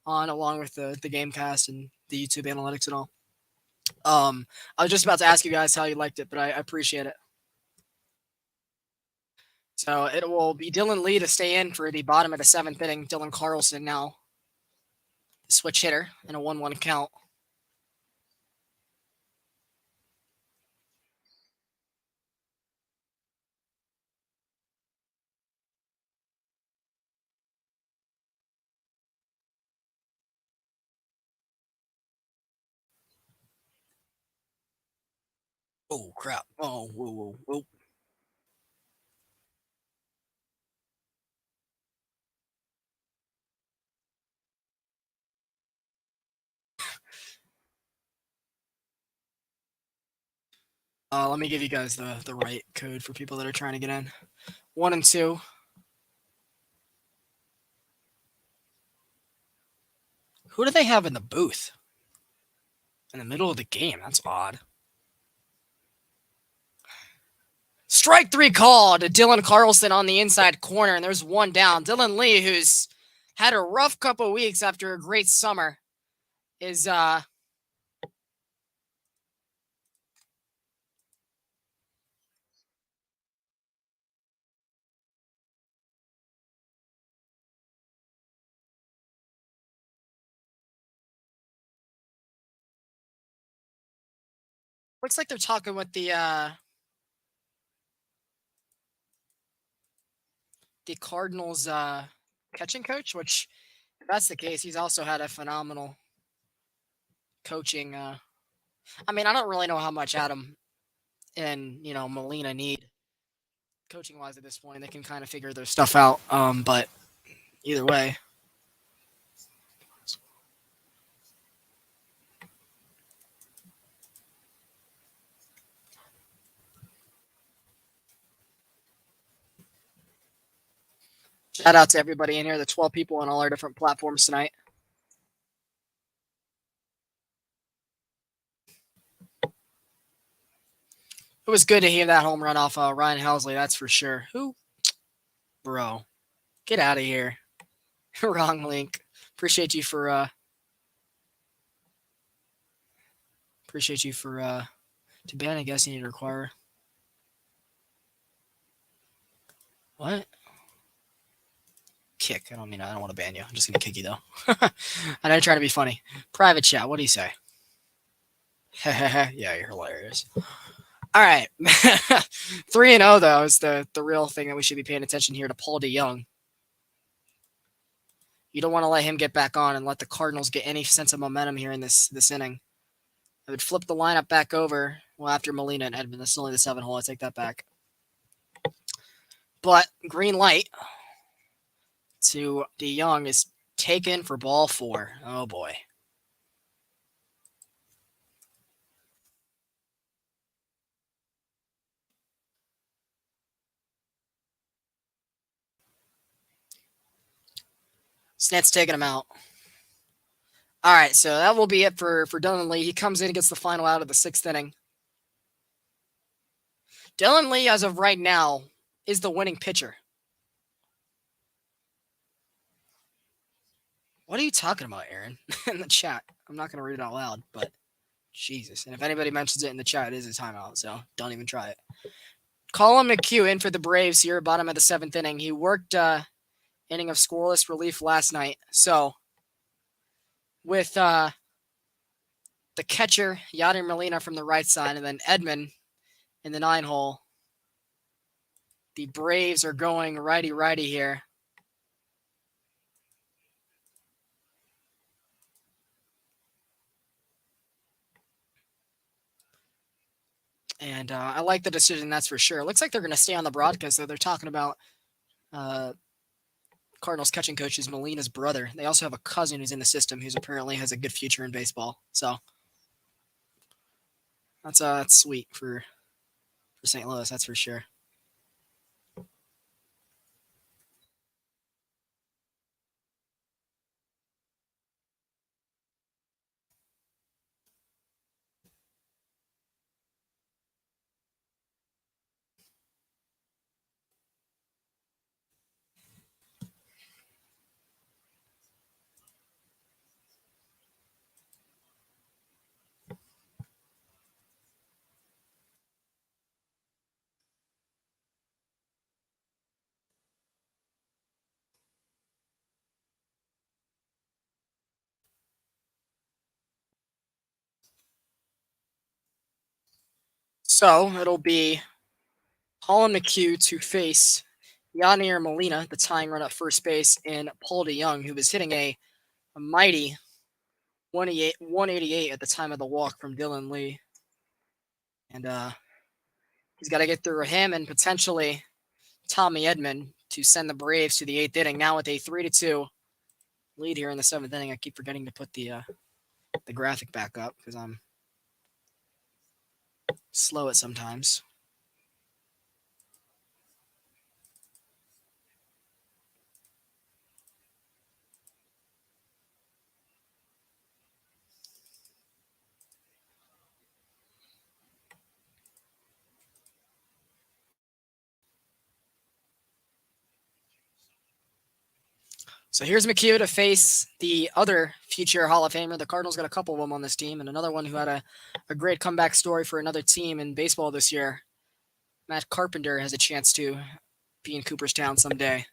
on, along with the Gamecast and the YouTube analytics and all. I was just about to ask you guys how you liked it, but I appreciate it. So it will be Dylan Lee to stay in for the bottom of the seventh inning. Dylan Carlson now the switch hitter in a 1-1 count. Oh crap! Oh whoa whoa whoa! Let me give you guys the right code for people that are trying to get in. 1 and 2. Who do they have in the booth? In the middle of the game? That's odd. Strike 3 call to Dylan Carlson on the inside corner, and there's one down. Dylan Lee, who's had a rough couple weeks after a great summer, is looks like they're talking with the Cardinals catching coach, which if that's the case, he's also had a phenomenal coaching. I mean, I don't really know how much Adam and Molina need coaching wise at this point. They can kind of figure their stuff out. But either way. Shout out to everybody in here, the 12 people on all our different platforms tonight. It was good to hear that home run off Ryan Helsley, that's for sure. Who? Bro. Get out of here. Wrong link. Appreciate you for to ban, I guess you need to require. What? Kick. I don't want to ban you. I'm just gonna kick you though. I know trying to be funny. Private chat, what do you say? Yeah, you're hilarious. All right. 3-0 though is the real thing that we should be paying attention here to Paul DeYoung. You don't want to let him get back on and let the Cardinals get any sense of momentum here in this inning. I would flip the lineup back over. Well, after Molina and Edmund, that's only the 7 hole. I take that back. But green light to DeYoung is taken for ball 4. Oh boy. Snet's taking him out. All right, so that will be it for Dylan Lee. He comes in and gets the final out of the 6th inning. Dylan Lee, as of right now, is the winning pitcher. What are you talking about, Aaron? In the chat. I'm not going to read it out loud, but Jesus. And if anybody mentions it in the chat, it is a timeout, so don't even try it. Colin McHugh in for the Braves here, bottom of the 7th inning. He worked inning of scoreless relief last night. So with the catcher, Yadier Molina from the right side, and then Edmund in the 9 hole, the Braves are going righty-righty here. And I like the decision, that's for sure. It looks like they're going to stay on the broadcast, though. They're talking about Cardinals catching coach is Molina's brother. They also have a cousin who's in the system who's apparently has a good future in baseball. So that's sweet for St. Louis, that's for sure. So it'll be Colin McHugh to face Yadier Molina, the tying run at first base, and Paul DeYoung, who was hitting a mighty 188 at the time of the walk from Dylan Lee. And he's got to get through him and potentially Tommy Edman to send the Braves to the 8th inning. Now with a 3-2 lead here in the 7th inning. I keep forgetting to put the graphic back up because I'm slow at sometimes. So here's McHugh to face the other future Hall of Famer. The Cardinals got a couple of them on this team, and another one who had a great comeback story for another team in baseball this year. Matt Carpenter has a chance to be in Cooperstown someday.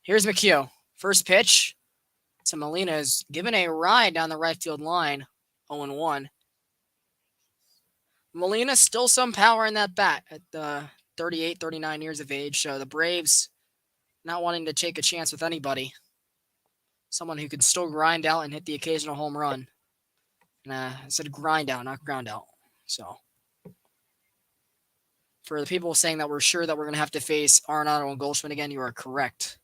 Here's McHugh. First pitch to Molina is given a ride down the right field line, 0-1. Molina still some power in that bat at 38, 39 years of age. So the Braves not wanting to take a chance with anybody. Someone who can still grind out and hit the occasional home run. I said grind out, not ground out. So for the people saying that we're sure that we're going to have to face Arenado and Goldschmidt again, you are correct.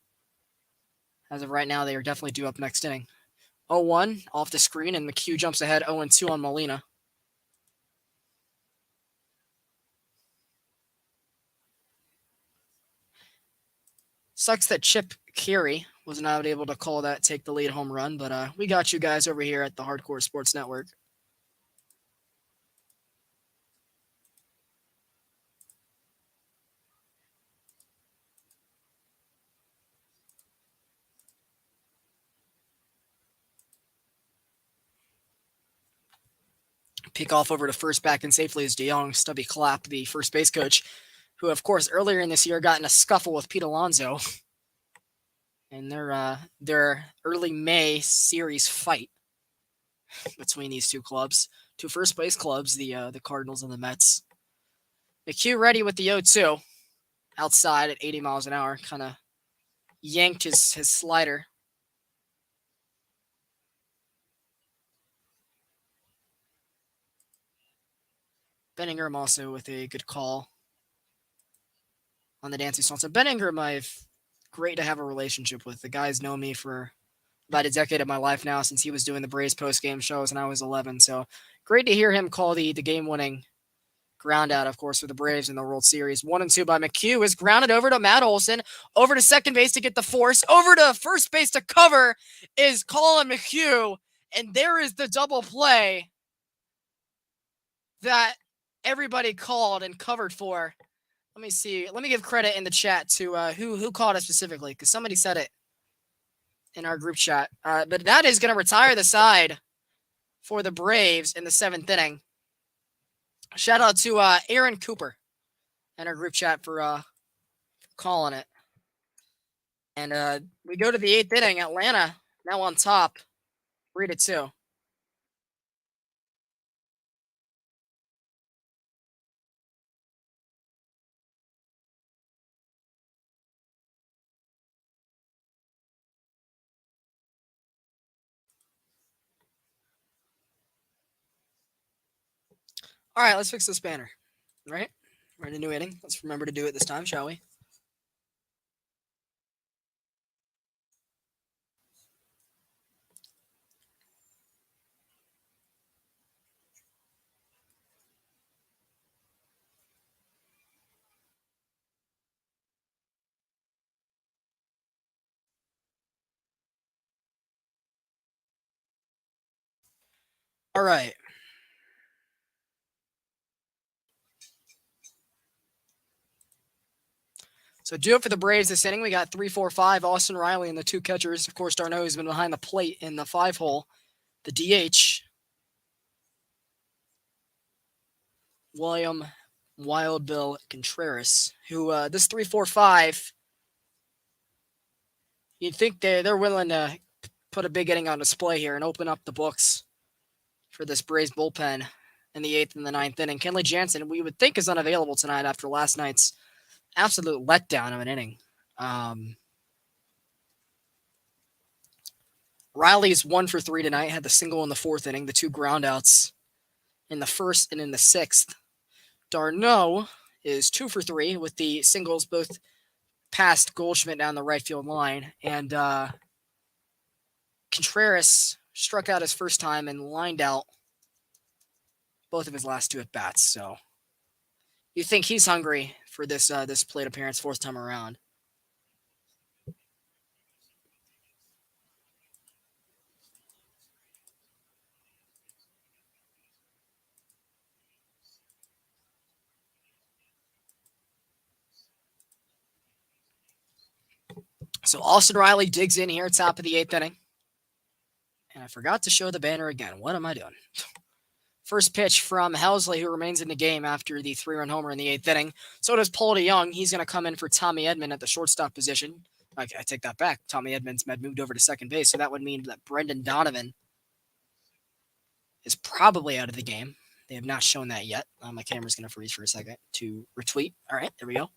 As of right now, they are definitely due up next inning. 0-1 off the screen, and McHugh jumps ahead 0-2 on Molina. Sucks that Chip Carey was not able to call that take the lead home run, but we got you guys over here at the Hardcore Sports Network. Pick off over to first back and safely is DeYoung. Stubby Clapp, the first base coach, who, of course, earlier in this year got in a scuffle with Pete Alonso in their early May series fight between these two clubs, two first place clubs, the Cardinals and the Mets. McHugh ready with the 0-2 outside at 80 miles an hour, kind of yanked his slider. Ben Ingram also with a good call on the dancing song. So Ben Ingram, I've great to have a relationship with. The guy's known me for about a decade of my life now, since he was doing the Braves post-game shows when I was 11. So great to hear him call the game-winning ground out, of course, for the Braves in the World Series. 1-2 by McHugh is grounded over to Matt Olson, over to second base to get the force, over to first base to cover is Colin McHugh, and there is the double play that everybody called and covered for. Let me see. Let me give credit in the chat to who called it specifically, because somebody said it in our group chat. But that is going to retire the side for the Braves in the 7th inning. Shout out to Aaron Cooper in our group chat for calling it. And we go to the 8th inning. Atlanta now on top, 3-2. All right, let's fix this banner. Right? We're in a new inning. Let's remember to do it this time, shall we? All right. So do it for the Braves this inning. We got 3-4-5, Austin Riley and the two catchers. Of course, Darno has been behind the plate in the 5 hole. The DH, William Wild Bill Contreras, who this 3-4-5, you'd think they're willing to put a big inning on display here and open up the books for this Braves bullpen in the 8th and the 9th inning. Kenley Jansen, we would think, is unavailable tonight after last night's absolute letdown of an inning. Riley's 1 for 3 tonight, had the single in the 4th inning, the 2 groundouts in the 1st and in the 6th. d'Arnaud is 2 for 3 with the singles both past Goldschmidt down the right field line. And Contreras struck out his first time and lined out both of his last 2 at-bats. So you think he's hungry for this plate appearance 4th time around. So Austin Riley digs in here, top of the 8th inning. And I forgot to show the banner again. What am I doing? First pitch from Helsley, who remains in the game after the 3-run homer in the 8th inning. So does Paul DeYoung. He's going to come in for Tommy Edman at the shortstop position. I take that back. Tommy Edman's moved over to second base, so that would mean that Brendan Donovan is probably out of the game. They have not shown that yet. My camera's going to freeze for a second to retweet. All right, there we go.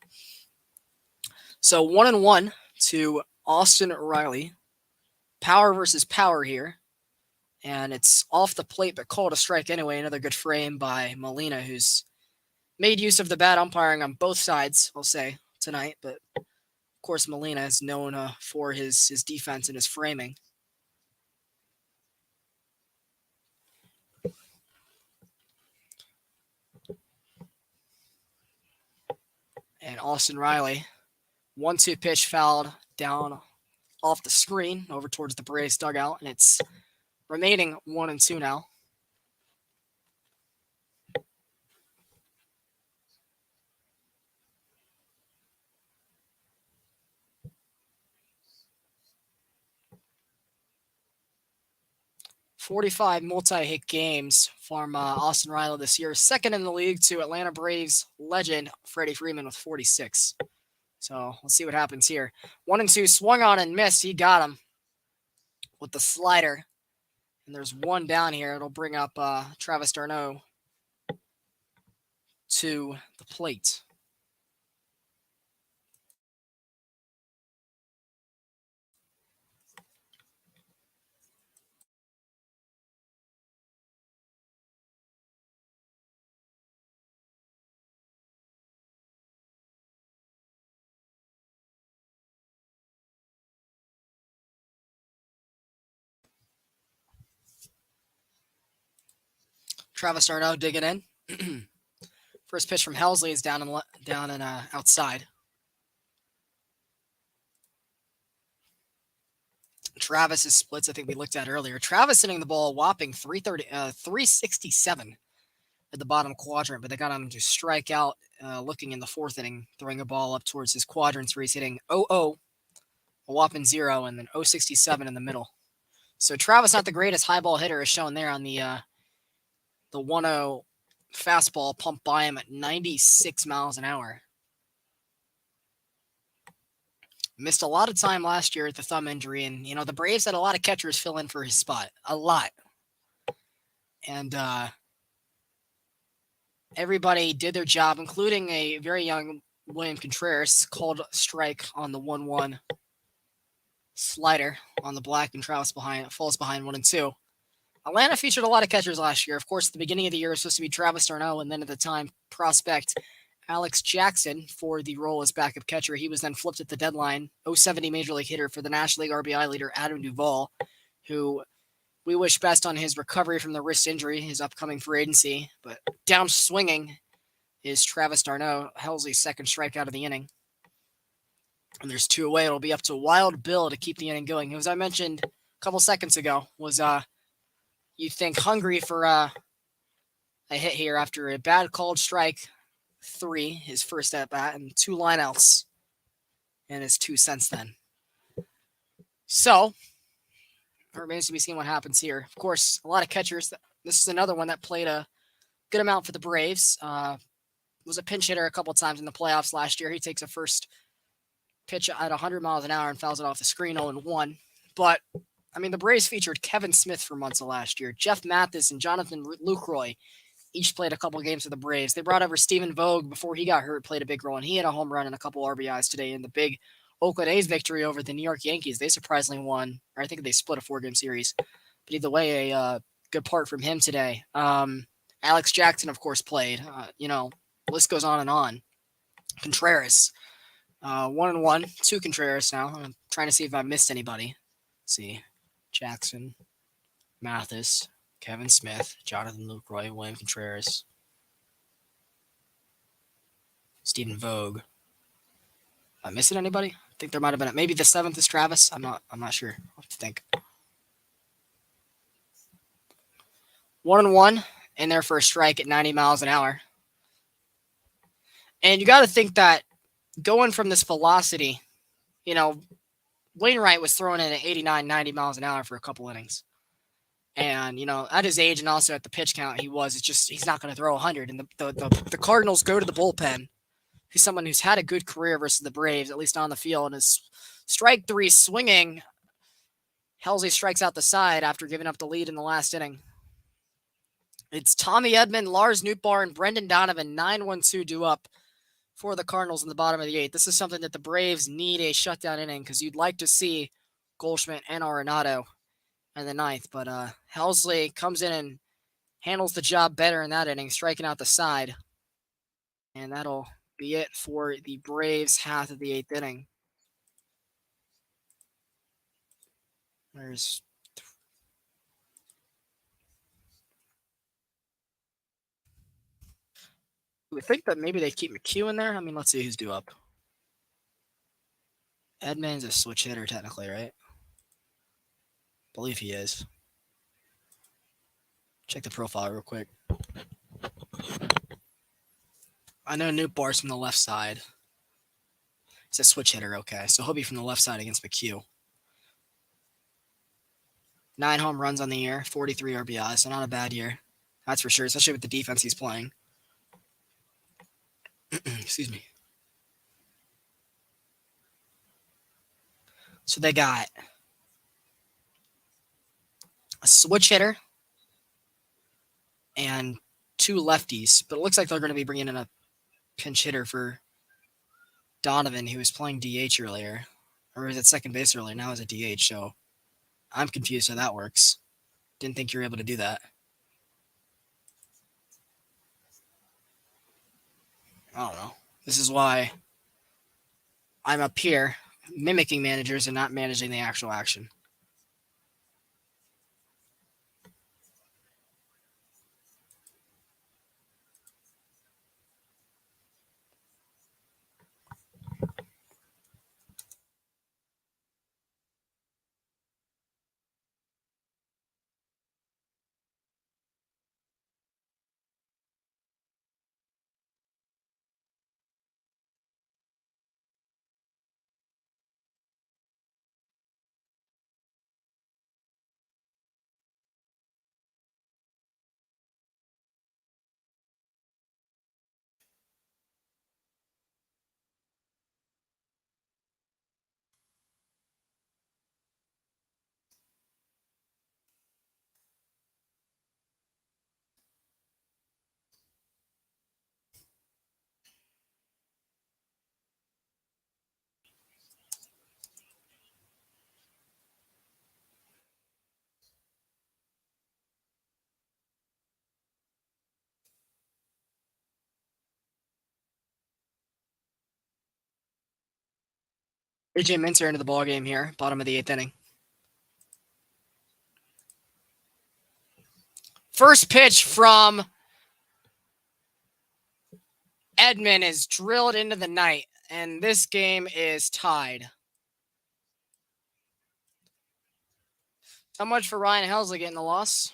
So 1-1 to Austin Riley. Power versus power here. And it's off the plate, but called a strike anyway. Another good frame by Molina, who's made use of the bad umpiring on both sides, I'll say, tonight. But, of course, Molina is known for his defense and his framing. And Austin Riley, 1-2 pitch fouled down off the screen over towards the Braves dugout, and it's remaining 1-2 now. .45 multi-hit games from Austin Riley this year. Second in the league to Atlanta Braves legend Freddie Freeman with 46. So let's see what happens here. 1-2, swung on and missed. He got him with the slider. And there's one down here. It'll bring up Travis d'Arnaud to the plate. Travis d'Arnaud digging in. First pitch from Helsley is down and outside. Travis's splits, I think we looked at earlier. Travis hitting the ball whopping 367 at the bottom quadrant, but they got him to strike out looking in the 4th inning, throwing a ball up towards his quadrants where he's hitting 0-0, a whopping 0, and then 067 in the middle. So Travis, not the greatest high ball hitter, is shown there on the 1-0 fastball pumped by him at 96 miles an hour. Missed a lot of time last year with the thumb injury, and, the Braves had a lot of catchers fill in for his spot. A lot. And everybody did their job, including a very young William Contreras, called strike on the 1-1 slider on the black, and Travis falls behind 1-2. Atlanta featured a lot of catchers last year. Of course, at the beginning of the year, it was supposed to be Travis d'Arnaud, and then at the time, prospect Alex Jackson for the role as backup catcher. He was then flipped at the deadline. 070 Major League hitter for the National League RBI leader, Adam Duvall, who we wish best on his recovery from the wrist injury, his upcoming free agency. But down swinging is Travis d'Arnaud, Helsley's second strikeout of the inning. And there's 2 away. It'll be up to Wild Bill to keep the inning going. As I mentioned a couple seconds ago, was you think hungry for a hit here after a bad called strike 3, his first at bat, and 2 lineouts and his 2 since then. So it remains to be seen what happens here. Of course, a lot of catchers. This is another one that played a good amount for the Braves. Was a pinch hitter a couple times in the playoffs last year. He takes a first pitch at 100 miles an hour and fouls it off the screen 0-1. But the Braves featured Kevin Smith for months of last year, Jeff Mathis and Jonathan Lucroy each played a couple games for the Braves. They brought over Stephen Vogt before he got hurt, played a big role, and he had a home run and a couple RBIs today in the big Oakland A's victory over the New York Yankees. They surprisingly won, or I think they split a 4-game series. But either way, a good part from him today. Alex Jackson, of course, played. List goes on and on. Contreras, 1-1, 2 Contreras now. I'm trying to see if I missed anybody. Let's see, Jackson, Mathis, Kevin Smith, Jonathan Lucroy, William Contreras, Stephen Vogt. Am I missing anybody? I think there might have been maybe the 7th is Travis. I'm not sure. I'll have to think. 1-1 in there for a strike at 90 miles an hour. And you got to think that going from this velocity, Wainwright was throwing in at 89, 90 miles an hour for a couple innings. And, at his age and also at the pitch count he's not going to throw 100. And the Cardinals go to the bullpen. He's someone who's had a good career versus the Braves, at least on the field, and is strike 3 swinging. Helsley strikes out the side after giving up the lead in the last inning. It's Tommy Edman, Lars Nootbaar, and Brendan Donovan, 9-1-2 due up for the Cardinals in the bottom of the 8th. This is something that the Braves need a shutdown inning because you'd like to see Goldschmidt and Arenado in the 9th. But Helsley comes in and handles the job better in that inning, striking out the side. And that'll be it for the Braves half of the 8th inning. There's we think that maybe they keep McHugh in there. I mean, let's see who's due up. Edman's a switch hitter technically, right? I believe he is. Check the profile real quick. I know Nootbaar's from the left side. He's a switch hitter, okay. So he'll be from the left side against McHugh. 9 home runs on the year, 43 RBIs, so not a bad year. That's for sure, especially with the defense he's playing. Excuse me. So they got a switch hitter and 2 lefties, but it looks like they're going to be bringing in a pinch hitter for Donovan, who was playing DH earlier, or was at second base earlier, now is a DH, so I'm confused how that works. Didn't think you were able to do that. I don't know. This is why I'm up here mimicking managers and not managing the actual action. AJ Minter into the ballgame here, bottom of the 8th inning. First pitch from Edman is drilled into the night, and this game is tied. How much for Ryan Helsley getting the loss?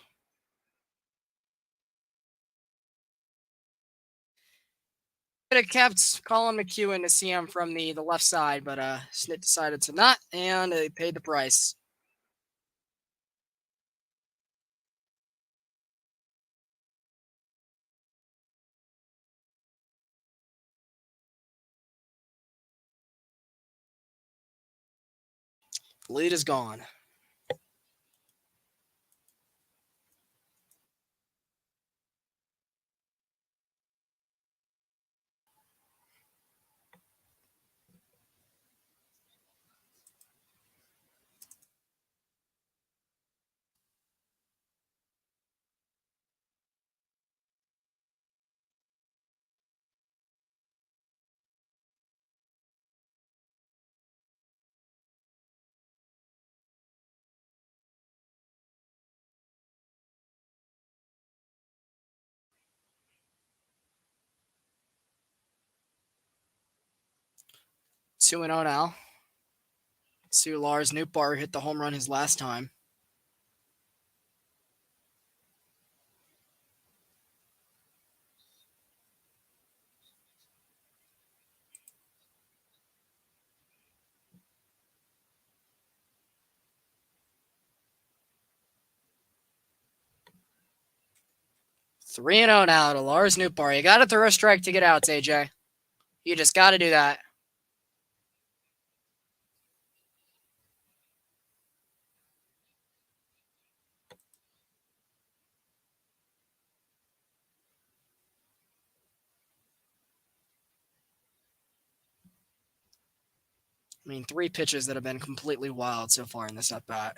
Could have kept Colin McHugh in to see him from the left side, but Snit decided to not, and they paid the price. Lead is gone. 2-0 now. To Lars Nootbaar hit the home run his last time. Three and 0 now to Lars Nootbaar. You got to throw a strike to get outs, AJ. You just got to do that. I mean, 3 pitches that have been completely wild so far in this at bat.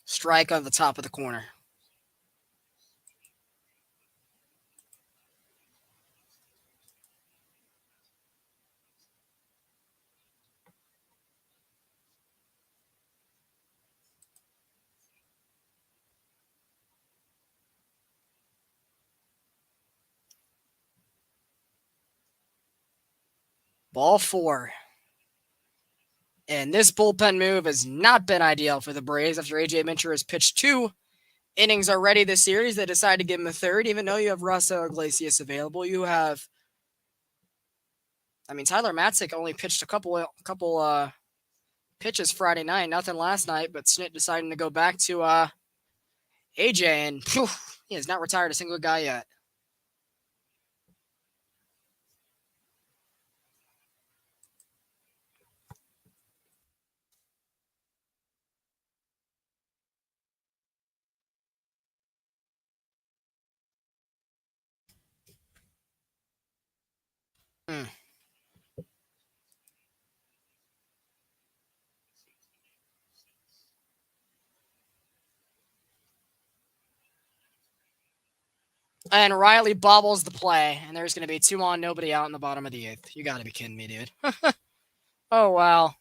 Strike on the top of the corner. Ball 4. And this bullpen move has not been ideal for the Braves after AJ Minter has pitched 2 innings already this series. They decided to give him a third, even though you have Russell Iglesias available. You have, Tyler Matzik only pitched a couple pitches Friday night, nothing last night, but Snit deciding to go back to AJ, and he has not retired a single guy yet. And Riley bobbles the play, and there's going to be 2 on, nobody out in the bottom of the 8th. You got to be kidding me, dude. Oh, wow.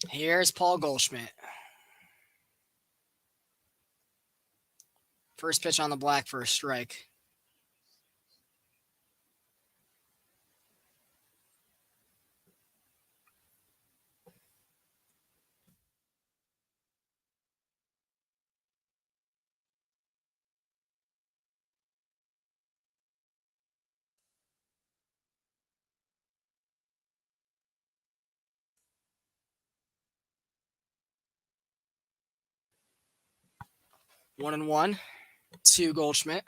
Here's Paul Goldschmidt. First pitch on the black for a strike. One and one to Goldschmidt.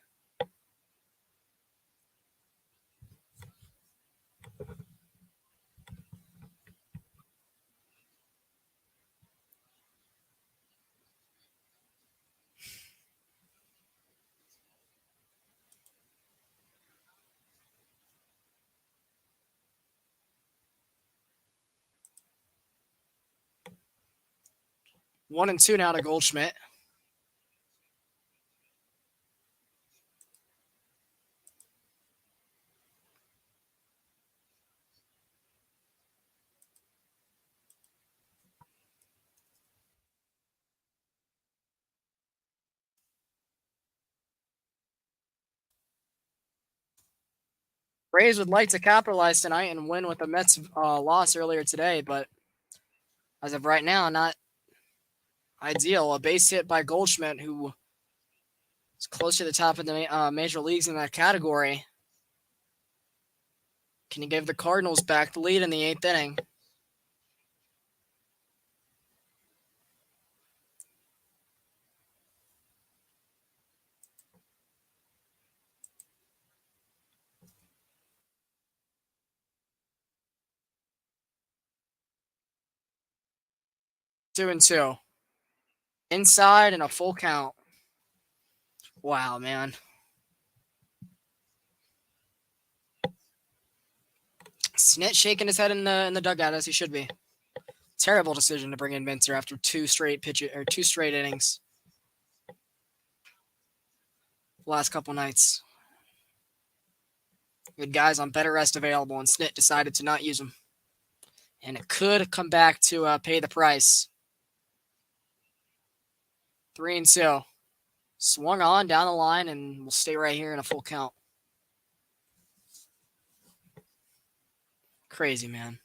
One and two now to Goldschmidt. Braves would like to capitalize tonight and win with the Mets loss earlier today, but as of right now, not ideal. A base hit by Goldschmidt, who is close to the top of the major leagues in that category. Can you give the Cardinals back the lead in the 8th inning? 2-2. Inside and a full count. Wow, man. Snit shaking his head in the dugout as he should be. Terrible decision to bring in Minter after two straight innings. Last couple nights. Good guys on better rest available, and Snit decided to not use them. And it could come back to pay the price. 3-2. Swung on down the line, and we'll stay right here in a full count. Crazy, man.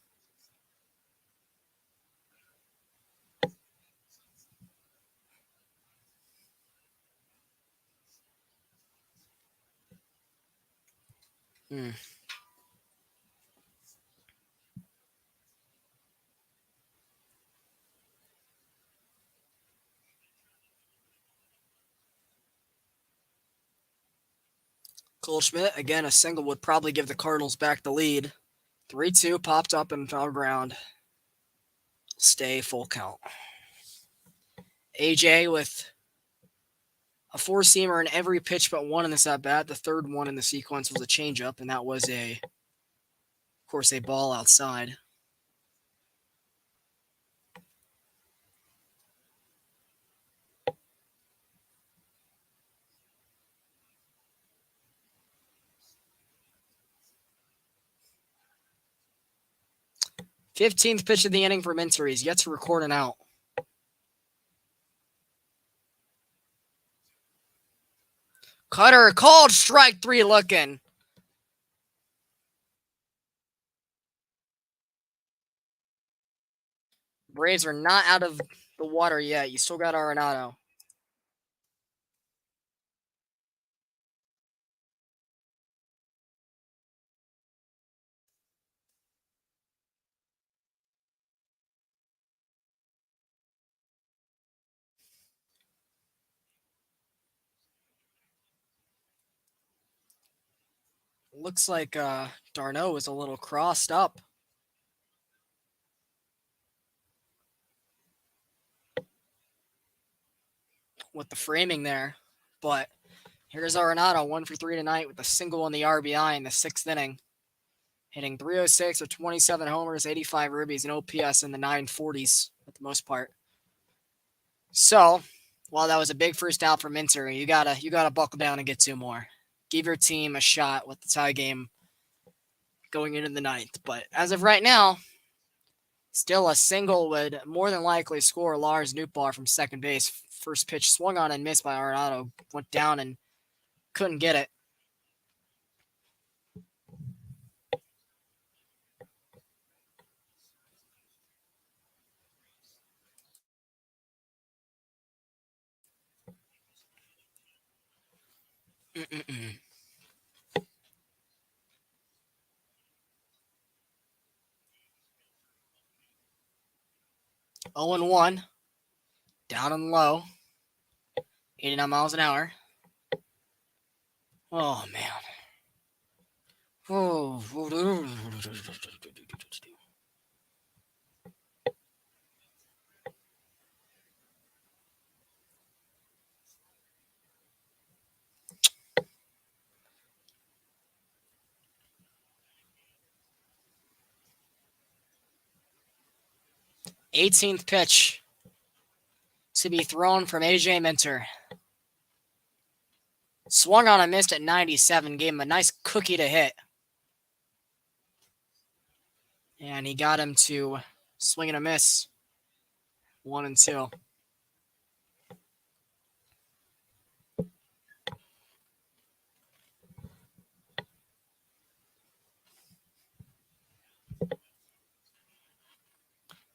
Goldschmidt, again, a single would probably give the Cardinals back the lead. 3-2, popped up and foul ground. Stay full count. AJ with a four-seamer in every pitch but one in this at-bat. The third one in the sequence was a changeup, and that was, of course, a ball outside. Fifteenth pitch of the inning for Minter. He's yet to record an out. Cutter called strike 3 looking. Braves are not out of the water yet. You still got Arenado. Looks like d'Arnaud is a little crossed up. With the framing there. But here's Arenado, 1 for 3 tonight with a single on the RBI in the 6th inning. Hitting .306 with 27 homers, 85 ribbies, and OPS in the 940s for the most part. So, while that was a big first out for Minter, you gotta buckle down and get 2 more. Give your team a shot with the tie game going into the 9th. But as of right now, still a single would more than likely score Lars Nootbaar from second base. First pitch swung on and missed by Arenado. Went down and couldn't get it. Mm-mm-mm. 0-1. Down and low. 89 miles an hour. Oh, man. Oh. 18th pitch to be thrown from AJ Minter. Swung on and missed at 97. Gave him a nice cookie to hit. And he got him to swing and a miss. 1-2.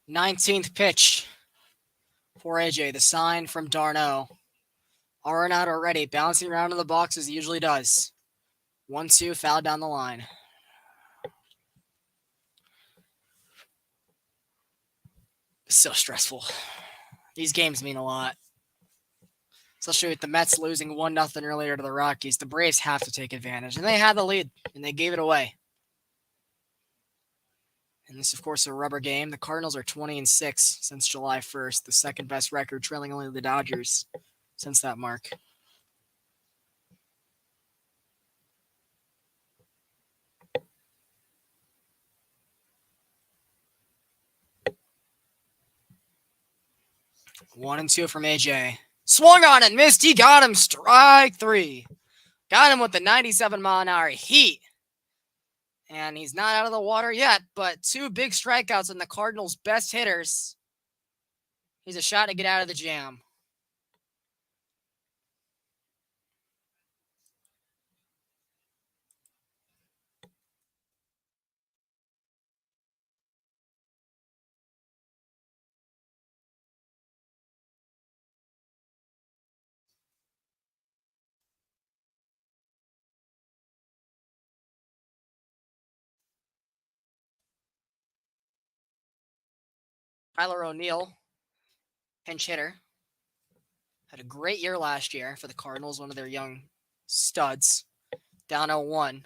Nineteenth pitch for AJ. The sign from d'Arnaud. Arenado ready, bouncing around in the box as he usually does. 1-2, foul down the line. So stressful. These games mean a lot. Especially with the Mets losing 1-0 earlier to the Rockies. The Braves have to take advantage. And they had the lead, and they gave it away. And this, of course, a rubber game. The Cardinals are 20-6 since July 1st, the second best record, trailing only the Dodgers since that mark. One and two from AJ. Swung on and missed. He got him. Strike three. Got him with the 97-mile-an-hour heat. And he's not out of the water yet, but two big strikeouts in the Cardinals' best hitters. He's a shot to get out of the jam. Tyler O'Neill, pinch hitter, had a great year last year for the Cardinals, one of their young studs. Down 0-1.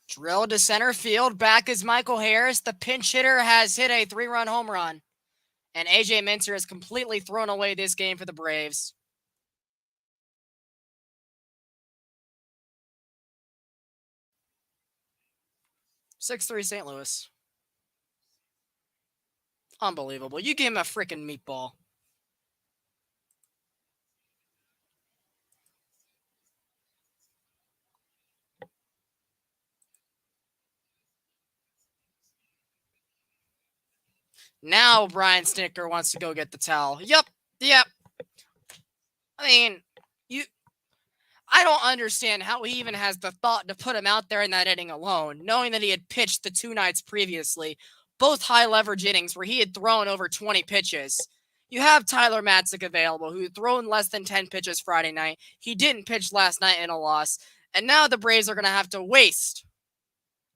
Drilled to center field. Back is Michael Harris. The pinch hitter has hit a 3-run home run. And AJ Minter has completely thrown away this game for the Braves. 6-3 St. Louis. Unbelievable. You give him a freaking meatball. Now Brian Snitker wants to go get the towel. Yep. I mean, I don't understand how he even has the thought to put him out there in that inning alone, knowing that he had pitched the 2 nights previously, both high leverage innings where he had thrown over 20 pitches. You have Tyler Matzik available, who had thrown less than 10 pitches Friday night. He didn't pitch last night in a loss. And now the Braves are going to have to waste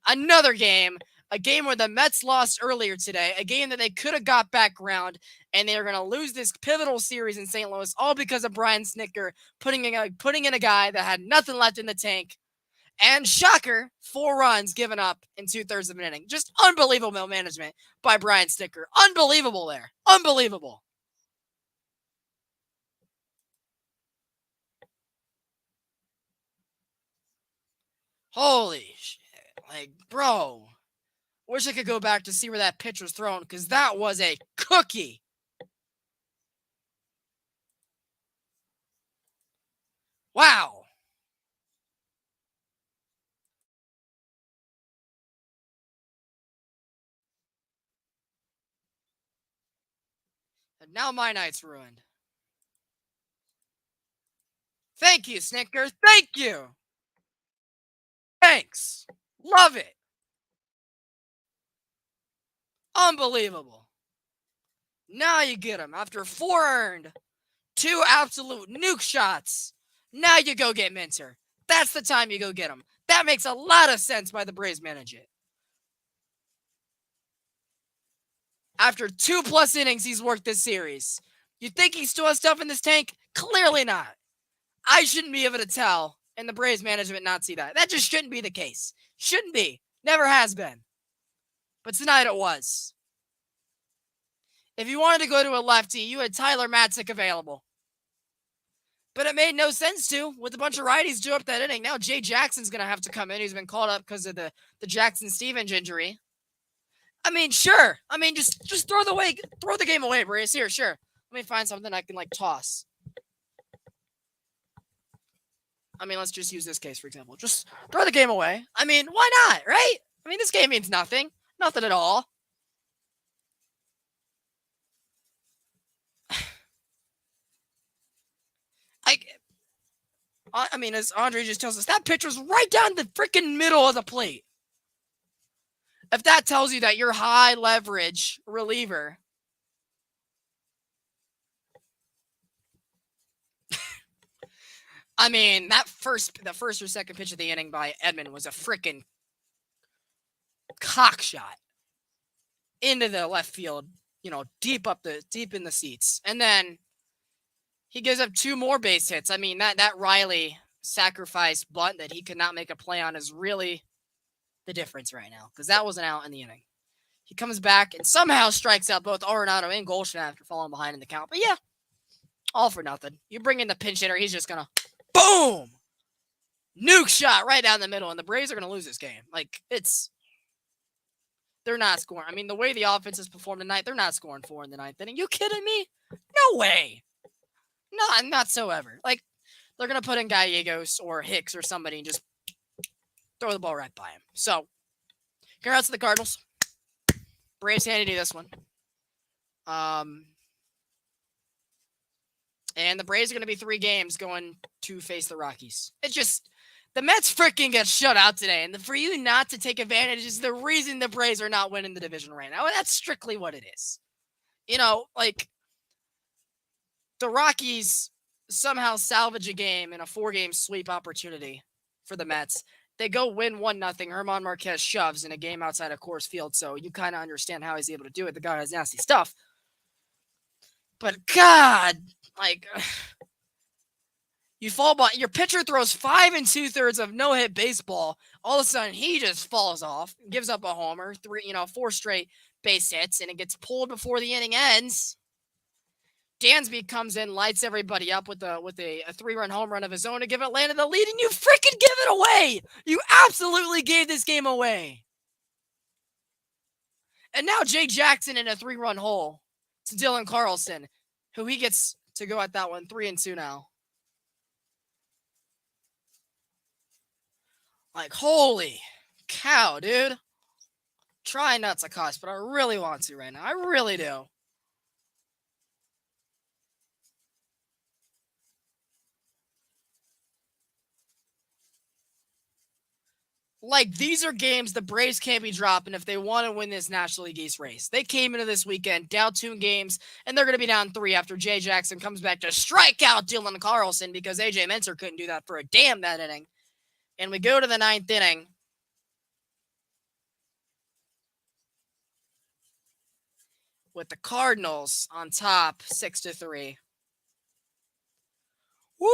another game, a game where the Mets lost earlier today, a game that they could have got back ground, and they are going to lose this pivotal series in St. Louis, all because of Brian Snitker putting in a guy that had nothing left in the tank. And shocker, 4 runs given up in 2/3 of an inning. Just unbelievable management by Brian Snitker. Unbelievable there. Unbelievable. Holy shit. Like, bro. Wish I could go back to see where that pitch was thrown, because that was a cookie. Wow. And now my night's ruined. Thank you, Snicker. Thank you. Thanks. Love it. Unbelievable. Now you get him. After 4 earned, 2 absolute nuke shots, now you go get Minter. That's the time you go get him. That makes a lot of sense by the Braves manager. After 2+ innings he's worked this series. You think he still has stuff in this tank? Clearly not. I shouldn't be able to tell, and the Braves management not see that. That just shouldn't be the case. Shouldn't be. Never has been. But tonight it was. If you wanted to go to a lefty, you had Tyler Matzik available. But it made no sense to, with a bunch of righties due up that inning. Now Jay Jackson's going to have to come in. He's been called up because of the Jackson Stevens injury. I mean, sure. I mean, just throw the game away, Braves. Here, sure. Let me find something I can, toss. I mean, let's just use this case, for example. Just throw the game away. I mean, why not, right? I mean, this game means nothing. Nothing at all. I mean, as Andre just tells us, that pitch was right down the freaking middle of the plate. If that tells you that you're high leverage reliever, I mean, the first or second pitch of the inning by Edman was a freaking cock shot into the left field, deep in the seats. And then he gives up 2 more base hits. I mean, that Riley sacrifice bunt that he could not make a play on is really the difference right now, because that wasn't out in the inning. He comes back and somehow strikes out both Arenado and Goldschmidt after falling behind in the count. But yeah, all for nothing. You bring in the pinch hitter, he's just going to boom! Nuke shot right down the middle, and the Braves are going to lose this game. They're not scoring. I mean, the way the offense has performed tonight, they're not scoring 4 in the 9th inning. You kidding me? No way. Not whatsoever. They're going to put in Gallegos or Hicks or somebody and just throw the ball right by him. So, congrats to the Cardinals. Braves handed you this one. And the Braves are going to be 3 games going to face the Rockies. The Mets freaking get shut out today. And for you not to take advantage is the reason the Braves are not winning the division right now. And that's strictly what it is. The Rockies somehow salvage a game in a 4-game sweep opportunity for the Mets. They go win 1-0. Herman Marquez shoves in a game outside of Coors Field, so you kind of understand how he's able to do it. The guy has nasty stuff. But God, you fall by your pitcher throws 5 2/3 of no-hit baseball. All of a sudden, he just falls off, gives up a homer, 4 straight base hits, and it gets pulled before the inning ends. Dansby comes in, lights everybody up with a 3-run home run of his own to give Atlanta the lead, and you freaking give it away! You absolutely gave this game away. And now Jay Jackson in a 3-run hole to Dylan Carlson, who he gets to go at that one 3-2 now. Holy cow, dude. Try not to cuss, but I really want to right now. I really do. These are games the Braves can't be dropping if they want to win this National League East race. They came into this weekend down 2 games, and they're going to be down 3 after Jay Jackson comes back to strike out Dylan Carlson because A.J. Minter couldn't do that for a damn that inning. And we go to the 9th inning. With the Cardinals on top 6-3. Woo!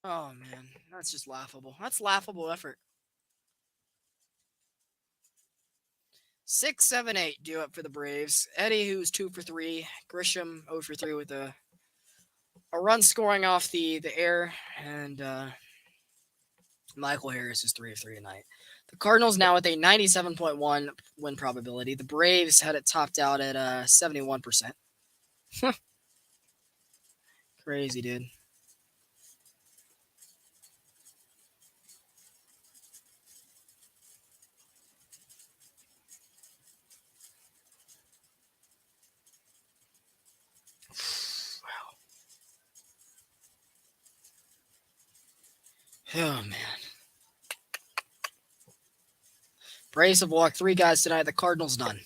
Oh, man. That's just laughable. That's laughable effort. 6, 7, 8 due up for the Braves. Eddie, who's 2 for 3. Grisham, 0 for 3 with a run scoring off the air. And Michael Harris is 3 of 3 tonight. The Cardinals now with a 97.1 win probability. The Braves had it topped out at 71%. Crazy, dude. Oh, man. Braves have walked 3 guys tonight. The Cardinals, none.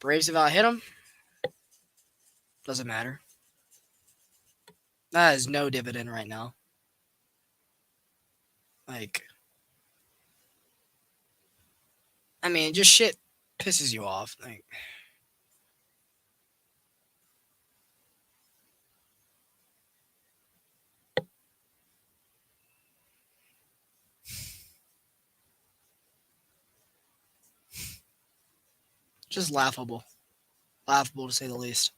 Braves have out-hit them. Doesn't matter. That is no dividend right now. Just shit pisses you off. Just laughable. Laughable to say the least.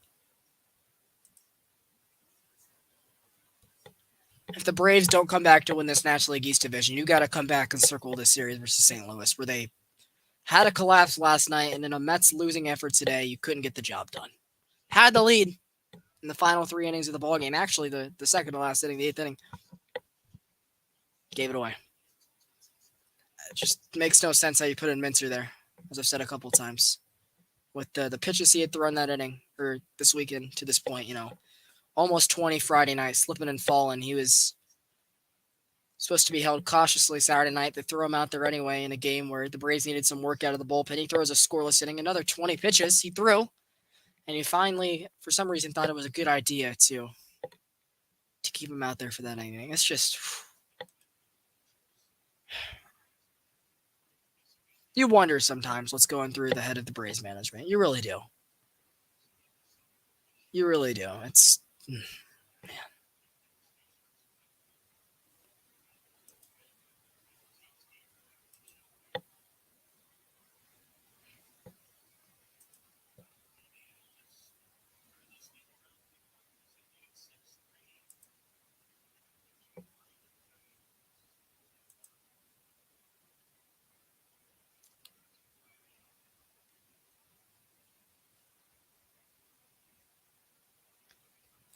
If the Braves don't come back to win this National League East division, you got to come back and circle this series versus St. Louis, where they had a collapse last night, and in a Mets losing effort today, you couldn't get the job done. Had the lead in the final 3 innings of the ballgame. Actually, the second to last inning, the 8th inning. Gave it away. It just makes no sense how you put in Minter there, as I've said a couple times. With the pitches he had thrown that inning, or this weekend to this point, almost 20 Friday night, slipping and falling. He was Supposed to be held cautiously Saturday night. They throw him out there anyway in a game where the Braves needed some work out of the bullpen. He throws a scoreless inning, another 20 pitches he threw, and he finally, for some reason, thought it was a good idea to keep him out there for that inning. It's just, you wonder sometimes what's going through the head of the Braves management. You really do. You really do. It's, man.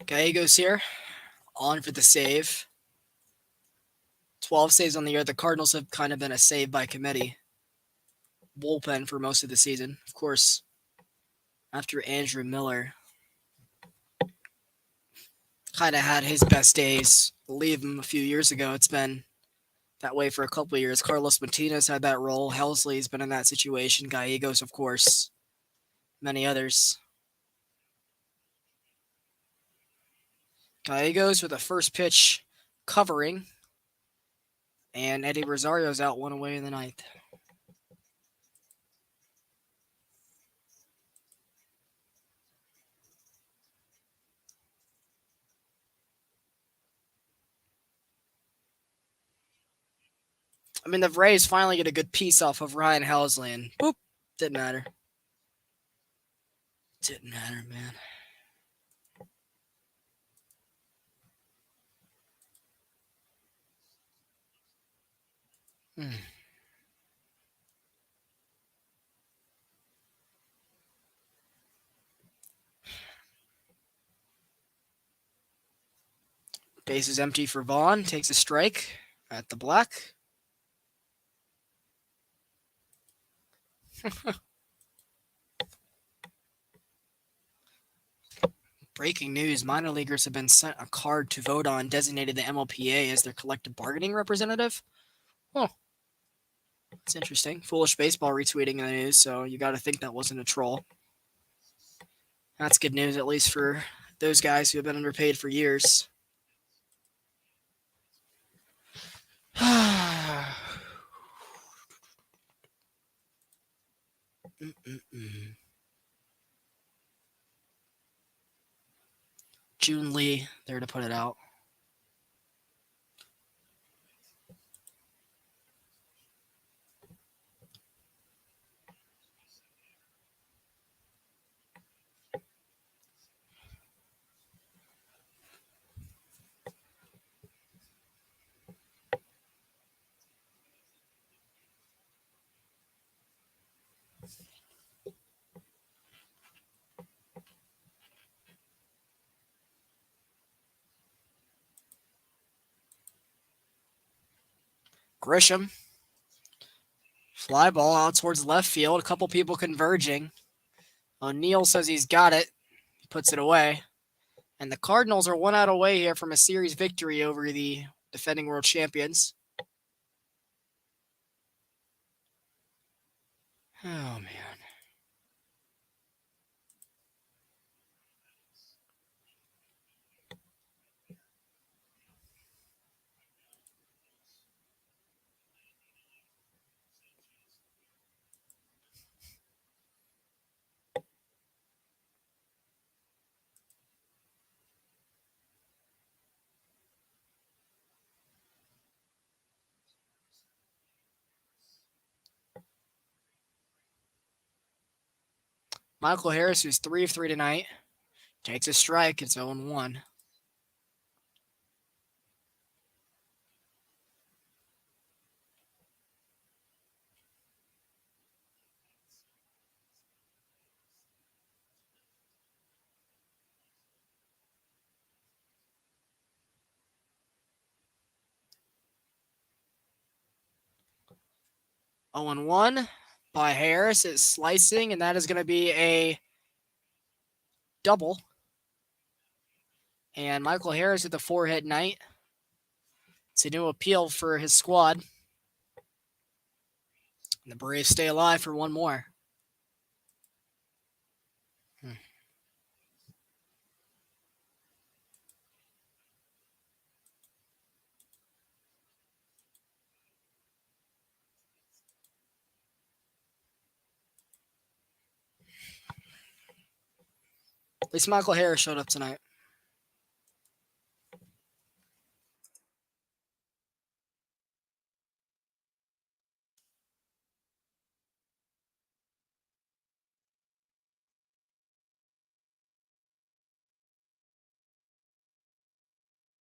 Gallegos here, on for the save. 12 saves on the year. The Cardinals have kind of been a save by committee bullpen for most of the season. Of course, after Andrew Miller kind of had his best days, leave him a few years ago. It's been that way for a couple of years. Carlos Martinez had that role. Helsley's been in that situation. Gallegos, of course. Many others. Gallegos with a first pitch covering. And Eddie Rosario's out one away in the ninth. I mean, the Rays finally get a good piece off of Ryan Helsley, and boop, didn't matter. Didn't matter, man. Base is empty for Vaughn. Takes a strike at the black. Breaking news, minor leaguers have been sent a card to vote on, designated the MLPA as their collective bargaining representative. Oh, that's interesting. Foolish Baseball retweeting the news, so you got to think that wasn't a troll. That's good news, at least for those guys who have been underpaid for years. June Lee there to put it out. Grisham. Fly ball out towards left field. A couple people converging. O'Neill says he's got it. He puts it away. And the Cardinals are 1 out away here from a series victory over the defending world champions. Oh, man. Michael Harris, who's 3 of 3 tonight, takes a strike. It's 0-1. Oh, 1 by Harris is slicing, and that is going to be a double. And Michael Harris with a 4-hit night. It's a new appeal for his squad. And the Braves stay alive for one more. At least Michael Harris showed up tonight.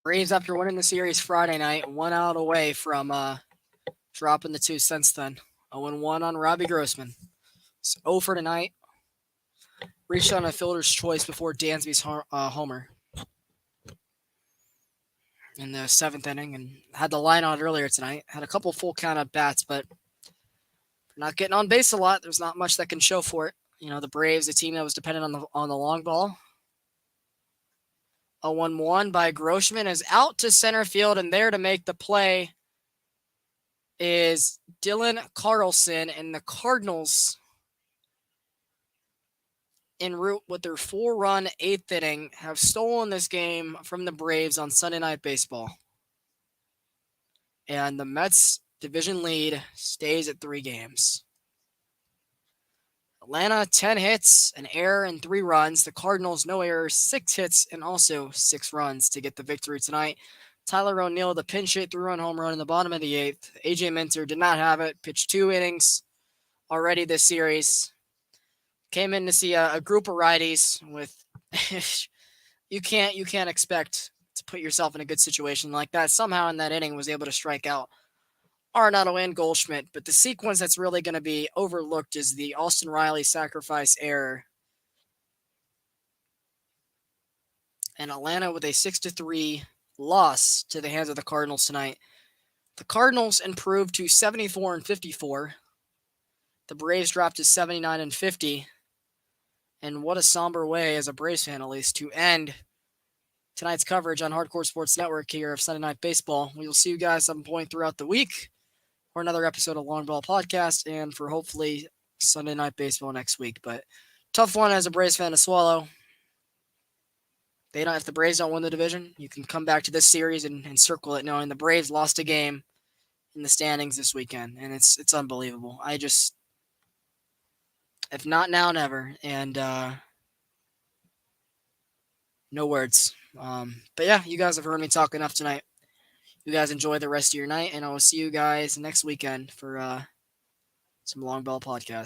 Braves, after winning the series Friday night, 1 out away from dropping the 2 since then. 0-1 on Robbie Grossman. It's 0 for tonight. Reached on a fielder's choice before Dansby's homer in the 7th inning, and had the line on earlier tonight. Had a couple full count at bats, but not getting on base a lot. There's not much that can show for it. The Braves, a team that was dependent on the long ball. A 1-1 by Grossman is out to center field, and there to make the play is Dylan Carlson, and the Cardinals, en route with their 4-run 8th inning, have stolen this game from the Braves on Sunday Night Baseball. And the Mets' division lead stays at 3 games. Atlanta, 10 hits, an error, and 3 runs. The Cardinals, no errors, 6 hits, and also 6 runs to get the victory tonight. Tyler O'Neill, the pinch hit 3-run home run in the bottom of the 8th. AJ Minter did not have it, pitched 2 innings already this series. Came in to see a group of righties with you can't expect to put yourself in a good situation like that. Somehow in that inning was able to strike out Arenado and Goldschmidt, but the sequence that's really going to be overlooked is the Austin Riley sacrifice error. And Atlanta with a 6-3 loss to the hands of the Cardinals tonight. The Cardinals improved to 74-54. The Braves dropped to 79-50. And what a somber way, as a Braves fan at least, to end tonight's coverage on Hardcore Sports Network here of Sunday Night Baseball. We will see you guys at some point throughout the week for another episode of Long Ball Podcast, and for hopefully Sunday Night Baseball next week. But tough one as a Braves fan to swallow. If the Braves don't win the division, you can come back to this series and circle it knowing the Braves lost a game in the standings this weekend, and it's unbelievable. If not now, never. And no words. But yeah, you guys have heard me talk enough tonight. You guys enjoy the rest of your night, and I will see you guys next weekend for some Long Ball Podcast.